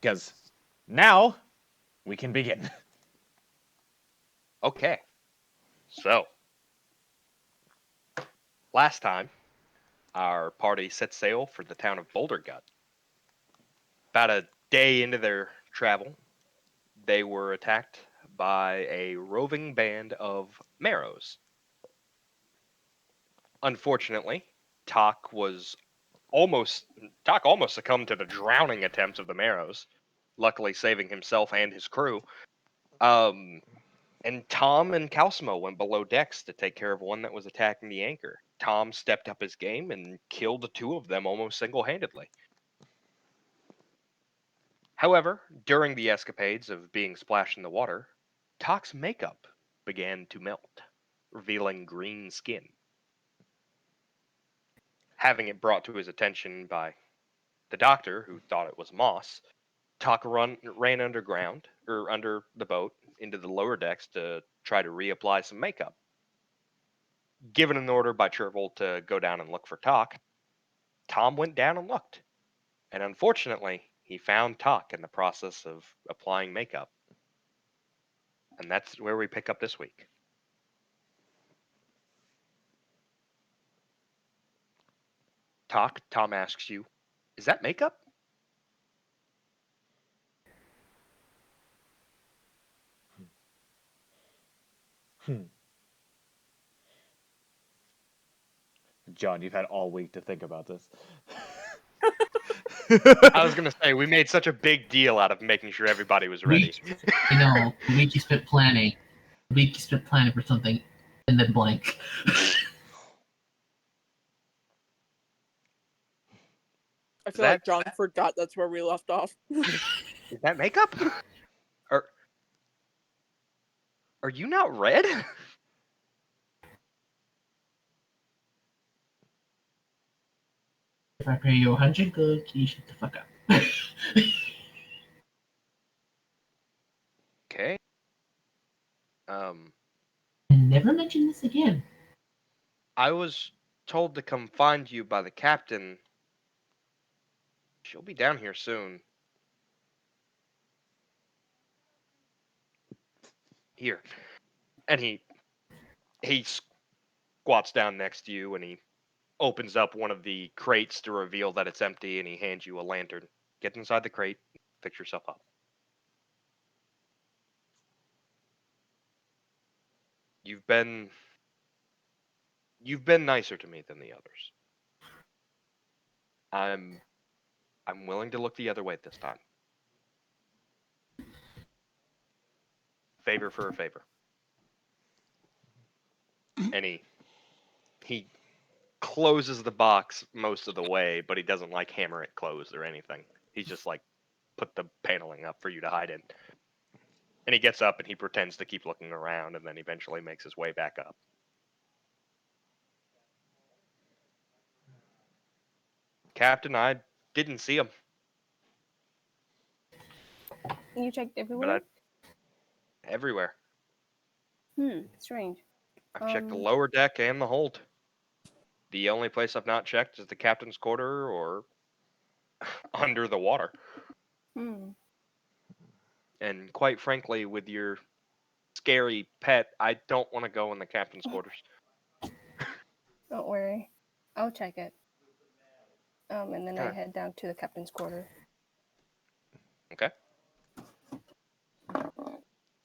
because now we can begin. Okay. So, last time, our party set sail for the town of Boulder Gut. About a day into their travel, they were attacked by a roving band of Marrows. Unfortunately, Talk almost succumbed to the drowning attempts of the Marrows, luckily saving himself and his crew. And Tom and Calcimo went below decks to take care of one that was attacking the anchor. Tom stepped up his game and killed the two of them almost single-handedly. However, during the escapades of being splashed in the water, Talk's makeup began to melt, revealing green skin. Having it brought to his attention by the doctor, who thought it was moss, Talk ran underground, or under the boat, into the lower decks to try to reapply some makeup. Given an order by Chervil to go down and look for Talk, Tom went down and looked. And unfortunately, he found Talk in the process of applying makeup. And that's where we pick up this week. Talk, Tom asks you, is that makeup? John, you've had all week to think about this. I was going to say, we made such a big deal out of making sure everybody was ready. You know, the week you spent planning. The week you spent planning for something, and then blank. I feel like John forgot that's where we left off. Is that makeup? Are you not red? If I pay you 100 good, you shut the fuck up. Okay. And never mention this again. I was told to come find you by the captain. She'll be down here soon. Here. And he squats down next to you and he opens up one of the crates to reveal that it's empty and he hands you a lantern. Get inside the crate, fix yourself up. You've been nicer to me than the others. I'm willing to look the other way this time. Favor for a favor. And he closes the box most of the way, but he doesn't like hammer it closed or anything. He's just like put the paneling up for you to hide in. And he gets up and he pretends to keep looking around and then eventually makes his way back up. Captain, I didn't see him. You checked everywhere? Everywhere. Strange. I've checked the lower deck and the hold. The only place I've not checked is the captain's quarter or under the water. And quite frankly, with your scary pet, I don't want to go in the captain's quarters. Don't worry. I'll check it. And then I head down to the captain's quarter. Okay.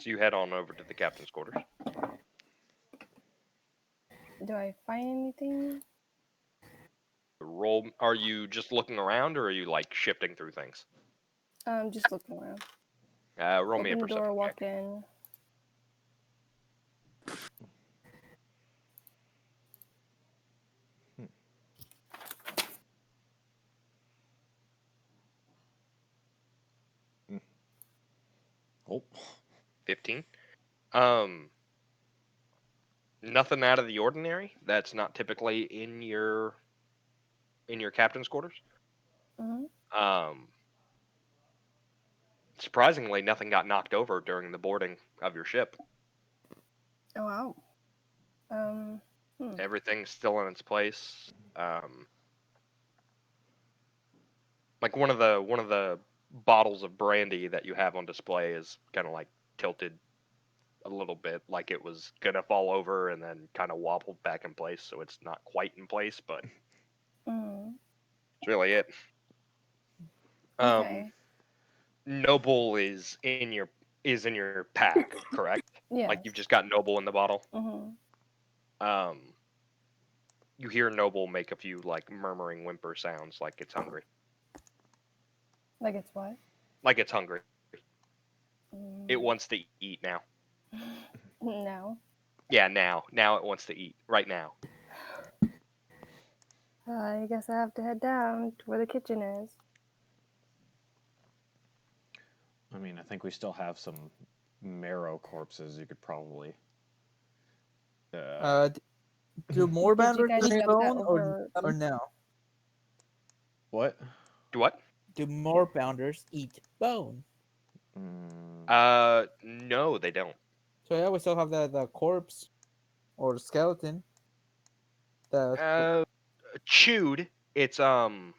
So you head on over to the captain's quarters. Do I find anything? Roll. Are you just looking around, or are you like shifting through things? Just looking around. Roll me a Open the perception door, walk check. in. Oh. 15. Nothing out of the ordinary. That's not typically in your captain's quarters. Surprisingly, nothing got knocked over during the boarding of your ship. Oh wow. Everything's still in its place. Like one of the bottles of brandy that you have on display is kind of like tilted a little bit, like it was gonna fall over and then kind of wobbled back in place, so it's not quite in place, but Mm. that's really it. Okay. Noble is in your pack, correct? Yes. Like you've just got Noble in the bottle. Mm-hmm. You hear Noble make a few like murmuring whimper sounds, like it's hungry. Like it's what? Like it's hungry. It Mm. wants to eat now. No. Yeah, now. Now it wants to eat. Right now. I guess I have to head down to where the kitchen is. I mean, I think we still have some marrow corpses you could probably. Do more Did you bounders guys eat shove that bone over? or no? What? Do what? Do more bounders eat bone? No, they don't. So yeah, we still have the corpse or the skeleton. The Chewed. It's because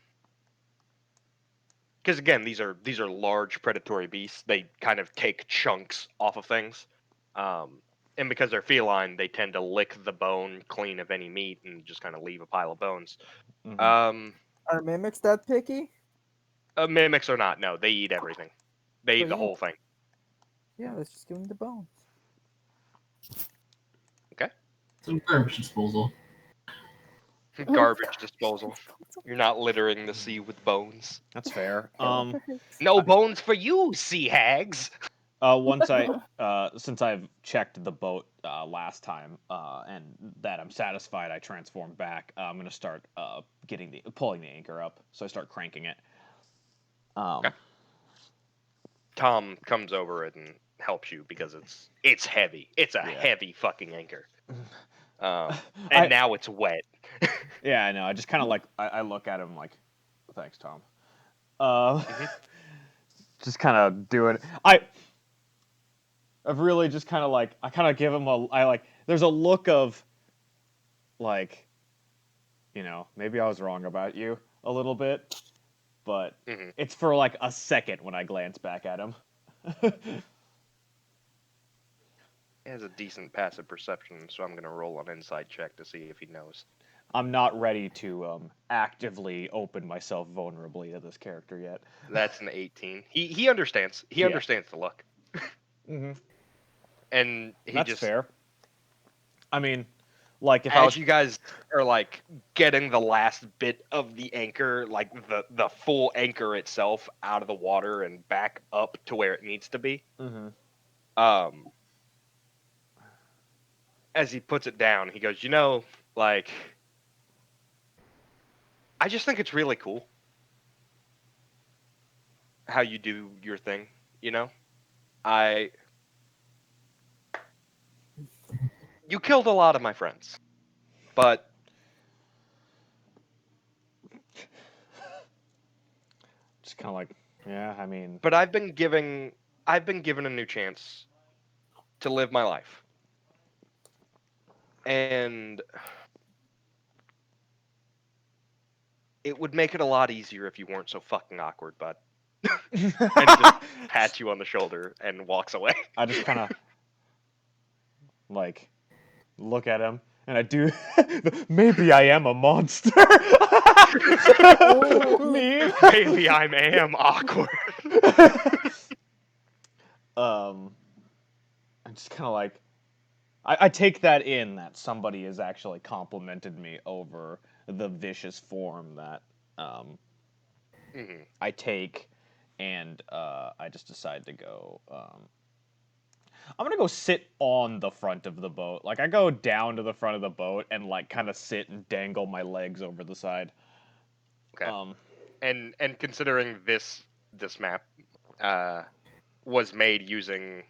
again, these are large predatory beasts. They kind of take chunks off of things, and because they're feline, they tend to lick the bone clean of any meat and just kind of leave a pile of bones. Mhm. are mimics that picky? Mimics or not, no, they eat everything. They eat So the yeah. whole thing. Yeah, let's just give them the bones. Okay. Some garbage disposal. Garbage disposal. You're not littering the sea with bones. That's fair. No bones for you, sea hags. Once I, since I've checked the boat last time, and that I'm satisfied, I transform back. I'm gonna start pulling the anchor up. So I start cranking it. Okay. Tom comes over and helps you because it's heavy. It's a heavy fucking anchor. And now it's wet. Yeah, I know. I just kind of like I look at him like, thanks, Tom. Just kind of do it. I've really just kind of like I kind of give him there's a look of like, maybe I was wrong about you a little bit, but it's for like a second when I glance back at him. He has a decent passive perception, so I'm gonna roll an insight check to see if he knows. I'm not ready to actively open myself vulnerably to this character yet. That's an 18. He understands. He understands the look. And That's fair. I mean, like if as you guys are like getting the last bit of the anchor, like the full anchor itself out of the water and back up to where it needs to be. As he puts it down, he goes, like, I just think it's really cool how you do your thing, You killed a lot of my friends, but just kind of like, yeah, I mean, but I've been given a new chance to live my life. And it would make it a lot easier if you weren't so fucking awkward, bud. And just pats you on the shoulder and walks away. I just kind of like look at him and I do. Maybe I am a monster. Meme. Maybe I am awkward. I'm just kind of like, I take that in that somebody has actually complimented me over the vicious form that I take, and I just decide to go. I'm gonna go sit on the front of the boat. Like I go down to the front of the boat and like kind of sit and dangle my legs over the side. Okay. And considering this map was made using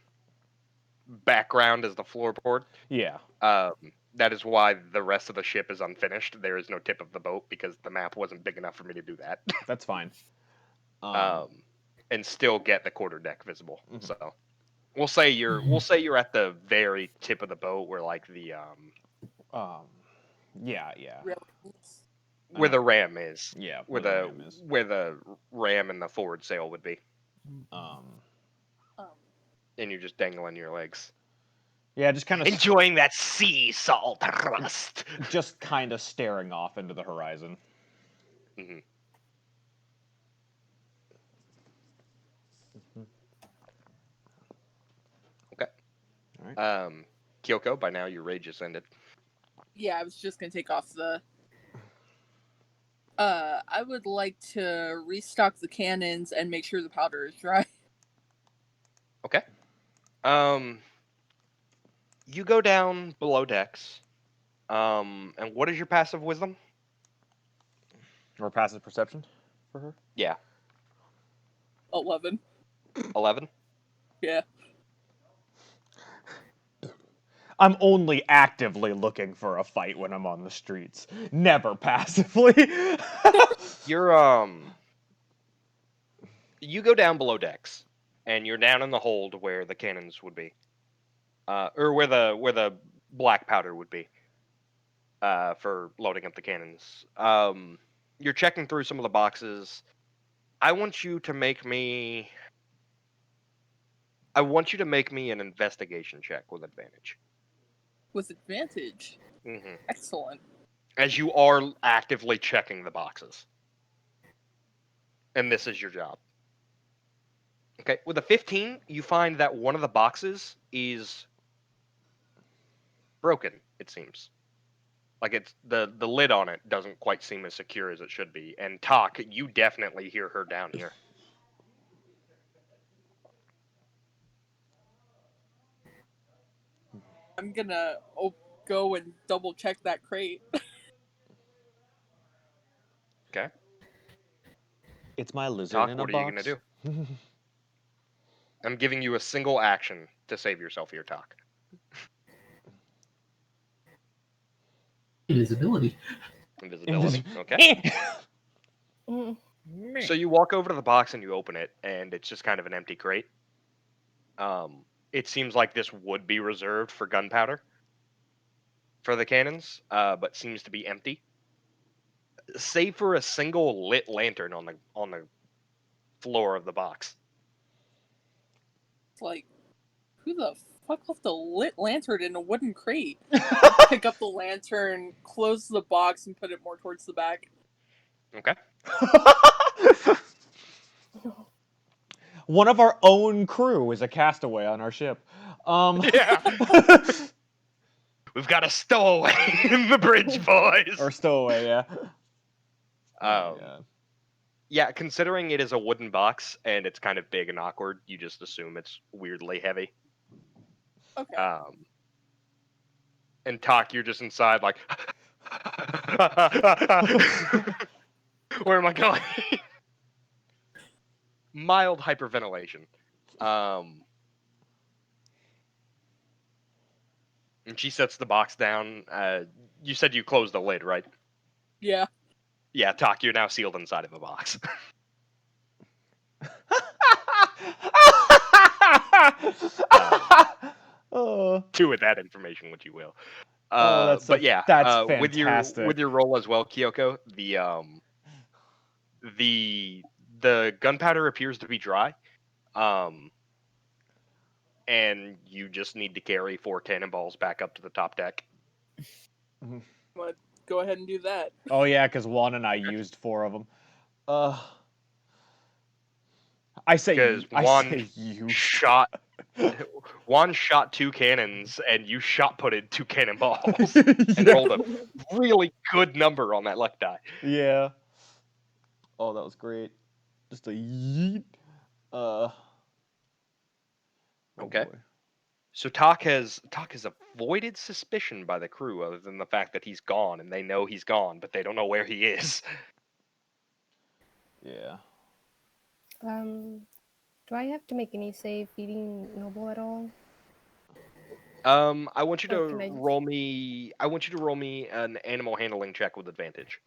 background as the floorboard. Yeah. That is why the rest of the ship is unfinished. There is no tip of the boat because the map wasn't big enough for me to do that. That's fine. And still get the quarterdeck visible. So we'll say you're at the very tip of the boat where like the yeah. where the ram is. Yeah. Where the ram and the forward sail would be. And you're just dangling your legs. Yeah, just kind of enjoying that sea salt crust. Just kind of staring off into the horizon. Mm-hmm. Okay. All right. Kyoko, by now your rage has ended. Yeah, I was just gonna take off the. I would like to restock the cannons and make sure the powder is dry. Okay. You go down below decks. And what is your passive wisdom? Or passive perception for her? Yeah. 11. 11? Yeah. I'm only actively looking for a fight when I'm on the streets. Never passively. You go down below decks, and you're down in the hold where the cannons would be. Or where the black powder would be. For loading up the cannons. You're checking through some of the boxes. I want you to make me an investigation check with advantage. With advantage. Mm-hmm. Excellent. As you are actively checking the boxes. And this is your job. Okay, with a 15, you find that one of the boxes is broken, it seems. Like it's the lid on it doesn't quite seem as secure as it should be. And Talk, you definitely hear her down here. I'm gonna go and double check that crate. Okay. It's my lizard Talk, in a what are box. you gonna do? I'm giving you a single action to save yourself here, Talk. Invisibility. Invisibility. Okay. Mm. So you walk over to the box and you open it, and it's just kind of an empty crate. It seems like this would be reserved for gunpowder for the cannons, but seems to be empty, save for a single lit lantern on the floor of the box. It's like, who the fuck left a lit lantern in a wooden crate? Pick up the lantern, close the box, and put it more towards the back. Okay. One of our own crew is a castaway on our ship. Yeah. We've got a stowaway in the bridge, boys. Or stowaway, yeah. Yeah, considering it is a wooden box and it's kind of big and awkward, you just assume it's weirdly heavy. Okay. And Talk, you're just inside like, where am I going? Mild hyperventilation. And she sets the box down. You said you closed the lid, right? Yeah. Yeah, Talk, you're now sealed inside of a box. Do with that information what you will. That's fantastic. With your roll as well, Kyoko, the gunpowder appears to be dry. And you just need to carry 4 cannonballs back up to the top deck. I'm gonna go ahead and do that. Oh yeah, because Juan and I used 4 of them. I say you shot. Juan shot 2 cannons, and you shot putted 2 cannonballs, and rolled a really good number on that luck die. Yeah. Oh, that was great. Just a yeet. Okay. Boy. So Talk has avoided suspicion by the crew, other than the fact that he's gone, and they know he's gone, but they don't know where he is. Yeah. Do I have to make any save feeding Noble at all? I want you to roll me. I want you to roll me an animal handling check with advantage.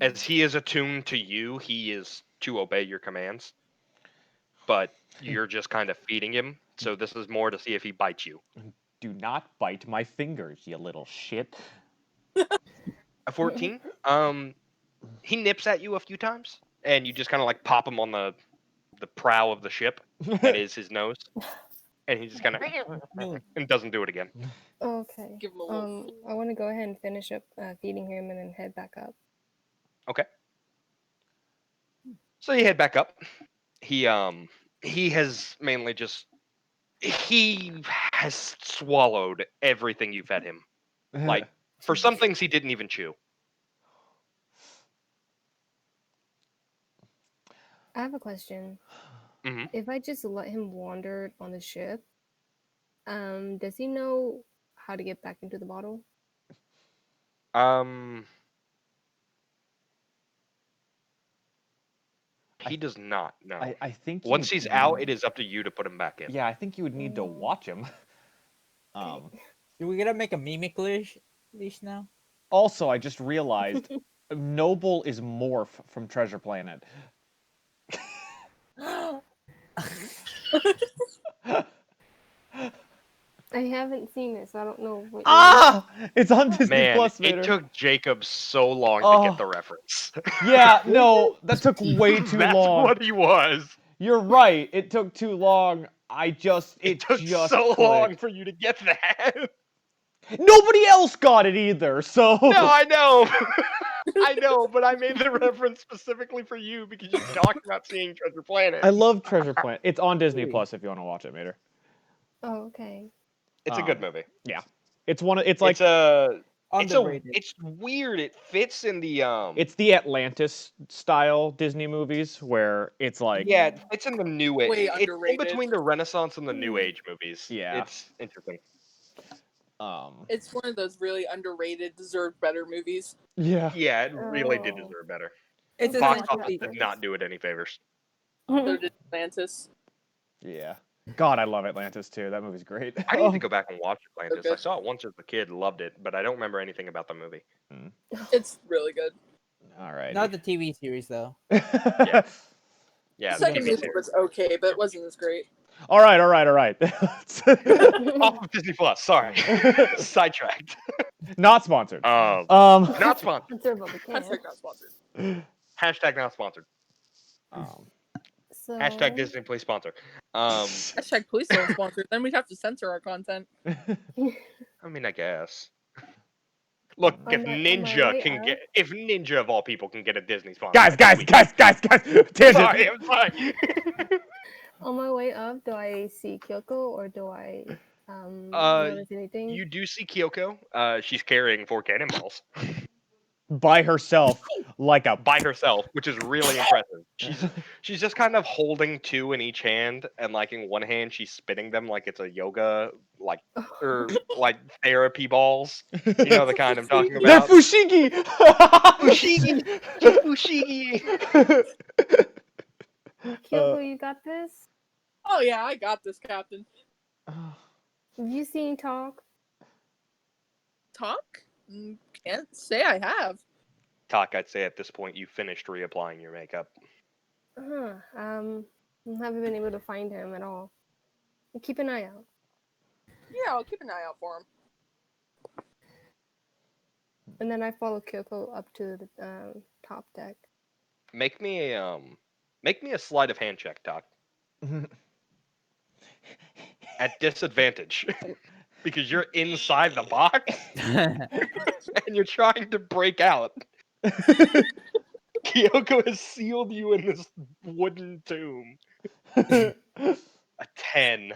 As he is attuned to you, he is to obey your commands. But you're just kind of feeding him, so this is more to see if he bites you. Do not bite my fingers, you little shit. A 14. He nips at you a few times, and you just kind of like pop him on the the prow of the ship that is his nose, and he just kind of and doesn't do it again. Okay. Give him a little. I want to go ahead and finish up feeding him and then head back up. Okay. So you head back up. He has mainly just he has swallowed everything you fed him. Like for some things he didn't even chew. I have a question. Mhm. If I just let him wander on the ship, does he know how to get back into the bottle? He does not know. I think Once you- he's out, it is up to you to put him back in. Yeah, I think you would need to watch him. Do we gotta make a mimic leash now? Also, I just realized Noble is Morph from Treasure Planet. I haven't seen it, so I don't know what. It's on Disney Man, Plus. it Vader. took Jacob so long to Oh. get the reference. Yeah, no, that took way too That's long. what he was. You're right. It took too long. It took just so long clicked. for you to get that. Nobody else got it either. So No, I know. I know, but I made the reference specifically for you because you talked about seeing Treasure Planet. I love Treasure Planet. It's on Disney Plus if you want to watch it, Mater. Oh, okay. It's a good movie. Yeah, it's one. It's like Underrated. It's weird. It fits in the it's the Atlantis style Disney movies where it's like yeah, it fits in the new age. Way It's in underrated. between the Renaissance and the New Age movies. Yeah. It's interesting. It's one of those really underrated, deserved better movies. Yeah. Yeah, it really did Oh. deserve better. It's Box essentially office did not do it any favors. So did Atlantis. Yeah. God, I love Atlantis too. That movie's great. I need to go back and watch Atlantis. I Okay. saw it once as a kid, loved it, but I don't remember anything about the movie. It's really good. All right. not the TV series though. Yeah. Yeah, The second TV movie series. was okay, but it wasn't as great. All right. Off of Disney Plus. Sorry, sidetracked. Not sponsored. Not sponsored. Conserve what we can. Hashtag not sponsored. Hashtag not sponsored. So, Hashtag Disney, please sponsor. Hashtag please don't sponsor. Then we'd have to censor our content. I mean, I guess. Look, On if my Ninja way can out- get, if Ninja of all people can get a Disney sponsor, guys. Tangent. Sorry, I'm sorry. on my way up, do I see Kyoko or do I notice anything? You do see Kyoko. She's carrying 4 cannonballs By herself, like a by herself, which is really impressive. She's just kind of holding 2 in each hand, and like in one hand she's spinning them like it's a yoga or like therapy balls. You know the kind I'm talking They're about. fushigi. Fushigi. Fushigi. Kyoko, you got this? Oh yeah, I got this, Captain. Have you seen Talk? Talk? Can't say I have. Talk, I'd say at this point you finished reapplying your makeup. Haven't been able to find him at all. Keep an eye out. Yeah, I'll keep an eye out for him. And then I follow Kyoko up to the top deck. Make me a sleight of hand check, Talk. At disadvantage. Because you're inside the box and you're trying to break out. Kyoko has sealed you in this wooden tomb. A 10.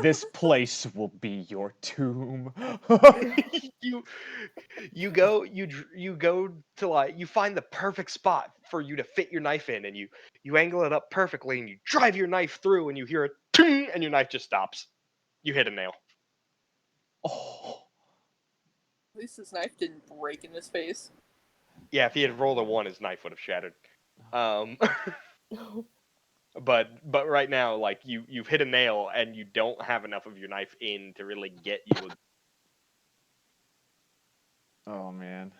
This place will be your tomb. you go to like you find the perfect spot for you to fit your knife in, and you angle it up perfectly, and you drive your knife through, and you hear a ting, and your knife just stops. You hit a nail. Oh. At least his knife didn't break in his face. Yeah, if he had rolled a 1, his knife would have shattered. But right now, like you've hit a nail, and you don't have enough of your knife in to really get you. Oh man.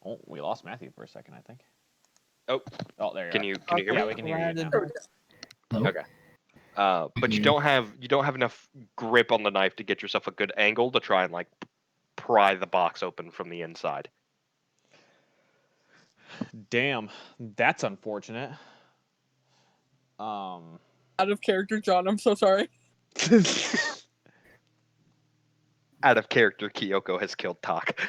Oh, we lost Matthew for a second, I think. Oh, there you Can are. you hear Yeah, me? we can hear you now. Nope. Okay. But you don't have enough grip on the knife to get yourself a good angle to try and like pry the box open from the inside. Damn, that's unfortunate. Out of character, John. I'm so sorry. Out of character, Kyoko has killed Tak.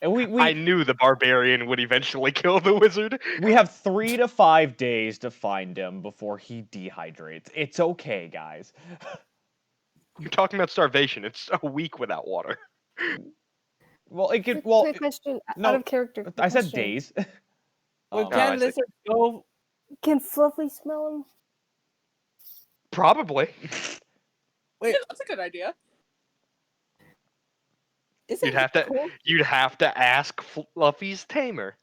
And I knew the barbarian would eventually kill the wizard. we have 3 to 5 days to find him before he dehydrates. It's okay, guys. You're talking about starvation. It's a week without water. Well, it could. Quick, Well, quick question. no, Out of character. quick I said question. days. Well, Um, can I see. lizards go? Can Fluffy smell him? Probably. Wait, Yeah, that's a good idea. isn't You'd have to. cold? You'd have to ask Fluffy's tamer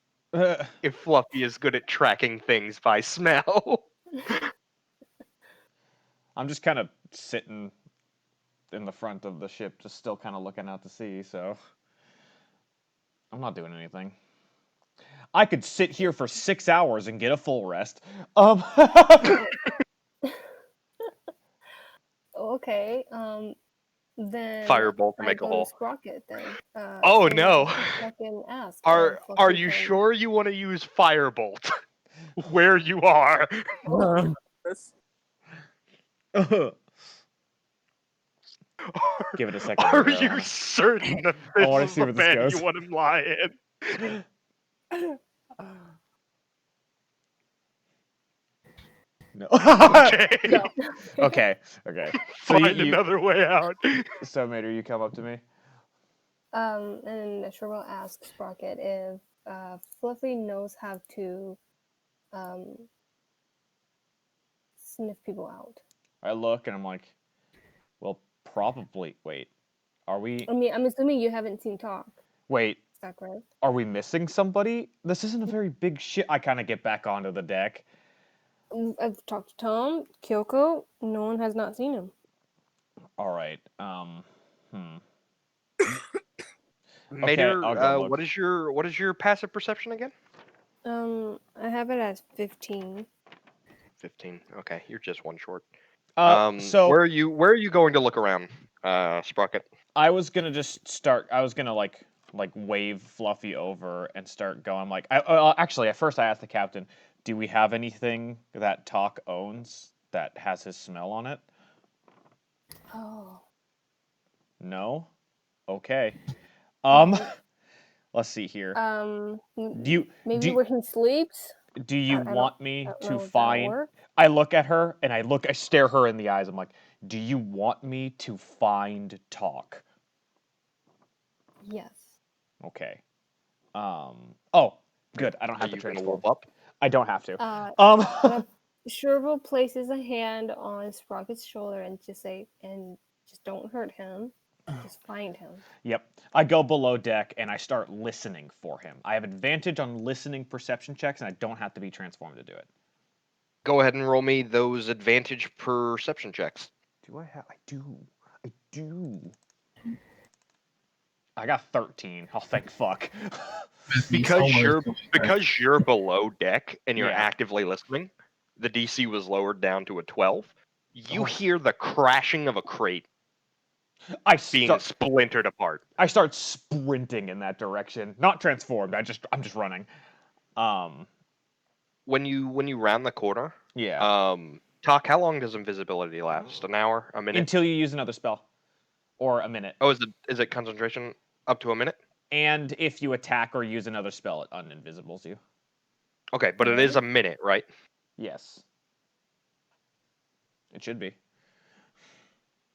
if Fluffy is good at tracking things by smell. I'm just kind of sitting in the front of the ship, just still kind of looking out to sea, so I'm not doing anything. I could sit here for 6 hours and get a full rest. Okay. Then Firebolt to I make a go hole. to Sprocket then. Oh, so no. I can ask. Are Fluffy you can- sure you want to use Firebolt where you are? This- Give it a second. Are here, I you wanna- certain that I this wanna is see the where this bed goes. you want to lie in? No. Okay. No. Okay. So Find you another way out. so Mater, you come up to me. And sure will ask Sprocket if Fluffy knows how to sniff people out. I look and I'm like, well, probably. Wait, are we? I mean, I'm assuming you haven't seen Talk. Wait, Is that correct? are we missing somebody? This isn't a very big ship. I kind of get back onto the deck. I've talked to Tom, Kyoko. No one has not seen him. All right. Mater, I'll go look. what is your passive perception again? I have it as 15. 15. Okay, you're just one short. So where are you going to look around, Sprocket? I was gonna just start. I was gonna like wave Fluffy over and start going. Like, actually, at first I asked the captain, "Do we have anything that Talk owns that has his smell on it?" Oh. No. Okay. Let's see here. Do you Maybe do, where he sleeps. do you I don't- want me I don't to know if that'll find? work. I look at her and I stare her in the eyes. I'm like, "Do you want me to find Talk?" Yes. Okay. Oh, good. I don't Are have to you going to transform. wolf up? I don't have to. Sherville places a hand on Sprocket's shoulder and just don't hurt him. Just find him. Yep. I go below deck and I start listening for him. I have advantage on listening perception checks and I don't have to be transformed to do it. Go ahead and roll me those advantage perception checks. Do I have? I do. I got 13. Oh, thank fuck. Because you're below deck and you're Yeah. actively listening, the DC was lowered down to a 12. You Oh. hear the crashing of a crate I being splintered apart. start sprinting in that direction. Not transformed. I'm just running. When you round the corner, Yeah. Talk, how long does invisibility last? An hour? A minute? Until you use another spell. Or a minute. Oh, is it concentration up to a minute? And if you attack or use another spell, it uninvisibles you. Okay, but it is a minute, right? Yes. It should be.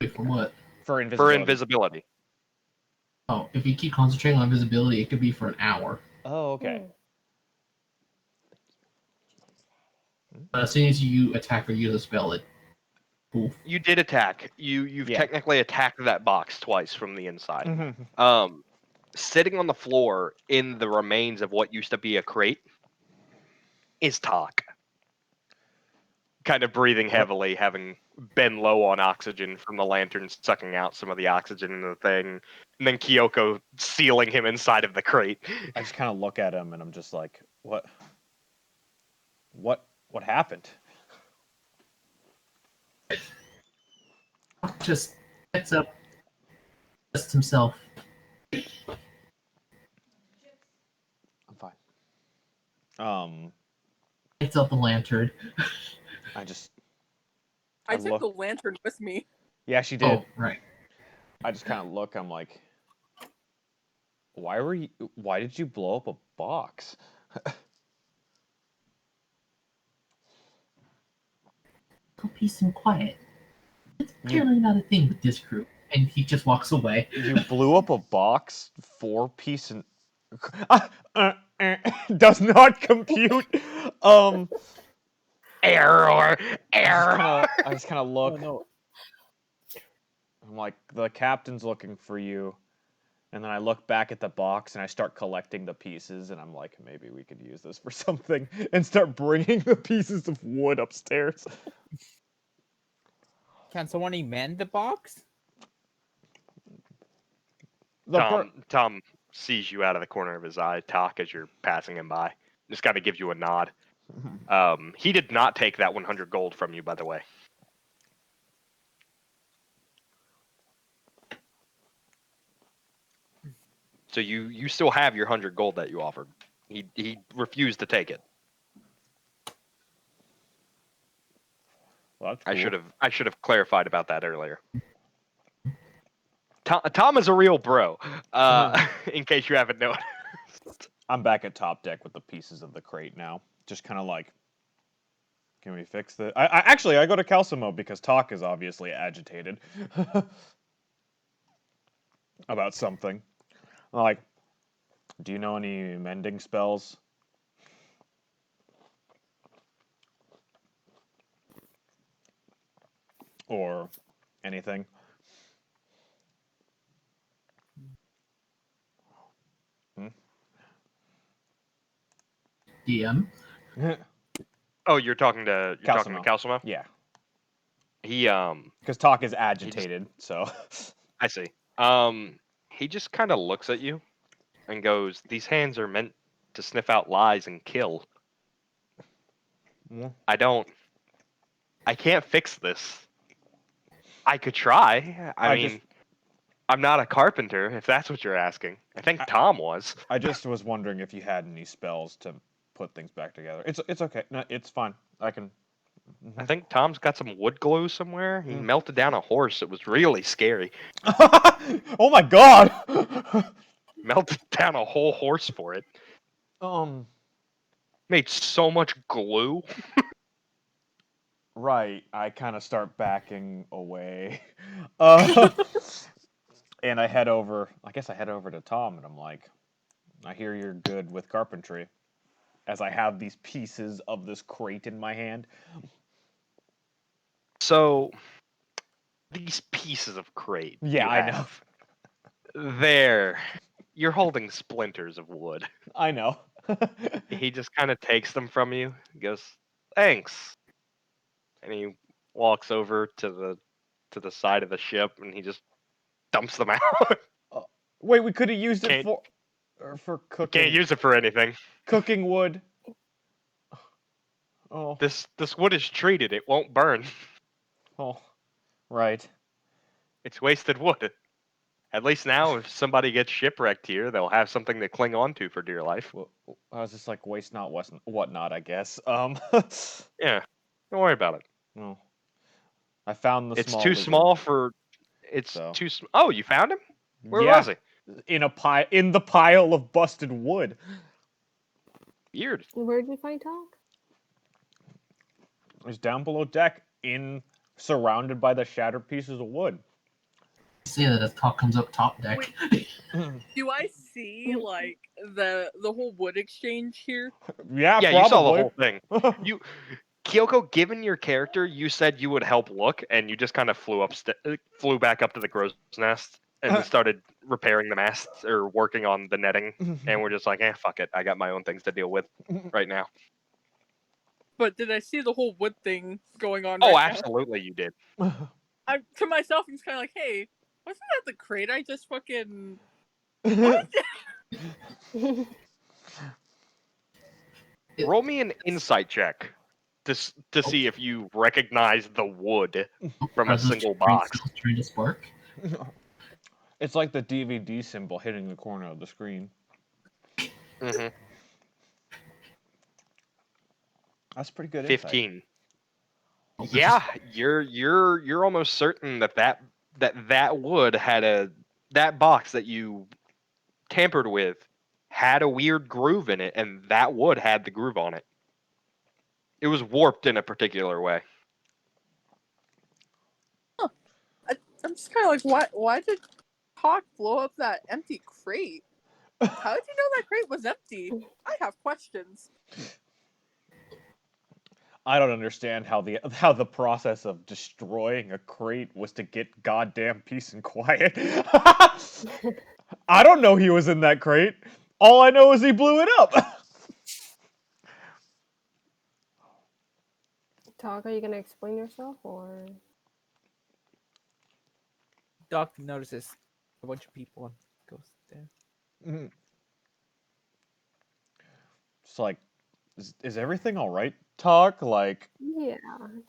Wait, for what? For invisibility. For invisibility. Oh, if you keep concentrating on visibility, it could be for an hour. Oh, okay. But as soon as you attack or use a spell, it poof. You did attack. You've technically attacked that box twice from the inside. Mm-hmm. Sitting on the floor in the remains of what used to be a crate is Talk. Kind of breathing heavily, having been low on oxygen from the lantern sucking out some of the oxygen in the thing. And then Kyoko sealing him inside of the crate. I just kind of look at him and I'm just like, what happened? Just gets up, just himself. Lights up the lantern. I just. I took look. the lantern with me. Yeah, she did. Oh, right. I just kind of look. I'm like, why did you blow up a box? Go peace and quiet. It's clearly not a thing with this group. And he just walks away. You blew up a box for peace and does not compute. Error. I just kind of look. Oh, no. I'm like, the captain's looking for you. And then I look back at the box and I start collecting the pieces. And I'm like, maybe we could use this for something. And start bringing the pieces of wood upstairs. Can someone mend the box? Tom sees you out of the corner of his eye, Talk, as you're passing him by. Just kind of gives you a nod. He did not take that 100 gold from you, by the way. So you still have your 100 gold that you offered. He refused to take it. Well, that's cool. I should have clarified about that earlier. Tom is a real bro. In case you haven't noticed. I'm back at top deck with the pieces of the crate now. Just kind of like, can we fix this? I go to Calcimo because Talk is obviously agitated about something. I'm like, do you know any mending spells? Or anything? DM. Oh, you're talking to Calcimo? Yeah. He Because Talk is agitated, so. I see. He just kind of looks at you and goes, "These hands are meant to sniff out lies and kill. Yeah. I can't fix this. I could try. I mean, I'm not a carpenter, if that's what you're asking. I think Tom was. I just was wondering if you had any spells to put things back together. It's okay. No, it's fine. I can. I think Tom's got some wood glue somewhere. He melted down a horse. It was really scary. Oh my god! Melted down a whole horse for it. Made so much glue. Right. I kind of start backing away. And I head over. I guess I head over to Tom, and I'm like, I hear you're good with carpentry. As I have these pieces of this crate in my hand. So, these pieces of crate. Yeah, I know. You're holding splinters of wood. I know. He just kind of takes them from you. He goes, "Thanks," and he walks over to the side of the ship, and he just dumps them out. Wait, we could have used it for cooking. Can't use it for anything. Cooking wood. Oh. This wood is treated. It won't burn. Oh. Right. It's wasted wood. At least now, if somebody gets shipwrecked here, they'll have something to cling on to for dear life. Well, I was just like, waste not, whatnot, I guess. Yeah, don't worry about it. No. I found the It's small too lizard. small for. It's So. too. Oh, you found him? Where was he? In the pile of busted wood. Weird. Where did you find Talk? He's down below deck, surrounded by the shattered pieces of wood. Say that as Talk comes up top deck. Do I see like the whole wood exchange here? Yeah, Yeah, probably. you saw the whole thing. Kyoko, given your character, you said you would help look, and you just kind of flew back up to the crow's nest and started repairing the masts or working on the netting. And we're just like, fuck it, I got my own things to deal with right now. But did I see the whole wood thing going on? Oh, right absolutely, you did. To myself, I'm just kind of like, hey, wasn't that the crate I just fucking? What? Roll me an insight check to see if you recognize the wood from a single box. Trying to spark. It's like the DVD symbol hitting the corner of the screen. Mm-hmm. That's pretty good insight. 15. Yeah, you're almost certain that wood had that box that you tampered with had a weird groove in it, and that wood had the groove on it. It was warped in a particular way. I'm just kind of like, why did Hawk blow up that empty crate? How did you know that crate was empty? I have questions. I don't understand how the process of destroying a crate was to get goddamn peace and quiet. I don't know he was in that crate. All I know is he blew it up. Talk, are you gonna explain yourself or? Doc notices a bunch of people and goes there. It's like, is everything all right? Talk like. Yeah,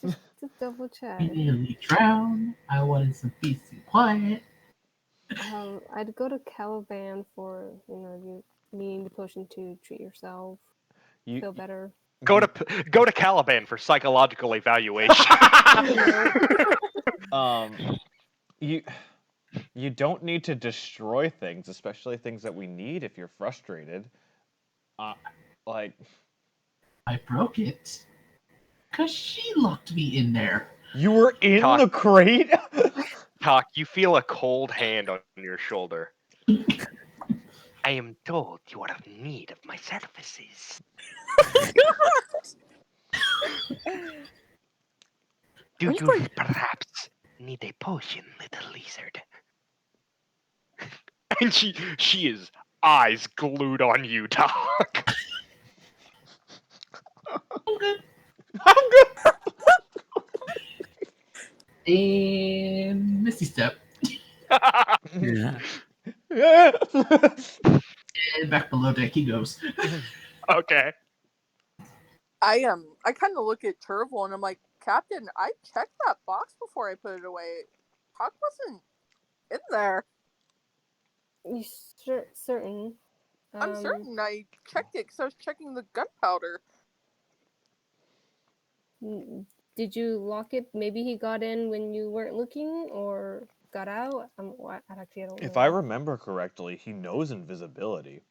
just double check. I nearly drowned. I wanted some peace and quiet. I'd go to Caliban for you needing the potion to treat yourself, feel better. Go to Caliban for psychological evaluation. You don't need to destroy things, especially things that we need if you're frustrated. Like, I broke it. Cause she locked me in there. you were in the crate? Talk, you feel a cold hand on your shoulder. I am told you are in need of my services. Do you perhaps need a potion, little lizard? And she is eyes glued on you, Talk. I'm good. And Misty Step. Yeah. And back below deck he goes. Okay. I kind of look at Turvel and I'm like, Captain, I checked that box before I put it away. Hawk wasn't in there. You certain? I'm certain I checked it because I was checking the gunpowder. Did you lock it? Maybe he got in when you weren't looking, or got out. I actually don't know. If I remember correctly, he knows invisibility.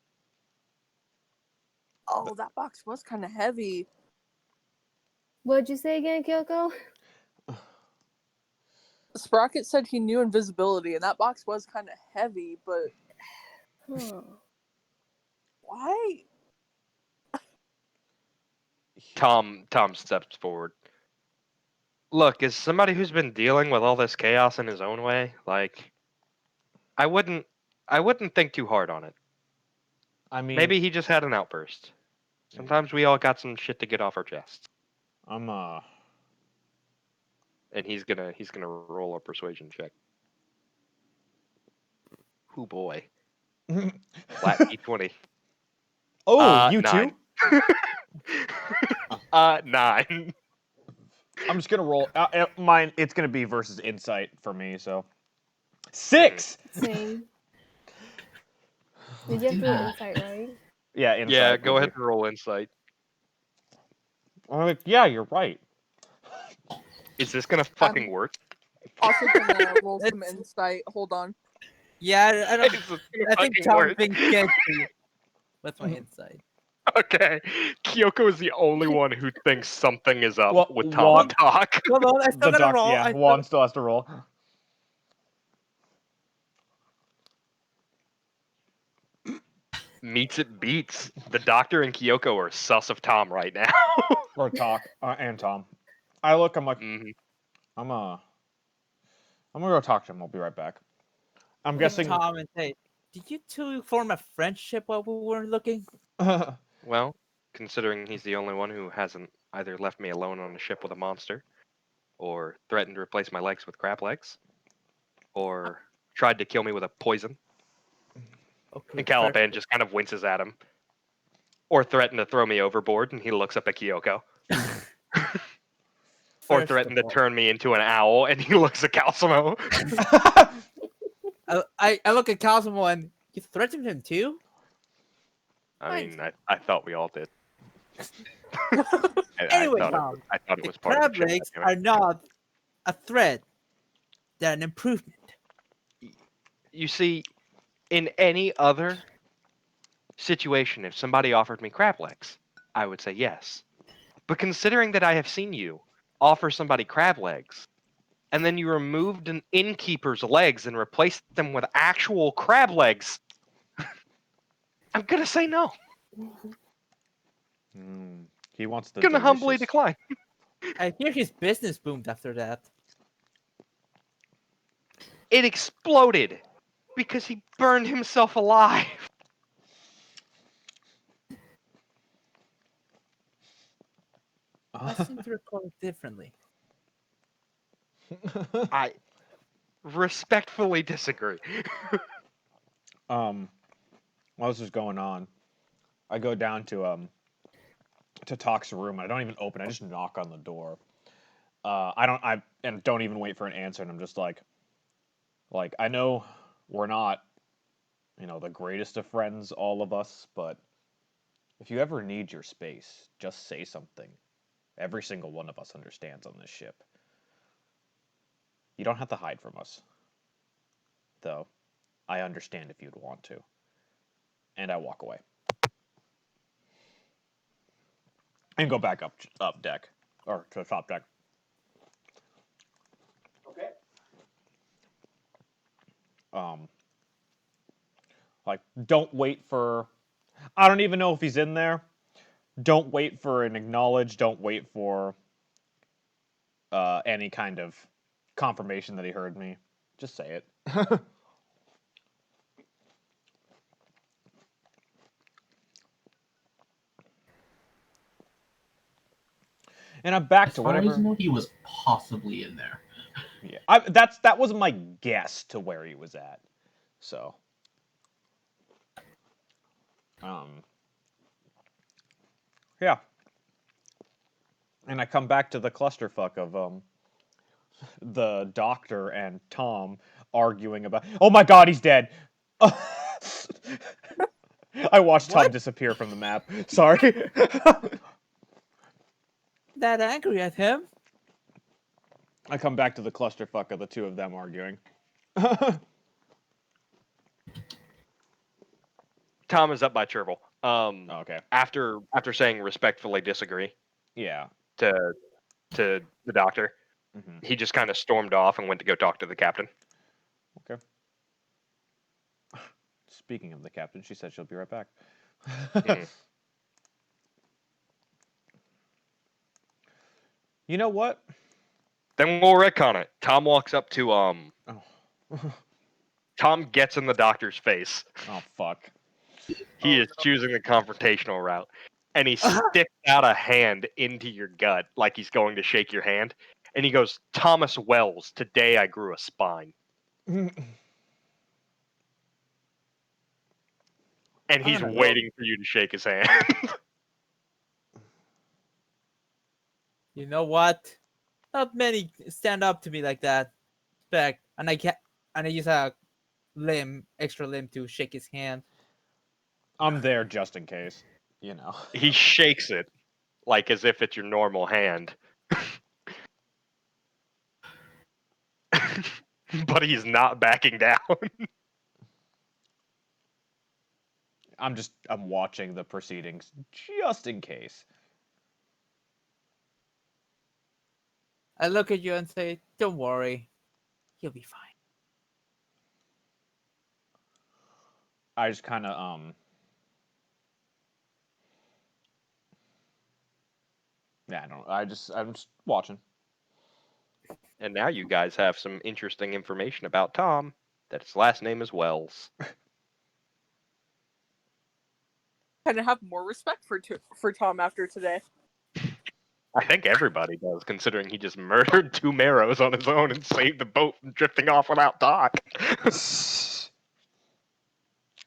Oh, that box was kind of heavy. What'd you say again, Kyoko? Sprocket said he knew invisibility, and that box was kind of heavy, but why? Tom steps forward. Look, as somebody who's been dealing with all this chaos in his own way, like, I wouldn't think too hard on it. I mean, Maybe he just had an outburst. Sometimes we all got some shit to get off our chests. I'm And he's gonna roll a persuasion check. Hoo boy. Flat D20. Oh, you 9. too? 9. I'm just gonna roll. Mine. It's gonna be versus insight for me. So 6. Same. Did you have to do insight, right? Yeah, insight. Yeah, go ahead and roll insight. I'm like, yeah, you're right. Is this gonna fucking work? Also gonna roll some insight. Hold on. Yeah, I don't. Is this I gonna think fucking Tom's work? being sketchy with my insight. Okay. Kyoko is the only one who thinks something is up Well, with Tom and Talk. Hold on, I still The gotta roll. yeah, Juan still has to roll. Meets it beats. The doctor and Kyoko are sus of Tom right now. Or Talk and Tom. I look. I'm like, Mhm. I'm gonna go talk to him. I'll be right back. I'm guessing. Tom and say, did you two form a friendship while we were looking? Well, considering he's the only one who hasn't either left me alone on a ship with a monster, or threatened to replace my legs with crab legs, or tried to kill me with a poison, Okay, and Caliban just kind of winces at him, or threatened to throw me overboard, and he looks up at Kyoko. Or threatened to turn me into an owl, and he looks at Calcimo. I look at Cosmo and you threatened him too? I mean, I thought we all did. Anyway, I Tom, thought it the was part of crab the joke. legs Anyway. are not a threat. They're an improvement. You see, in any other situation, if somebody offered me crab legs, I would say yes. But considering that I have seen you offer somebody crab legs, and then you removed an innkeeper's legs and replaced them with actual crab legs, I'm gonna say no. He wants the Gonna humbly delicious. decline. I hear his business boomed after that. It exploded because he burned himself alive. I seem to recall it differently. I respectfully disagree. While this is going on, I go down to Talk's room. I don't even open. I just knock on the door. I don't even wait for an answer. And I'm just like I know we're not, the greatest of friends, all of us, but if you ever need your space, just say something. Every single one of us understands on this ship. You don't have to hide from us, though. I understand if you'd want to. And I walk away. And go back up deck. Or to the top deck. Okay. Don't wait for... I don't even know if he's in there. Don't wait for an acknowledge. Don't wait for any kind of confirmation that he heard me. Just say it. And I'm back to whatever. As far as I know, he was possibly in there. Yeah, that was my guess to where he was at. So, yeah. And I come back to the clusterfuck of the doctor and Tom arguing about. Oh my God, he's dead. I watched Tom disappear from the map. Sorry. That angry at him? I come back to the clusterfuck of the two of them arguing. Tom is up by Chervil. Okay. After saying respectfully disagree Yeah. to the doctor, he just kind of stormed off and went to go talk to the captain. Okay. Speaking of the captain, she said she'll be right back. You know what? Then we'll retcon it. Tom walks up to Tom gets in the doctor's face. Oh fuck. He is choosing the confrontational route. And he sticks out a hand into your gut like he's going to shake your hand. And he goes, Thomas Wells, today I grew a spine. And he's waiting for you to shake his hand. You know what? Not many stand up to me like that. Respect. And I use a extra limb to shake his hand. I'm there just in case, He shakes it like as if it's your normal hand. But he's not backing down. I'm watching the proceedings just in case. I look at you and say, don't worry. He'll be fine. I just kind of yeah, I'm just watching. And now you guys have some interesting information about Tom. That his last name is Wells. Kind of have more respect for Tom after today. I think everybody does, considering he just murdered 2 Marrows on his own and saved the boat from drifting off without Doc.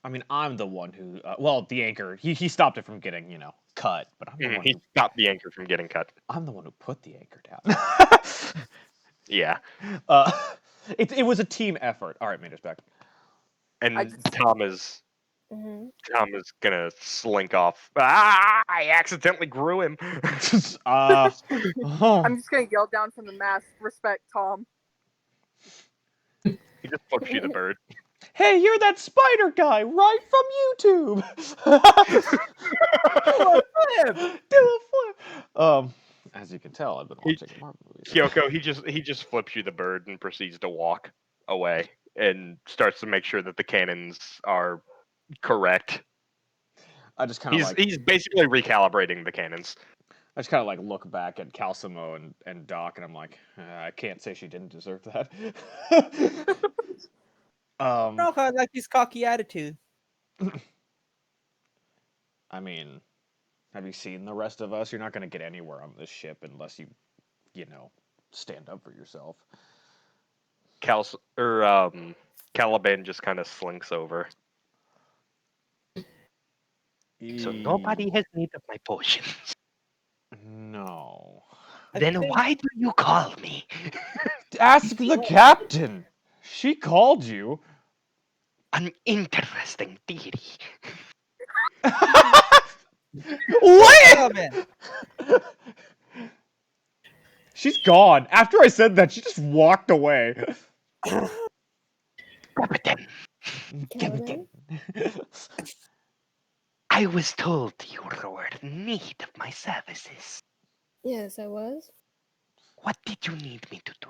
I mean, I'm the one who, the anchor, he stopped it from getting, cut, but I'm the one He stopped the anchor from getting cut. I'm the one who put the anchor down. Yeah. It was a team effort. All right, Mater's back. And Tom is Tom is gonna slink off. Ah! I accidentally grew him. Oh. I'm just gonna yell down from the mast, respect Tom. He just flips you the bird. Hey, you're that spider guy right from YouTube. Do a flip. As you can tell, I've been watching Marvel movies. Kyoko, he just flips you the bird and proceeds to walk away and starts to make sure that the cannons are correct. I just kind of He's basically recalibrating the cannons. I just kind of like look back at Calcimo and Doc, and I'm like, I can't say she didn't deserve that. No, I like his cocky attitude. I mean, have you seen the rest of us? You're not going to get anywhere on this ship unless you stand up for yourself. Caliban just kind of slinks over. So nobody has need of my potions. No. Then why do you call me? Ask the captain. She called you. An interesting theory. What? She's gone. After I said that, she just walked away. Captain, I was told you were in need of my services. Yes, I was. What did you need me to do?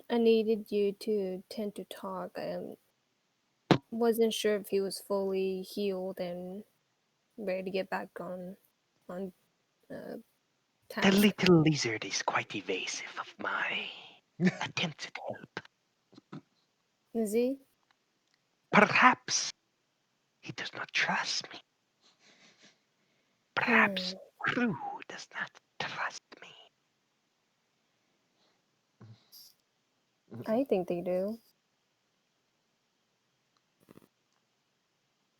I needed you to tend to talk. I wasn't sure if he was fully healed and ready to get back on task. The little lizard is quite evasive of my attempts at help. Is he? Perhaps he does not trust me. Perhaps crew does not trust me. I think they do.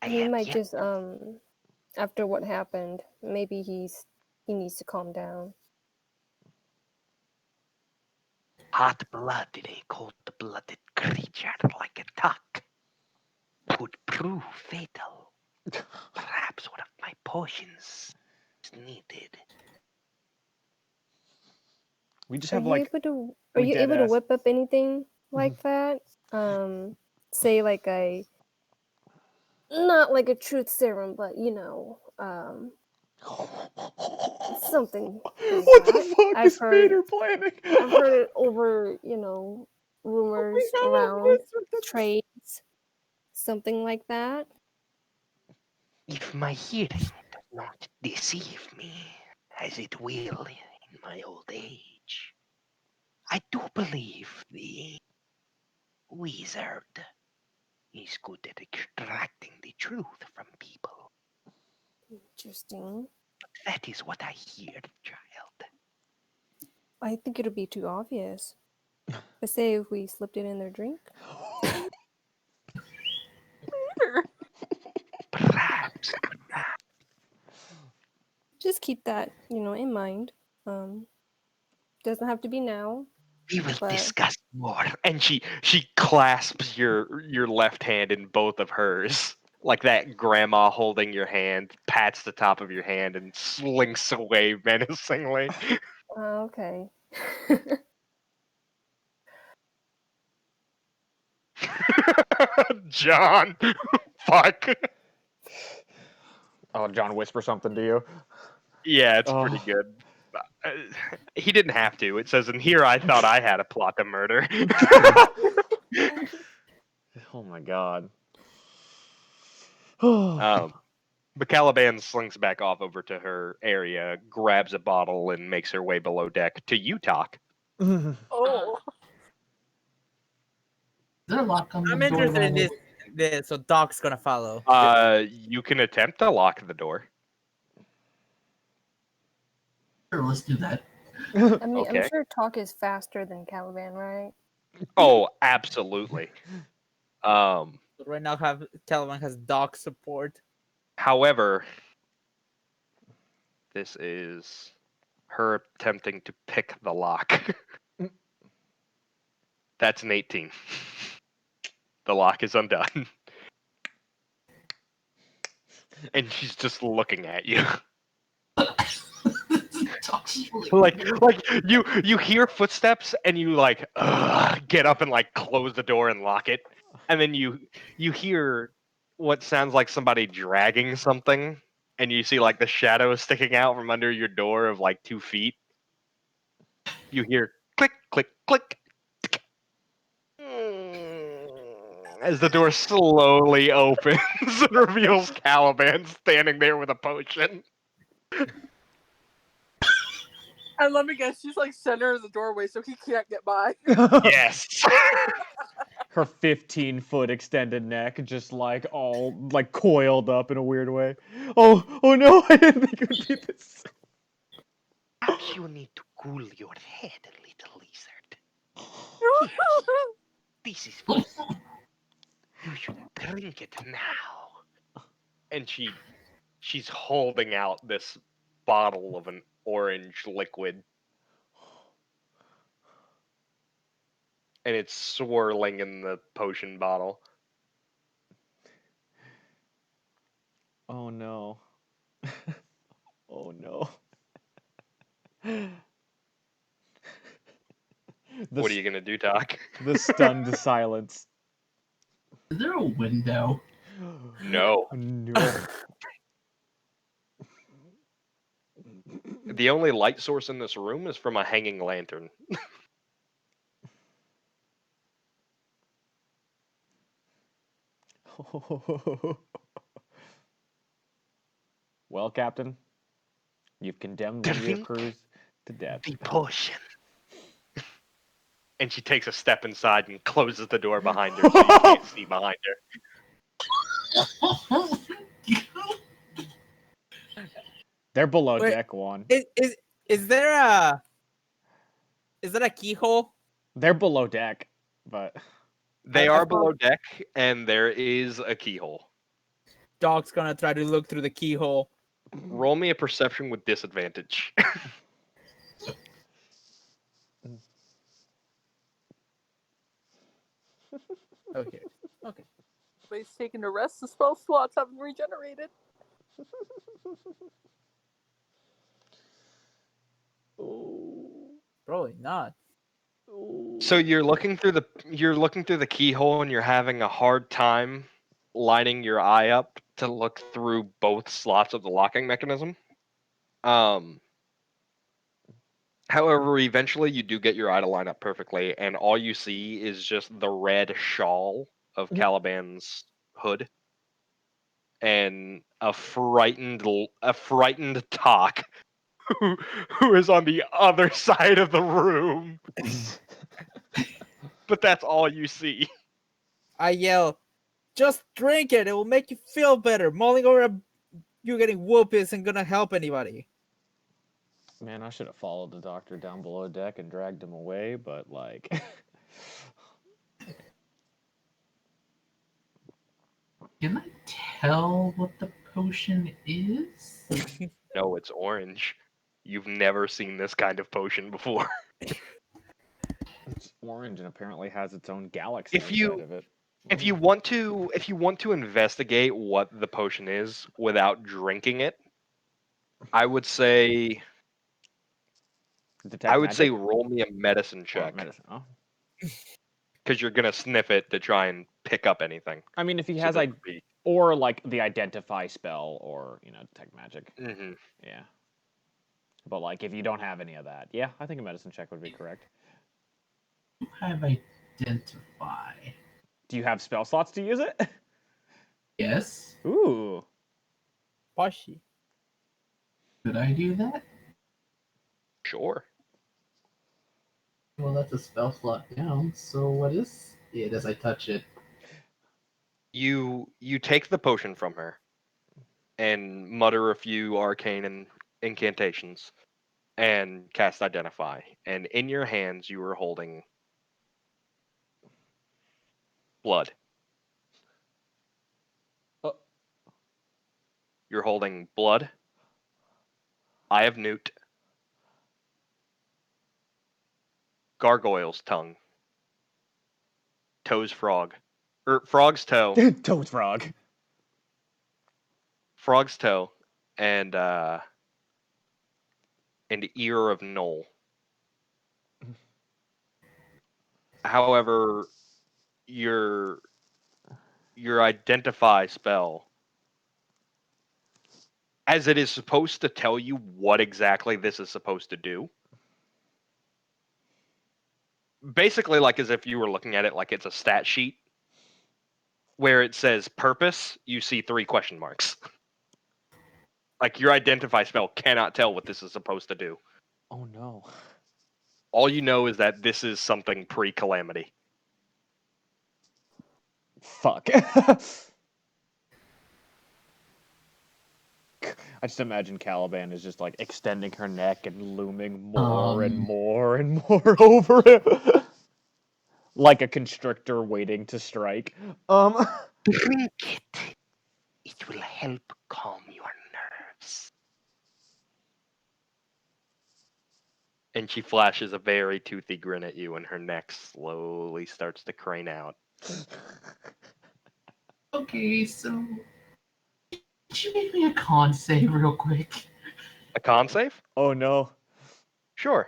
I He have might yet just after what happened, maybe he needs to calm down. Hot-blooded, a cold-blooded creature like a duck would prove fatal. Perhaps one of my potions is needed. We just Are have you like. able to whip up anything like that? Say like not like a truth serum, but something like What that. the fuck is Peter planning? I've heard it over, rumors around trades, something like that. If my hearing does not deceive me, as it will in my old age, I do believe the wizard is good at extracting the truth from people. Interesting. That is what I hear, child. I think it'll be too obvious. But say if we slipped it in their drink. Perhaps. Just keep that, in mind. Doesn't have to be now. We will discuss more. And she clasps your left hand in both of hers. Like that grandma holding your hand, pats the top of your hand and slinks away menacingly. Okay. John. Fuck. Oh, John whisper something to you? Yeah, it's pretty good. He didn't have to. It says in here, I thought I had a plot to murder. Oh my god. But Caliban slinks back off over to her area, grabs a bottle, and makes her way below deck to you, Talk. Oh. Is there a lock on the I'm door? interested in this, so Doc's gonna follow. You can attempt to lock the door. Sure, let's do that. I mean, Okay. I'm sure talk is faster than Caliban, right? Oh, absolutely. Right now, Caliban has Doc support. However, this is her attempting to pick the lock. That's an 18. The lock is undone. and she's just looking at you. Like, like you hear footsteps and you like get up and like close the door and lock it, and then you hear what sounds like somebody dragging something, and you see like the shadow sticking out from under your door of like 2 feet. You hear click click click as the door slowly opens and reveals Caliban standing there with a potion. And let me guess, she's like center of the doorway, so he can't get by. Yes. Her 15-foot extended neck just like all like coiled up in a weird way. Oh no, I didn't think it would be this. Perhaps you need to cool your head, little lizard. This is for you. You should drink it now. And she's holding out this bottle of an orange liquid. And it's swirling in the potion bottle. Oh no. Oh no. What are you gonna do, Doc? The stunned silence. is there a window? No. No. The only light source in this room is from a hanging lantern. Well, Captain, you've condemned one of your Drink crews to death. the potion. And she takes a step inside and closes the door behind her so you can't see behind her. They're below Wait. deck one. Is there a keyhole? They're below deck, but They I are thought- below deck, and there is a keyhole. Doc's gonna try to look through the keyhole. Roll me a perception with disadvantage. Okay. But he's taking a rest. The spell slots haven't regenerated. Probably not. So you're looking through the keyhole, and you're having a hard time lining your eye up to look through both slots of the locking mechanism. However, eventually you do get your eye to line up perfectly, and all you see is just the red shawl of Caliban's hood, and a frightened Talk who is on the other side of the room. But that's all you see. I yell, "Just drink it! It will make you feel better. Mulling over you getting whooped isn't gonna help anybody." man, I should have followed the doctor down below deck and dragged him away, but like Can I tell what the potion is? No, it's orange. You've never seen this kind of potion before. it's orange and apparently has its own galaxy If you- inside of it. If you want to investigate what the potion is without drinking it, I would say Detect magic? roll me a medicine Or check, medicine. Oh. because you're gonna sniff it to try and pick up anything. I mean, if he So has that would be- or like the identify spell, or detect magic. Mhm. Yeah. But like, if you don't have any of that, yeah, I think a medicine check would be correct. You have identify. Do you have spell slots to use it? Yes. Ooh. Pashi. Could I do that? Sure. Well, that's a spell slot down. So what is it as I touch it? You take the potion from her and mutter a few arcane and incantations and cast identify. And in your hands you are holding blood. Oh. You're holding blood, Eye of Newt, Gargoyle's tongue, Toe's frog, Frog's toe, Toad frog. Frog's Toe, and Ear of Knoll. However, your identify spell, as it is supposed to tell you what exactly this is supposed to do. Basically, like as if you were looking at it like it's a stat sheet, where it says purpose, you see 3 question marks. Like your identify spell cannot tell what this is supposed to do. Oh no. All you know is that this is something pre-calamity. Fuck. I just imagine Caliban is just like extending her neck and looming more and more and more over it. Like a constrictor waiting to strike. Drink it. It will help calm your nerves. And she flashes a very toothy grin at you, and her neck slowly starts to crane out. Okay, so could you make me a con save real quick? A con save? Oh no. Sure.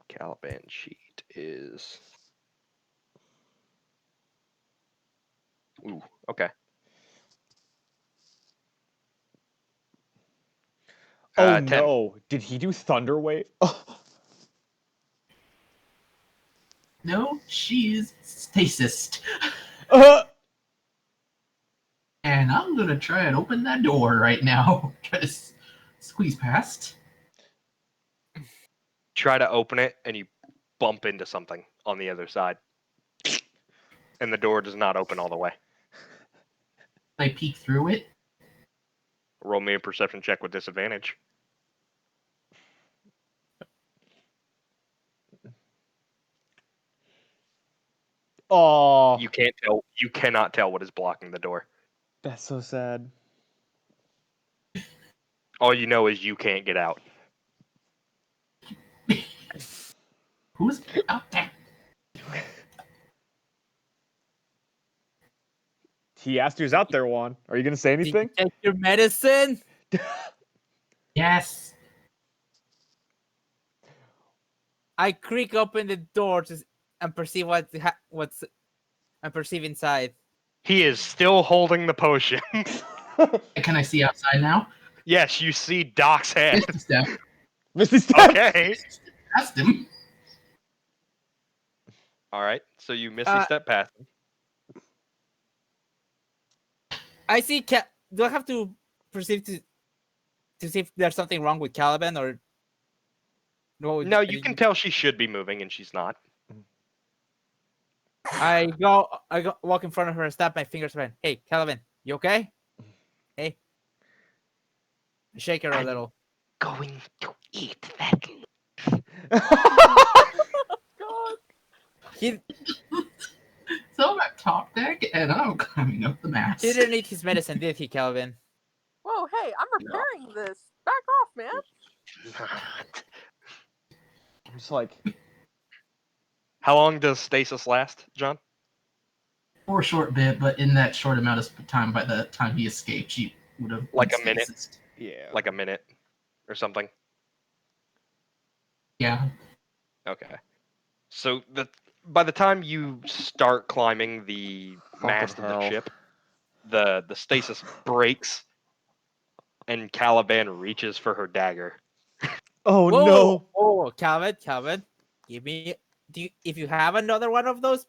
Caliban sheet is... Ooh, okay. Oh 10. no. Did he do Thunderwave? No, she's stasis. Uh, And I'm gonna try and open that door right now. Try to squeeze past. Try to open it, and you bump into something on the other side. And the door does not open all the way. I peek through it. Roll me a perception check with disadvantage. oh, You can't tell. You cannot tell what is blocking the door. that's so sad. All you know is you can't get out. Who's out there? He asked who's out there, Juan. Are you gonna say Did you anything? take your medicine? Yes. I creak open the door and perceive what's I perceive inside. He is still holding the potion. Can I see outside now? Yes, you see Doc's head. Misty step. Misty Step. Okay. Past him. All right. So you misty step past him. I see. Do I have to perceive to see if there's something wrong with Caliban or no? No, you can tell she should be moving, and she's not. I walk in front of her and snap my fingers around. Hey, Caliban, you okay? Hey. I shake her a little. Going to eat that. God. He So I'm at top deck and I'm climbing up the mast. He didn't eat his medicine, did he, Calvin? Whoa, hey, I'm repairing this. Back off, man. I'm just like, How long does stasis last, John? For a short bit, but in that short amount of time, by the time he escaped, she would have Like been a minute? stasised. yeah. Like a minute or something? Yeah. Okay. So by the time you start climbing the mast of the hell. ship, the stasis breaks, and Caliban reaches for her dagger. Oh Whoa, no. whoa, Calvin, give me. If you have another one of those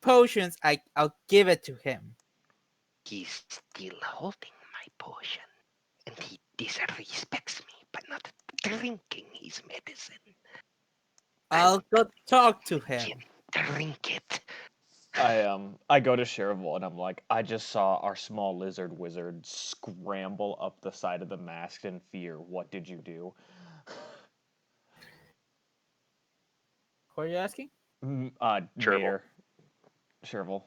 potions, I'll give it to him. He's still holding my potion, and he disrespects me by not drinking his medicine. I'll go talk to him. Drink it. I go to Chervil and I'm like, I just saw our small lizard wizard scramble up the side of the mast in fear. What did you do? Who are you asking? Chervil. Mater. Chervil.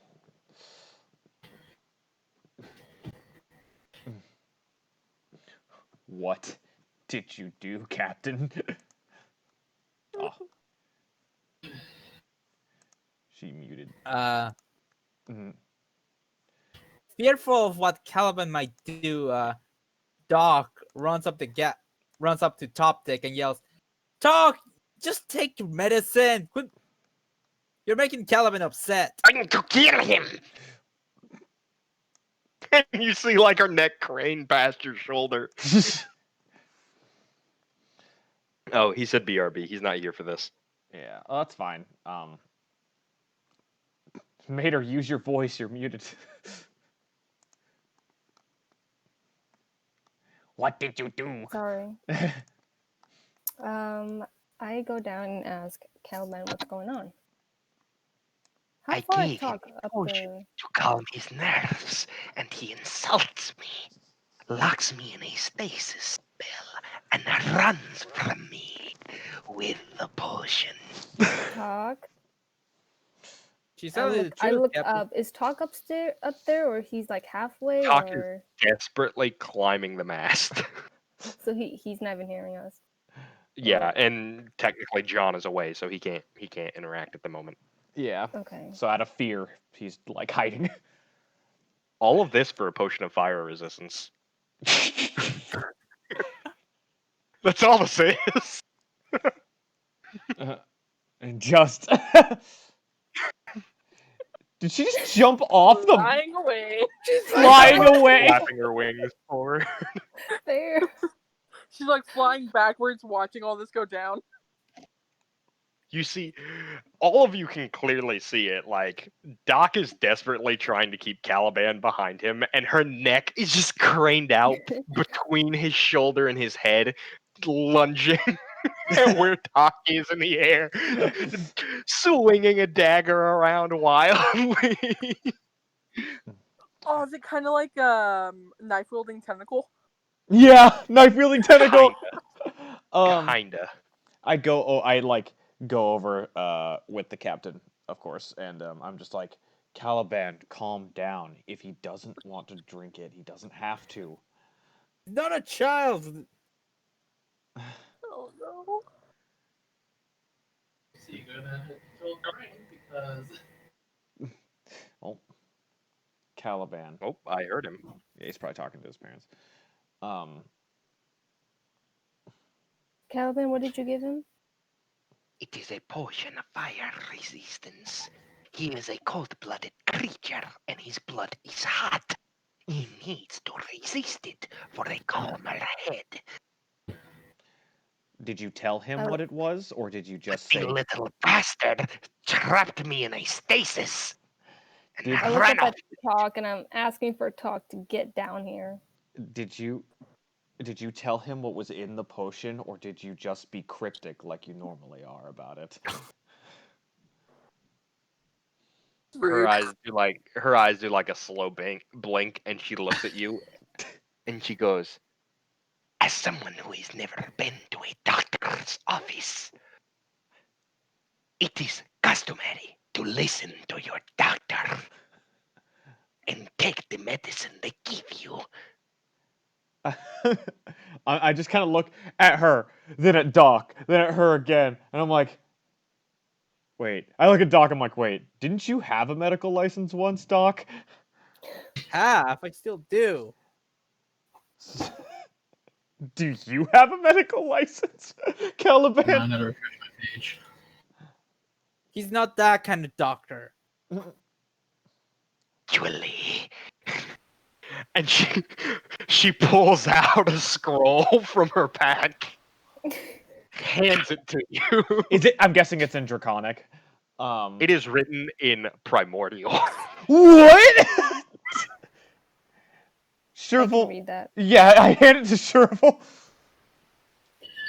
What did you do, Captain? Oh. She muted. Fearful of what Caliban might do, Doc runs up to Top Deck and yells, "Doc, just take your medicine. You're making Caliban upset." I'm going to kill him. And you see like her neck crane past your shoulder. Oh, he said BRB. He's not here for this. Yeah, oh, that's fine. Mater, use your voice. You're muted. What did you do? Sorry. I go down and ask Caliban what's going on. How I far gave him talk a up potion the... to calm his nerves, and he insults me, locks me in a stasis spell, and runs from me with the potion. Talk? She's telling you the I truth, look Captain. up. Is Talk up there, or he's like halfway, Talk is- or... Desperately climbing the mast. So he's not even hearing us. Yeah, and technically John is away, so he can't interact at the moment. Yeah. Okay. So out of fear, he's like hiding. All of this for a potion of fire resistance. That's all this is. And just... Did she just jump off the... Flying away. Flying away? Flapping her wings forward. There. She's like flying backwards, watching all this go down. You see, all of you can clearly see it. Like, Doc is desperately trying to keep Caliban behind him, and her neck is just craned out between his shoulder and his head, lunging at where Doc is in the air, swinging a dagger around wildly. Oh, is it kind of like knife wielding tentacle? Yeah, knife wielding tentacle. Kinda. I go over with the captain, of course, and I'm just like, Caliban, calm down. If he doesn't want to drink it, he doesn't have to. Not a child. Oh no. So you gotta kill Brian because Oh, Caliban. Oh, I heard him. Yeah, he's probably talking to his parents. Caliban, what did you give him? It is a potion of fire resistance. He is a cold-blooded creature, and his blood is hot. He needs to resist it for a calmer head. Did you tell him what it was, or did you just The say... little bastard trapped me in a stasis. And I look ran up off. at Talk and I'm asking for Talk to get down here. Did you tell him what was in the potion, or did you just be cryptic like you normally are about it? Her eyes do like a slow blink, and she looks at you, and she goes, As someone who has never been to a doctor's office, it is customary to listen to your doctor and take the medicine they give you. I just kind of look at her, then at Doc, then at her again, and I'm like, wait. I look at Doc, I'm like, wait, didn't you have a medical license once, Doc? Half, I still do. Do you have a medical license, Caliban? I'm gonna refresh my page. He's not that kind of doctor. Julie, and she pulls out a scroll from her pack, hands it to you. Is it? I'm guessing it's in Draconic. It is written in Primordial. What? I can Shervil. read that. Yeah, I hand it to Shervil.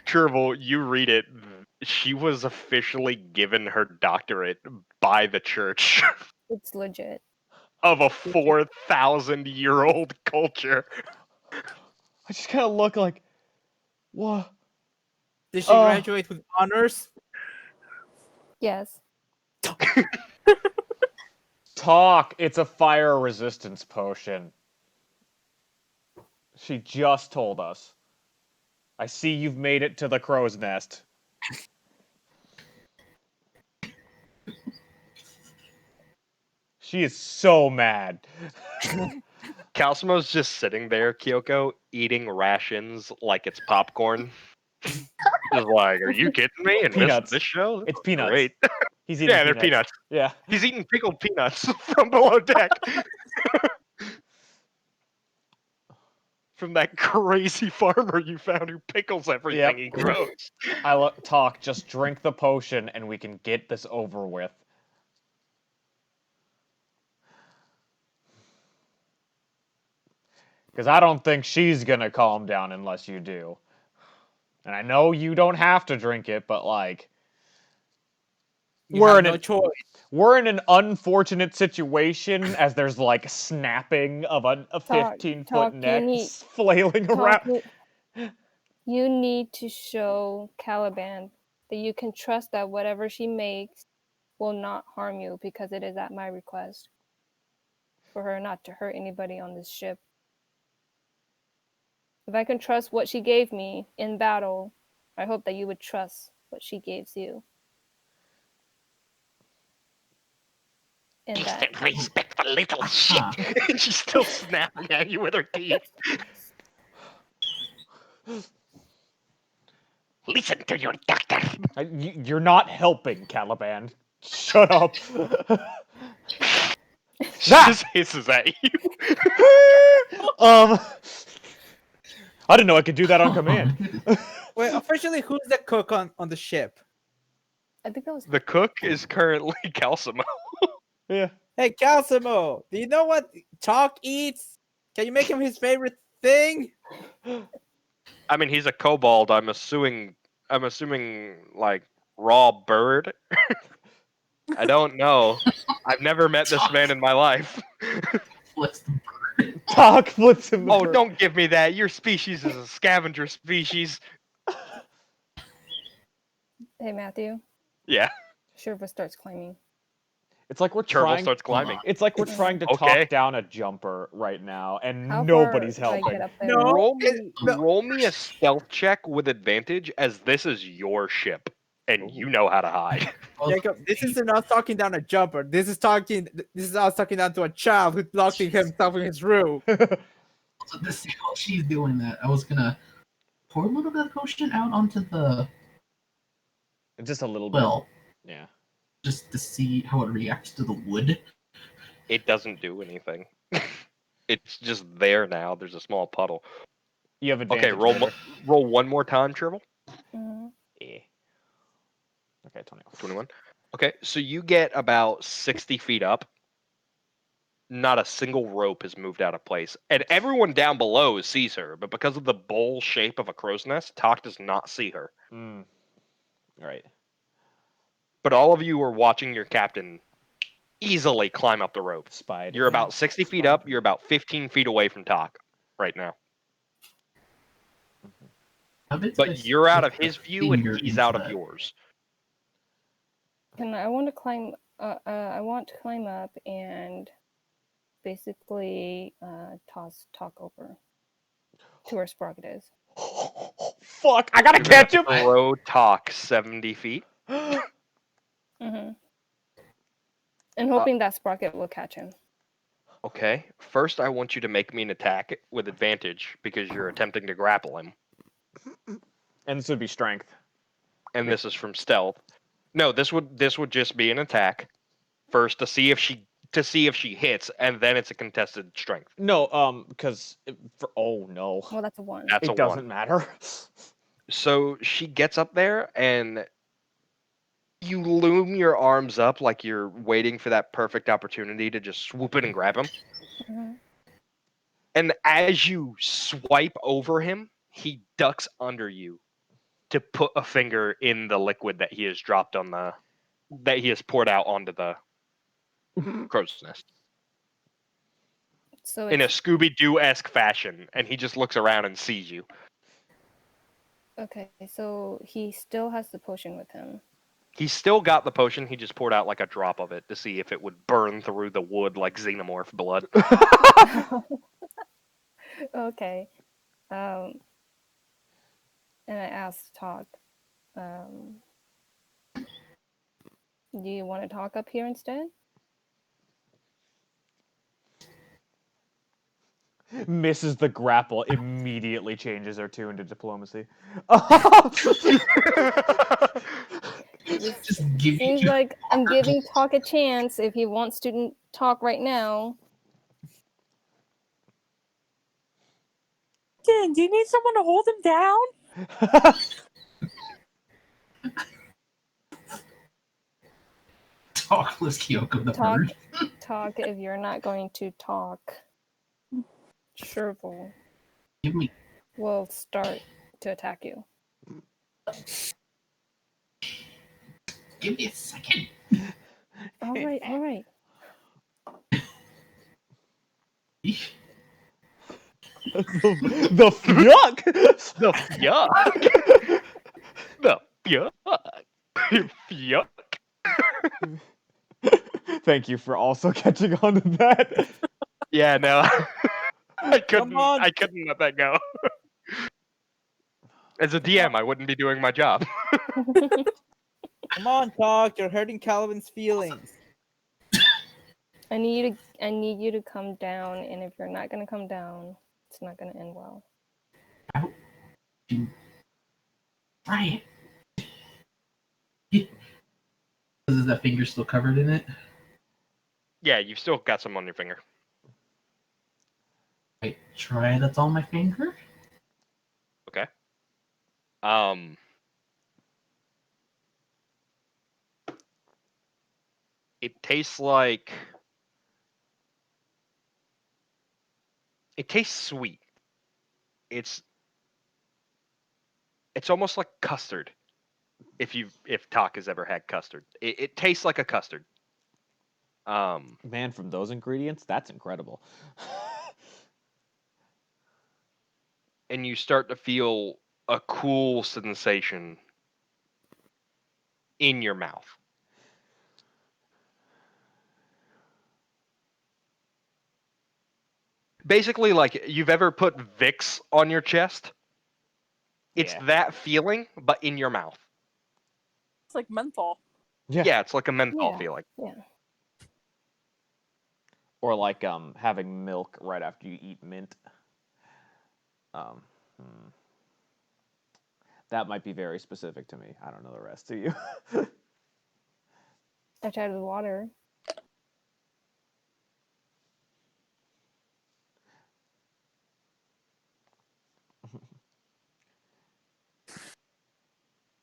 Shervil, you read it. She was officially given her doctorate by the church It's legit. of a 4,000-year-old culture. I just kind of look like, what? Did she graduate with honors? Yes. Talk. It's a fire resistance potion. She just told us. I see you've made it to the crow's nest. She is so mad. Calsimo's just sitting there, Kyoko, eating rations like it's popcorn. Just like, are you kidding me? And Peanuts. this show? It's peanuts. Great. He's eating Yeah, they're peanuts. Yeah. He's eating pickled peanuts from below deck. From that crazy farmer you found who pickles everything he grows. Talk, just drink the potion and we can get this over with. Because I don't think she's gonna calm down unless you do. And I know you don't have to drink it, but like... You have no choice. We're in an unfortunate situation as there's like snapping of a 15-foot neck flailing around. You need to show Caliban that you can trust that whatever she makes will not harm you because it is at my request for her not to hurt anybody on this ship. If I can trust what she gave me in battle, I hope that you would trust what she gives you. Decent, respectful little shit. And she's still snapping at you with her teeth. Listen to your doctor. You're not helping, Caliban. Shut up. She just hisses at you. I didn't know I could do that on command. Wait, officially, who's the cook on the ship? I think that was The cook is currently Calcimo. Yeah. Hey, Calcimo, do you know what Talk eats? Can you make him his favorite thing? I mean, he's a kobold. I'm assuming like raw bird. I don't know. I've never met this man in my life. Flips the bird. Talk flips him. Oh, don't give me that. Your species is a scavenger species. Hey, Matthew. Yeah. Shirva starts climbing. It's like we're Turtle trying. starts climbing. It's like we're trying to Okay. talk down a jumper right now, and How nobody's far do I helping. get up there? No. Roll me a stealth check with advantage, as this is your ship, and you know how to hide. Jacob, this is not talking down a jumper. This is us talking down to a child who's locking himself in his room. So this while she's doing that, I was gonna pour a little bit of potion out onto the Just a little bit. well, Yeah. just to see how it reacts to the wood. It doesn't do anything. It's just there now. There's a small puddle. You have advantage. Okay, roll one more time, Tribble. Mm-hmm. Yeah. Okay, 21. Okay, so you get about 60 feet up. Not a single rope has moved out of place. And everyone down below sees her, but because of the bowl shape of a crow's nest, Tok does not see her. All right. But all of you are watching your captain easily climb up the rope. Spied. You're about 60 feet up. You're about 15 feet away from Tok right now. But you're out of his view and he's out of yours. I want to climb. I want to climb up and basically toss Talk over to where Sprocket is. Fuck! I gotta catch him. Throw Tok 70 feet. Mm-hmm. And hoping that Sprocket will catch him. Okay. First, I want you to make me an attack with advantage because you're attempting to grapple him. And this would be strength. And this is from stealth. No, this would just be an attack. First to see if she hits, and then it's a contested strength. No, because oh no. Well, that's a 1. That's a 1. It doesn't matter. So she gets up there, and you loom your arms up like you're waiting for that perfect opportunity to just swoop in and grab him. Mm-hmm. And as you swipe over him, he ducks under you to put a finger in the liquid that he has dropped on that he has poured out onto the crow's nest. So in a Scooby-Doo-esque fashion, and he just looks around and sees you. Okay, so he still has the potion with him. He's still got the potion, he just poured out like a drop of it to see if it would burn through the wood like xenomorph blood. Okay. And I asked Talk, do you want to talk up here instead? Misses the grapple, immediately changes her tune to diplomacy. Just give Seems you like I'm giving Talk a chance if he wants to talk right now. Dan, do you need someone to hold him down? talkless Kyoko the Talk, bird. talk if you're not going to talk. Shervil Give me will start to attack you. give me a second. All right, all right. The yuck! The yuck. The yuck. Yuck. Thank you for also catching on to that. Yeah, no. I Come on. couldn't let that go. As a DM, I wouldn't be doing my job. Come on, Talk. You're hurting Caliban's feelings. I need you to come down, and if you're not gonna come down, it's not gonna end well. Try it. Is that finger still covered in it? Yeah, you've still got some on your finger. Wait, try that's on my finger? Okay. It tastes like... It tastes sweet. It's almost like custard. If Talk has ever had custard. It tastes like a custard. Man, from those ingredients, that's incredible. And you start to feel a cool sensation in your mouth. Basically, like, you've ever put Vicks on your chest? It's Yeah. that feeling, but in your mouth. It's like menthol. Yeah, it's like a menthol feeling. Yeah. Or like having milk right after you eat mint. That might be very specific to me. I don't know the rest to you. I tried with water.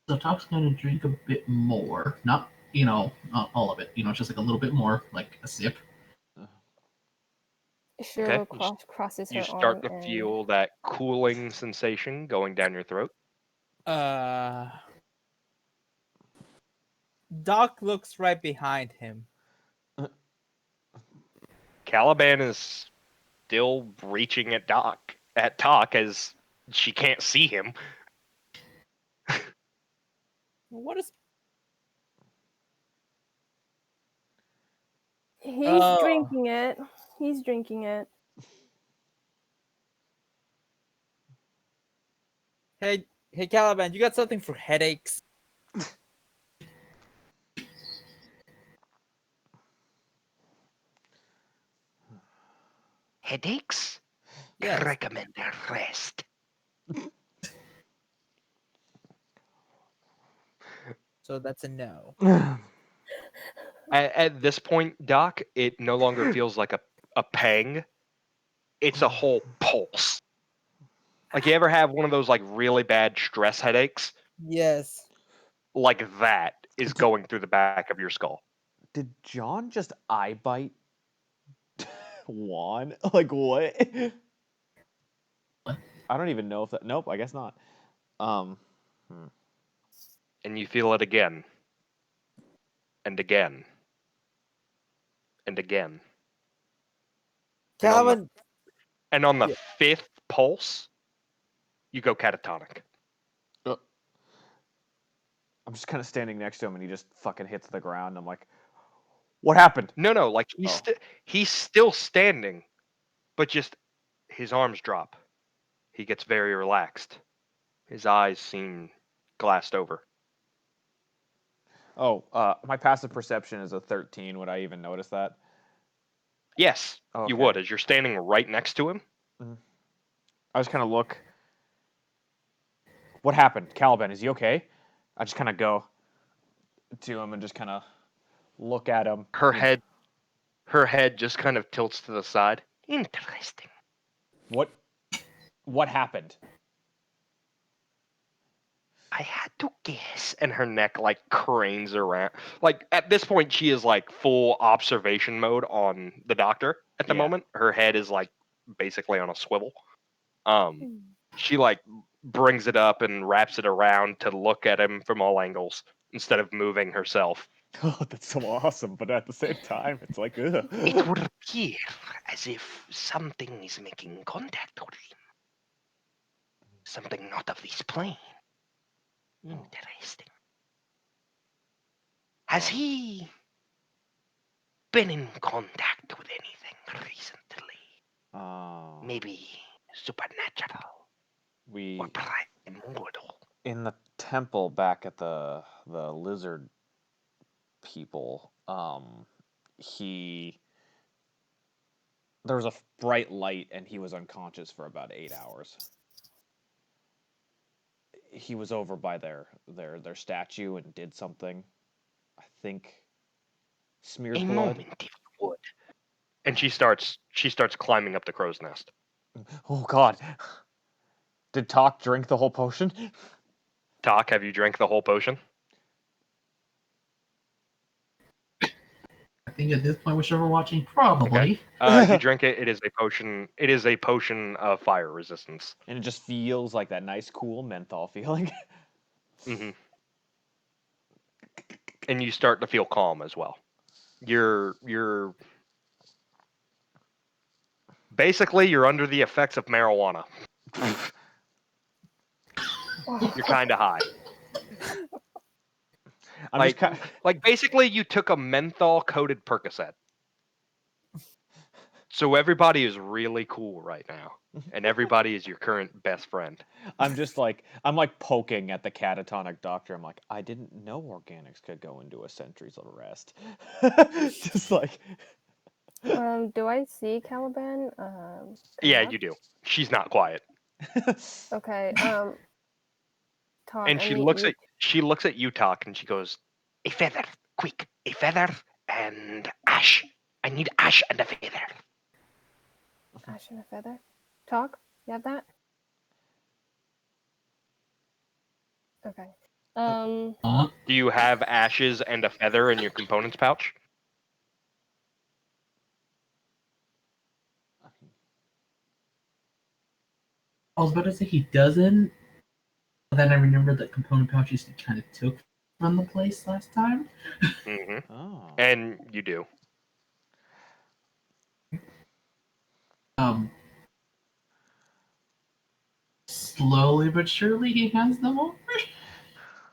So Talk's gonna drink a bit more. Not not all of it. Just like a little bit more, like a sip. Cheryl Okay. crosses her You start arm to and feel that cooling sensation going down your throat. Doc looks right behind him. Caliban is still reaching at Talk as she can't see him. What is... he's drinking it. He's drinking it. Hey, Caliban, you got something for headaches? Headaches? Yes. Recommend a rest. So that's a no. At this point, Doc, it no longer feels like a pang. It's a whole pulse. Like, you ever have one of those, like, really bad stress headaches? Yes. Like that is going through the back of your skull. Did John just eye bite Juan? Like what? I don't even know if that. Nope, I guess not. And you feel it again. And again. And again. Caliban, And on the fifth pulse, you go catatonic. I'm just kind of standing next to him, and he just fucking hits the ground. I'm like, "What happened?" No, like he's still standing, but just his arms drop. He gets very relaxed. His eyes seem glassed over. Oh, my passive perception is a 13. Would I even notice that? Yes, Okay. you would, as you're standing right next to him. I just kind of look. What happened? Caliban, is he okay? I just kind of go to him and just kind of look at him. Her head just kind of tilts to the side. Interesting. What happened? I had to guess. And her neck like cranes around. Like at this point, she is like full observation mode on the doctor at the Yeah. moment. Her head is like basically on a swivel. Hmm. She like brings it up and wraps it around to look at him from all angles instead of moving herself. Oh, that's so awesome, but at the same time, it's like, ugh. It would appear as if something is making contact with him. Something not of this plane. Interesting. Has he been in contact with anything recently? Maybe supernatural We or primordial? in the temple back at the lizard people. There was a bright light, and he was unconscious for about 8 hours. He was over by their statue and did something. I think smeared A blood. moment, if you would. And she starts climbing up the crow's nest. Oh God! Did Talk drink the whole potion? Doc, have you drank the whole potion? I think at this point, whichever watching, probably. You drink it. It is a potion. It is a potion of fire resistance. And it just feels like that nice, cool menthol feeling. Mm-hmm. And you start to feel calm as well. You're basically you're under the effects of marijuana. You're kind of high. I'm like, just kind like basically you took a menthol coated Percocet. So everybody is really cool right now, and everybody is your current best friend. I'm like poking at the catatonic doctor. I'm like, I didn't know organics could go into a centuries of rest. Just like. Do I see Caliban? Yeah, Up? you do. She's not quiet. Okay. Talk. And I she need looks you. at you, Talk, and she goes, A feather, quick, a feather and ash. I need ash and a feather. Ash and a feather. Talk. You have that? Okay. do you have ashes and a feather in your components pouch? I was about to say he doesn't, but then I remembered that component pouches he kind of took from the place last time. Mm-hmm. Oh. And you do. Slowly but surely he hands them over.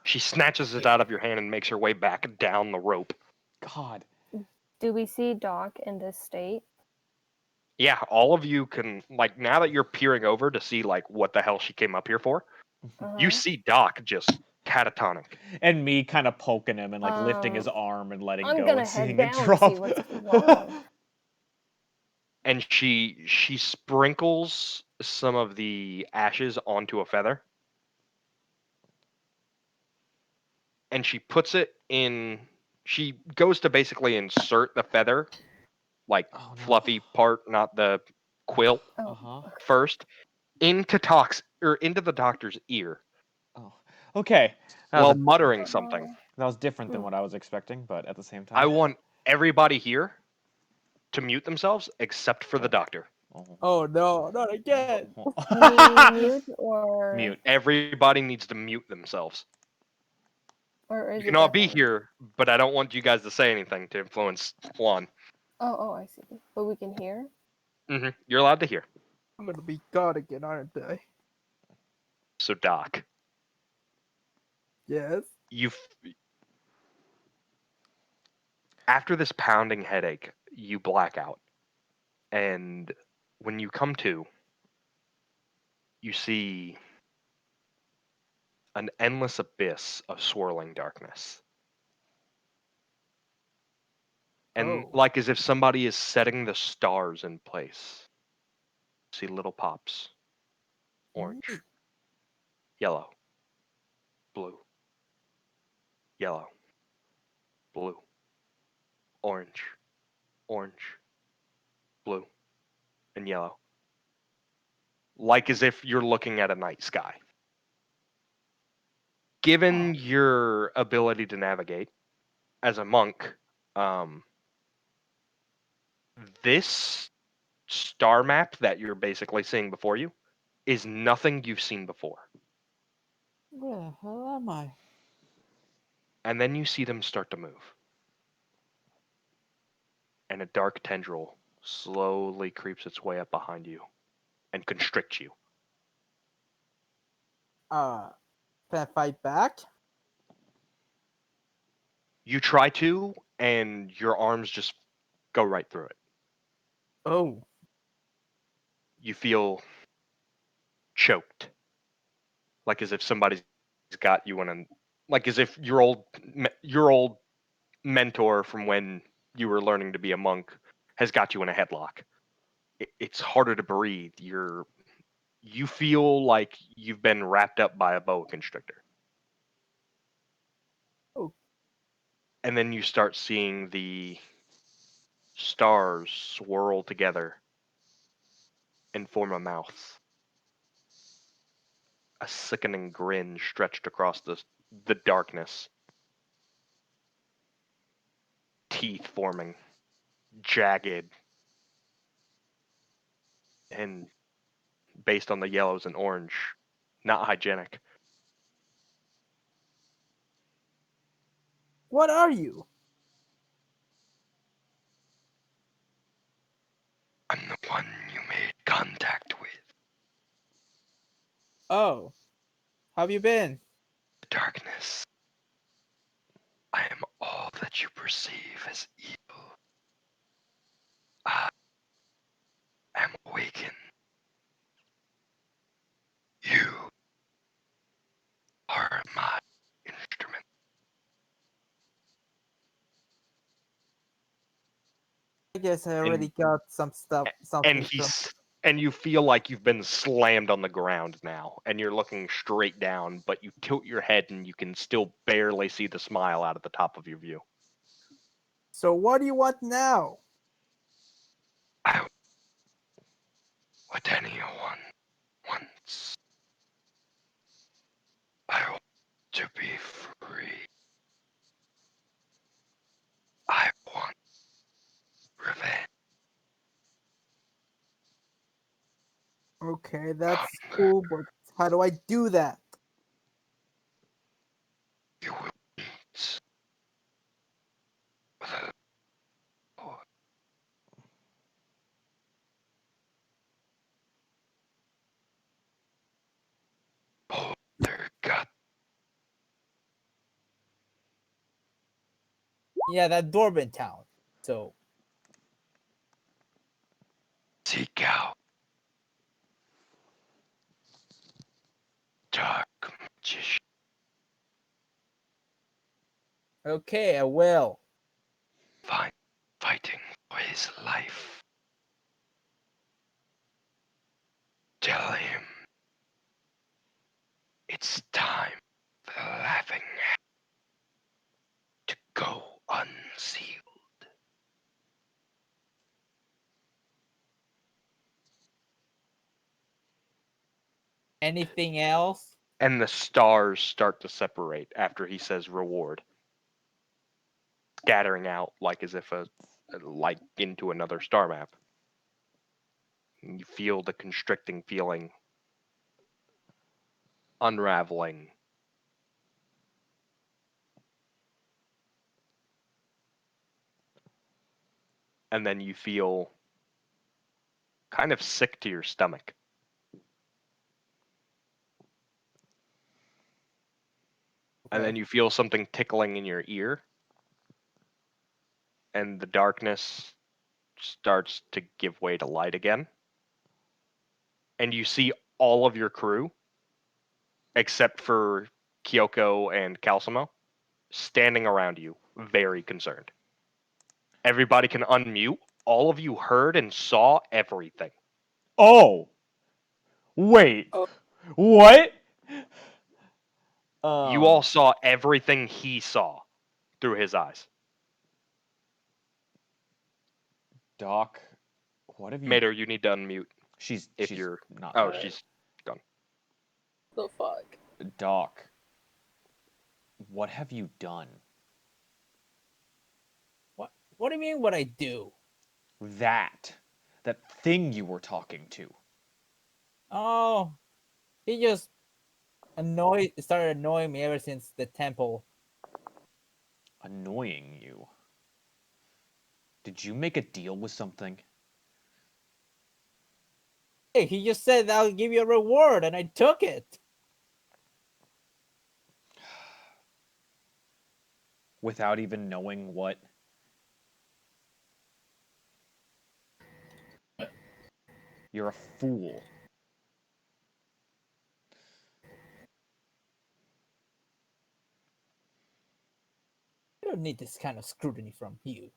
She snatches it out of your hand and makes her way back down the rope. God. Do we see Doc in this state? Yeah, all of you can, like, now that you're peering over to see, like, what the hell she came up here for, you see Doc just catatonic. And me kind of poking him and like lifting his arm and letting I'm go gonna and seeing head it down drop. to see what's wrong. And she sprinkles some of the ashes onto a feather. And she puts it in. She goes to basically insert the feather, like fluffy part, not the quill, first, into the doctor's ear. Oh, okay. While muttering something. That was different than what I was expecting, but at the same time, I want everybody here to mute themselves except for the doctor. Oh no, not again. Mute or Mute. Everybody needs to mute themselves. Or is You it can all be definitely- here, but I don't want you guys to say anything to influence Flan. Oh, I see. But we can hear. Mm-hmm. You're allowed to hear. I'm gonna be God again, aren't I? So Doc, Yes. after this pounding headache, you black out. And when you come to, you see an endless abyss of swirling darkness. And like as if somebody is setting the stars in place. see little pops. Orange, yellow, blue, yellow, blue, orange, orange, blue, and yellow. Like as if you're looking at a night sky. Given your ability to navigate as a monk, this star map that you're basically seeing before you is nothing you've seen before. Where the hell am I? And then you see them start to move. And a dark tendril slowly creeps its way up behind you and constricts you. Can I fight back? You try to, and your arms just go right through it. Oh. You feel choked. Like as if somebody's got you in a... Like as if your old mentor from when you were learning to be a monk has got you in a headlock. It's harder to breathe. You feel like you've been wrapped up by a boa constrictor. Oh. And then you start seeing the stars swirl together and form a mouth. A sickening grin stretched across the darkness. Teeth forming, jagged, and based on the yellows and orange, not hygienic. What are you? I'm the one you made contact with. Oh. How have you been? The darkness. I am all that you perceive as evil. I am awakened. You are my instrument. I guess I already got some stuff. And Something. and you feel like you've been slammed on the ground now, and you're looking straight down, but you tilt your head and you can still barely see the smile out at the top of your view. So what do you want now? What anyone wants. I want to be free. I want revenge. Okay, that's cool, but how do I do that? You will meet with a Lord. Boulder gut. Yeah, that Dwarven town. So Seek out dark magician. okay, I will. Fighting for his life. Tell him it's time for the laughing hat to go unsealed. Anything else? And the stars start to separate after he says reward, scattering out like as if like into another star map. And you feel the constricting feeling unraveling. And then you feel kind of sick to your stomach. And then you feel something tickling in your ear. And the darkness starts to give way to light again. And you see all of your crew, except for Kyoko and Calcimo, standing around you, very concerned. Everybody can unmute. All of you heard and saw everything. Oh! Wait. Oh. What? You all saw everything he saw through his eyes. Doc, what have you... Mater, you need to unmute. She's not... Oh, Alright. she's gone. The fuck? Doc, what have you done? What do you mean what I do? That thing you were talking to. Oh, he just started annoying me ever since the temple. Annoying you? Did you make a deal with something? Hey, he just said I'll give you a reward, and I took it. Without even knowing what? You're a fool. I don't need this kind of scrutiny from you.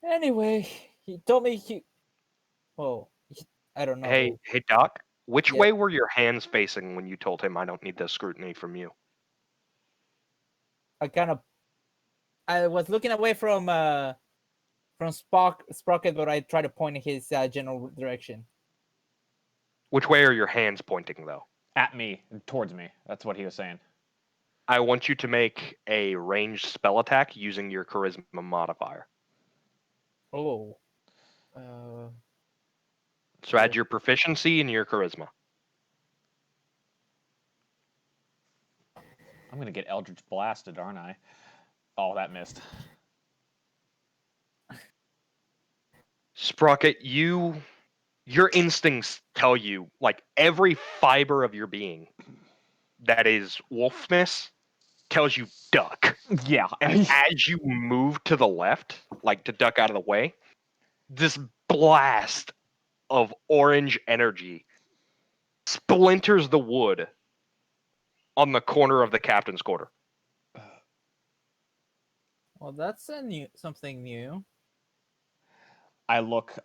Anyway, he told me I don't know. Hey, Doc. Which Yeah. way were your hands facing when you told him I don't need this scrutiny from you? I was looking away from Sprocket, but I tried to point in his general direction. Which way are your hands pointing, though? At me, towards me. That's what he was saying. I want you to make a ranged spell attack using your charisma modifier. Oh. So add your proficiency and your charisma. I'm gonna get Eldritch blasted, aren't I? Oh, that missed. Sprocket, your instincts tell you, like, every fiber of your being that is wolfness tells you duck. Yeah. And as you move to the left, like to duck out of the way, this blast of orange energy splinters the wood on the corner of the captain's quarter. Well, that's something new. I look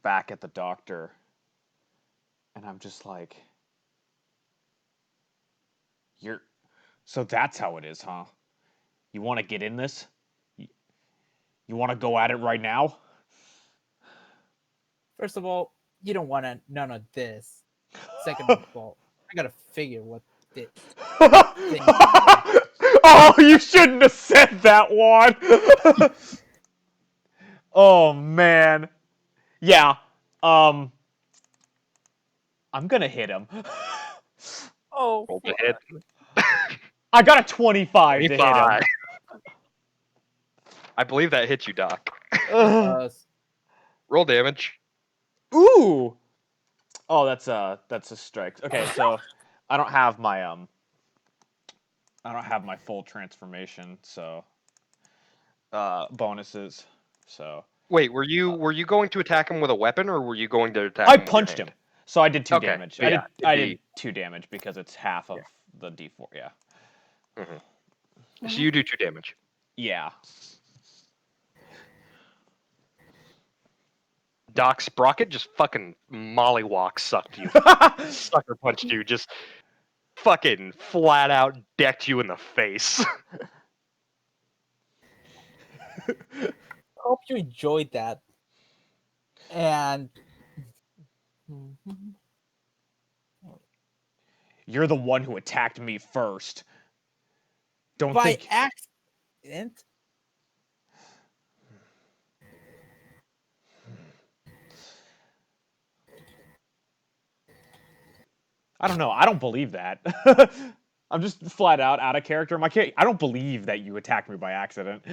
back at the doctor, and I'm just like, so that's how it is, huh? You want to get in this? You want to go at it right now? First of all, you don't want none of this. Second of all, I gotta figure what this thing. Oh, you shouldn't have said that one. Oh man. Yeah. I'm gonna hit him. Oh, Roll to fuck. hit. I got a 25 to hit him. 25. I believe that hits you, Doc. Roll damage. Ooh. Oh, that's a strike. Okay, so I don't have my full transformation, so bonuses. So Wait, were you going to attack him with a weapon, or were you going to attack I him with your punched him. hand? So I did 2 Okay, damage. but yeah, I did 2 damage because it's half of the D4, yeah. Mm-hmm. So you do 2 damage. Yeah. Doc Sprocket just fucking mollywalk sucked you. Sucker punched you, just fucking flat out decked you in the face. Hope you enjoyed that. And You're the one who attacked me first. Don't by think accident. I don't know. I don't believe that. I'm just flat out of character. I don't believe that you attacked me by accident.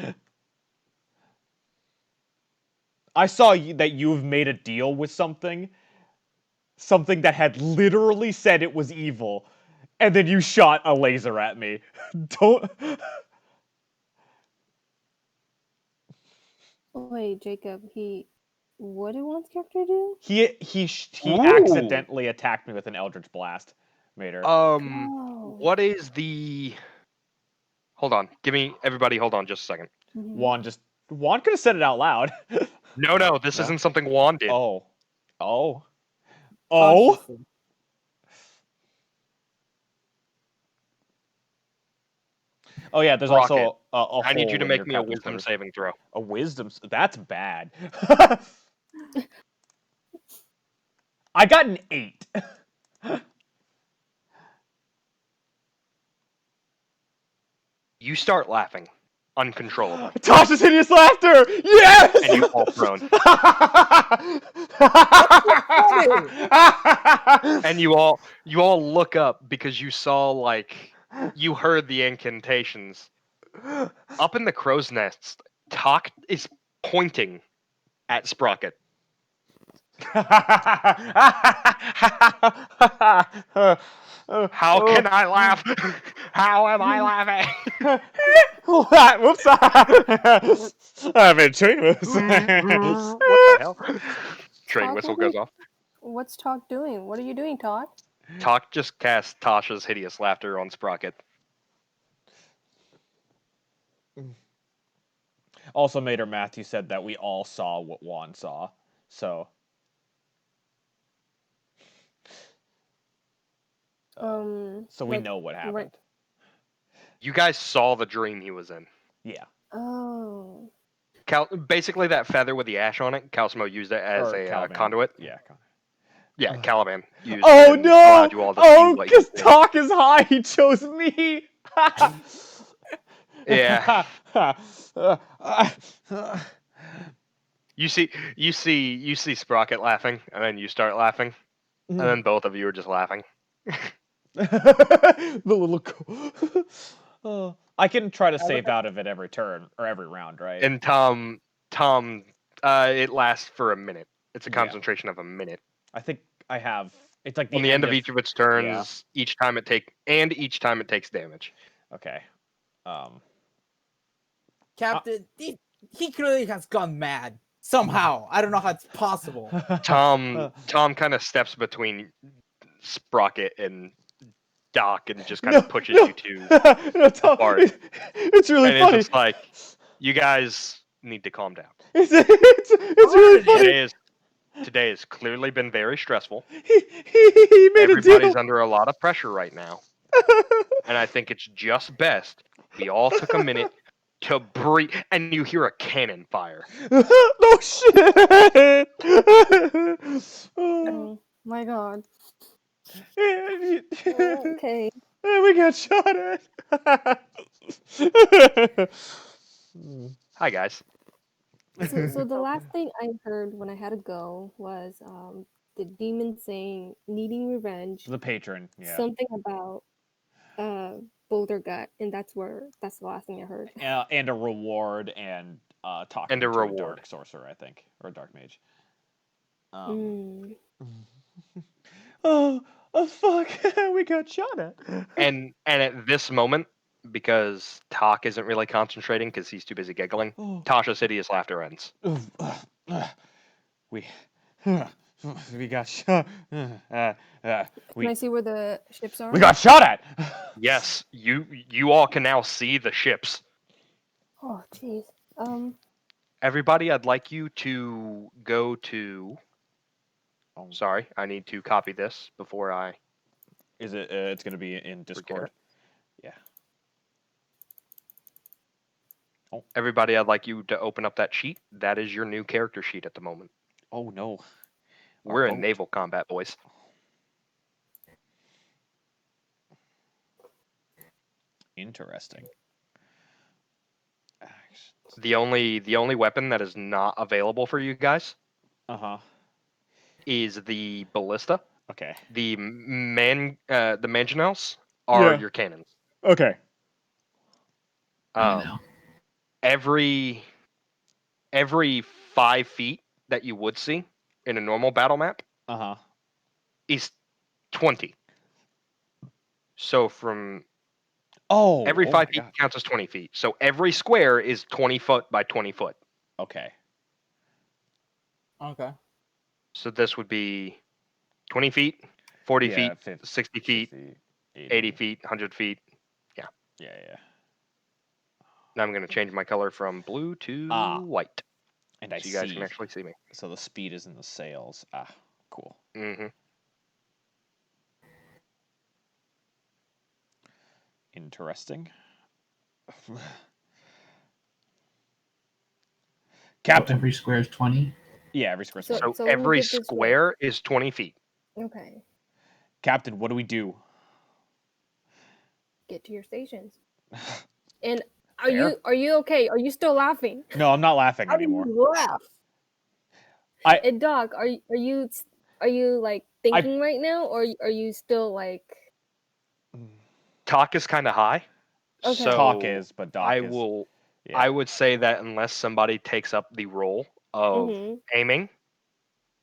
I saw that you've made a deal with something that had literally said it was evil, and then you shot a laser at me. Don't. Wait, Jacob, what did one's character do? He accidentally attacked me with an Eldritch Blast, Mater. Oh. What is the... Hold on. Everybody hold on just a second. Mhm. Juan could have said it out loud. No, this No? isn't something Juan did. Oh. Oh. Consciously. Oh yeah, there's Rocket, also a I need you to hole in make your me a captain's wisdom quarters. saving throw. A wisdom. That's bad. I got an 8. You start laughing uncontrollably, Tasha's hideous laughter. Yes. and you fall prone. And you all look up because you saw you heard the incantations. Up in the crow's nest, Talk is pointing at Sprocket. How can I laugh? How am I laughing? Whoops! I've been trained with. What the hell? Train Talk, whistle goes off. What's Talk doing? What are you doing, Talk? Talk just cast Tasha's hideous laughter on Sprocket. Also, Mater Matthew said that we all saw what Juan saw, so. So we like, know what happened. right- You guys saw the dream he was in. Yeah. Oh. Basically, that feather with the ash on it, Calcimo used it as Or a Caliban. conduit. Yeah. Yeah, Caliban used Oh it and no! allowed you all to see Oh, what he was because doing. Talk is high. He chose me. Yeah. You see Sprocket laughing, and then you start laughing, and then both of you are just laughing. The little. I can try to save out of it every turn or every round, right? And Tom, it lasts for a minute. It's a Yeah. concentration of a minute. I think I have. It's like On the end of each of its turns, Yeah. each time it takes damage. Okay. Captain, he clearly has gone mad somehow. I don't know how it's possible. Tom kind of steps between Sprocket and Doc and just kind of pushes you two Tom, apart. It's really And funny. it's just like, you guys need to calm down. It's really funny. Today has clearly been very stressful. He made Everybody's a deal. under a lot of pressure right now. And I think it's just best we all took a minute to breathe. And you hear a cannon fire. No shit. Oh my god. Okay. We got shot at. Hi, guys. So the last thing I heard when I had to go was the demon saying needing revenge. The patron, yeah. Something about Boulder Gut, and that's the last thing I heard. And a reward and talking And a to reward. a dark sorcerer, I think, or a dark mage. Oh fuck! We got shot at. And at this moment, because Talk isn't really concentrating because he's too busy giggling, Tasha's hideous laughter ends. We got shot. Can I see where the ships are? We got shot at. Yes, you all can now see the ships. Oh jeez. Everybody, I'd like you to go to. Oh, sorry, I need to copy this before I. Is it? It's gonna be in Discord. Yeah. Oh. Everybody, I'd like you to open up that sheet. That is your new character sheet at the moment. Oh no. We're in Naval Combat, boys. Interesting. The only weapon that is not available for you guys. Is the ballista. Okay. The mangonels are your cannons. Okay. Every 5 feet that you would see in a normal battle map is 20. So from every 5 feet counts as 20 feet. So every square is 20 foot by 20 foot. Okay. So this would be 20 feet, 40 feet, 60 feet, 80 feet, 100 feet. Yeah. Yeah. Now I'm going to change my color from blue to white, And I so you guys see. can actually see me. So the speed is in the sails. Cool. Mm-hmm. Interesting. So Captain. every square is 20. Yeah, every square. So- So let me every get this right. square is 20 feet. Okay. Captain, what do we do? Get to your stations. And Fair. are you okay? Are you still laughing? No, I'm not laughing How do anymore. you laugh? And Doc, are you like thinking right now, or are you still like? Talk is kind of high. Okay. So Talk is, but Doc I is. will. Yeah. I would say that unless somebody takes up the role of Mhm. aiming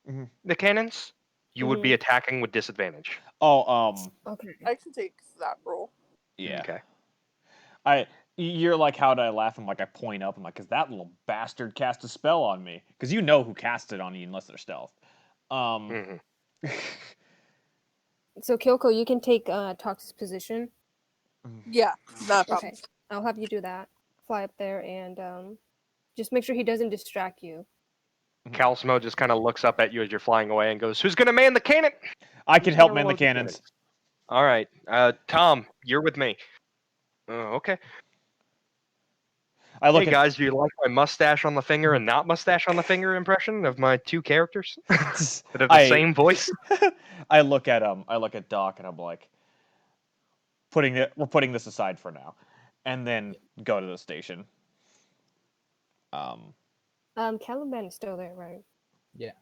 Mhm. the cannons, you would be Mhm. attacking with disadvantage. Oh, Okay. I can take that role. yeah. Okay. You're like, how did I laugh? I'm like, I point up. I'm like, 'cause that little bastard cast a spell on me. Because you know who cast it on you unless they're stealth. hmm So Kyoko, you can take Tox's position. Yeah, not a problem. Okay. I'll have you do that. Fly up there and just make sure he doesn't distract you. Calsimo just kind of looks up at you as you're flying away and goes, "Who's gonna man the cannon?" I can Who's help gonna man the load cannons. All right, Tom, you're with me. Okay. I look Hey guys, do you like my mustache on the finger and not mustache on the finger impression of my two characters that have the same voice? I look at Doc and I'm like, we're putting this aside for now, and then go to the station. Caliban is still there, right? Yeah.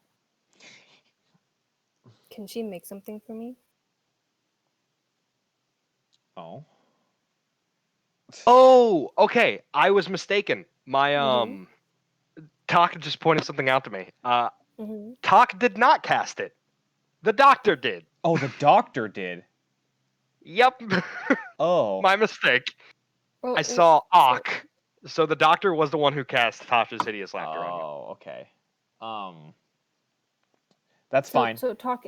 Can she make something for me? Oh. Oh, okay. I was mistaken. My Mhm. Talk just pointed something out to me. Mhm. Talk did not cast it. The doctor did. Oh, the doctor did. Yep. Oh. My mistake. Well, I saw Ak. So the doctor was the one who cast Tasha's hideous laughter on you. Oh, okay. That's fine. So Talk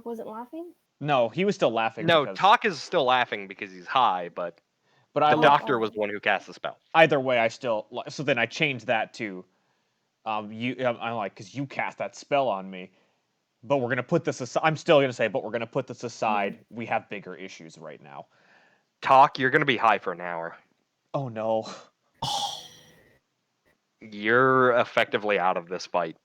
wasn't laughing. No, he was still laughing. No, because... Talk is still laughing because he's high, but But the doctor was the one who cast the spell. Either way, I still. So then I changed that to, I'm like, because you cast that spell on me. But we're gonna put this aside. I'm still gonna say, but we're gonna put this aside. We have bigger issues right now. Talk, you're gonna be high for an hour. Oh no. You're effectively out of this fight.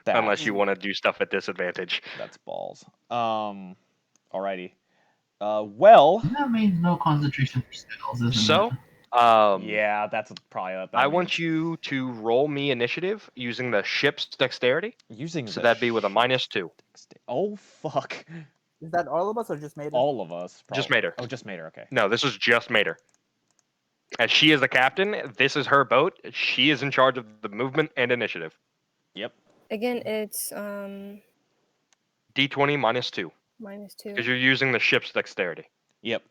Unless you want to do stuff at disadvantage. That's balls. Alrighty. Well. That means no concentration for spells, isn't So, it? yeah, that's probably what that I means. want you to roll me initiative using the ship's dexterity. So that'd be with a -2. Oh fuck. Is that all of us or just Mater? All of us. Probably. Just Mater. Oh, just Mater. Okay. No, this is just Mater. As she is the captain, this is her boat. She is in charge of the movement and initiative. Yep. Again, it's D20 -2. -2. Because you're using the ship's dexterity. Yep.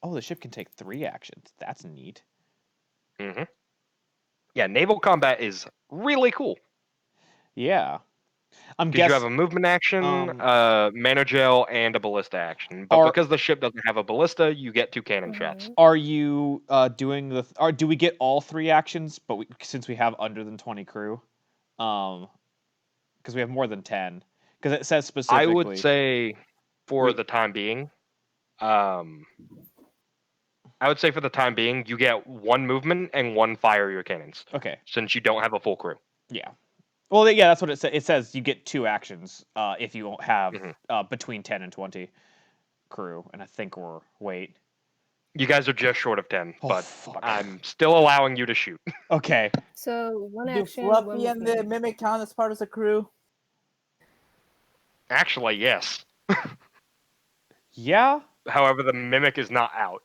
Oh, the ship can take 3 actions. That's neat. Mm-hmm. Yeah, naval combat is really cool. Yeah. I'm Because guessing you have a movement action, mana gel, and a ballista action. But because the ship doesn't have a ballista, you get 2 cannon shots. Are do we get all 3 actions? But since we have under than 20 crew, because we have more than 10. Because it says specifically. I would say, for the time being, you get 1 movement and 1 fire your cannons. Okay. Since you don't have a full crew. Yeah. Well, yeah, that's what it says. It says you get 2 actions if you have between 10 and 20 crew, and I think wait. You guys are just short of 10, but fuck. I'm still allowing you to shoot. Okay. So one Do action. Fluffy and the Mimic count as part of the crew? Actually, yes. Yeah. However, the Mimic is not out.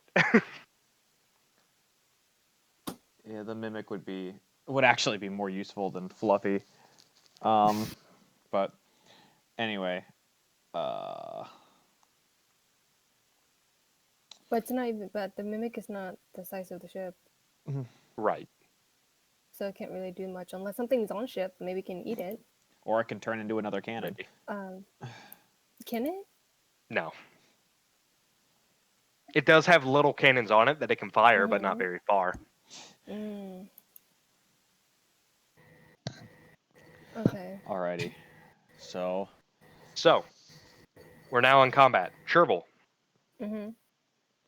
Yeah, the Mimic would actually be more useful than Fluffy. But anyway, But it's not even. But the Mimic is not the size of the ship. Right. So it can't really do much unless something's on ship. Maybe it can eat it. Or it can turn into another cannon. Can it? No. It does have little cannons on it that it can fire, but not Mhm. very far. Mm. Okay. Alrighty. So So, we're now in combat. Cherbil, Mhm.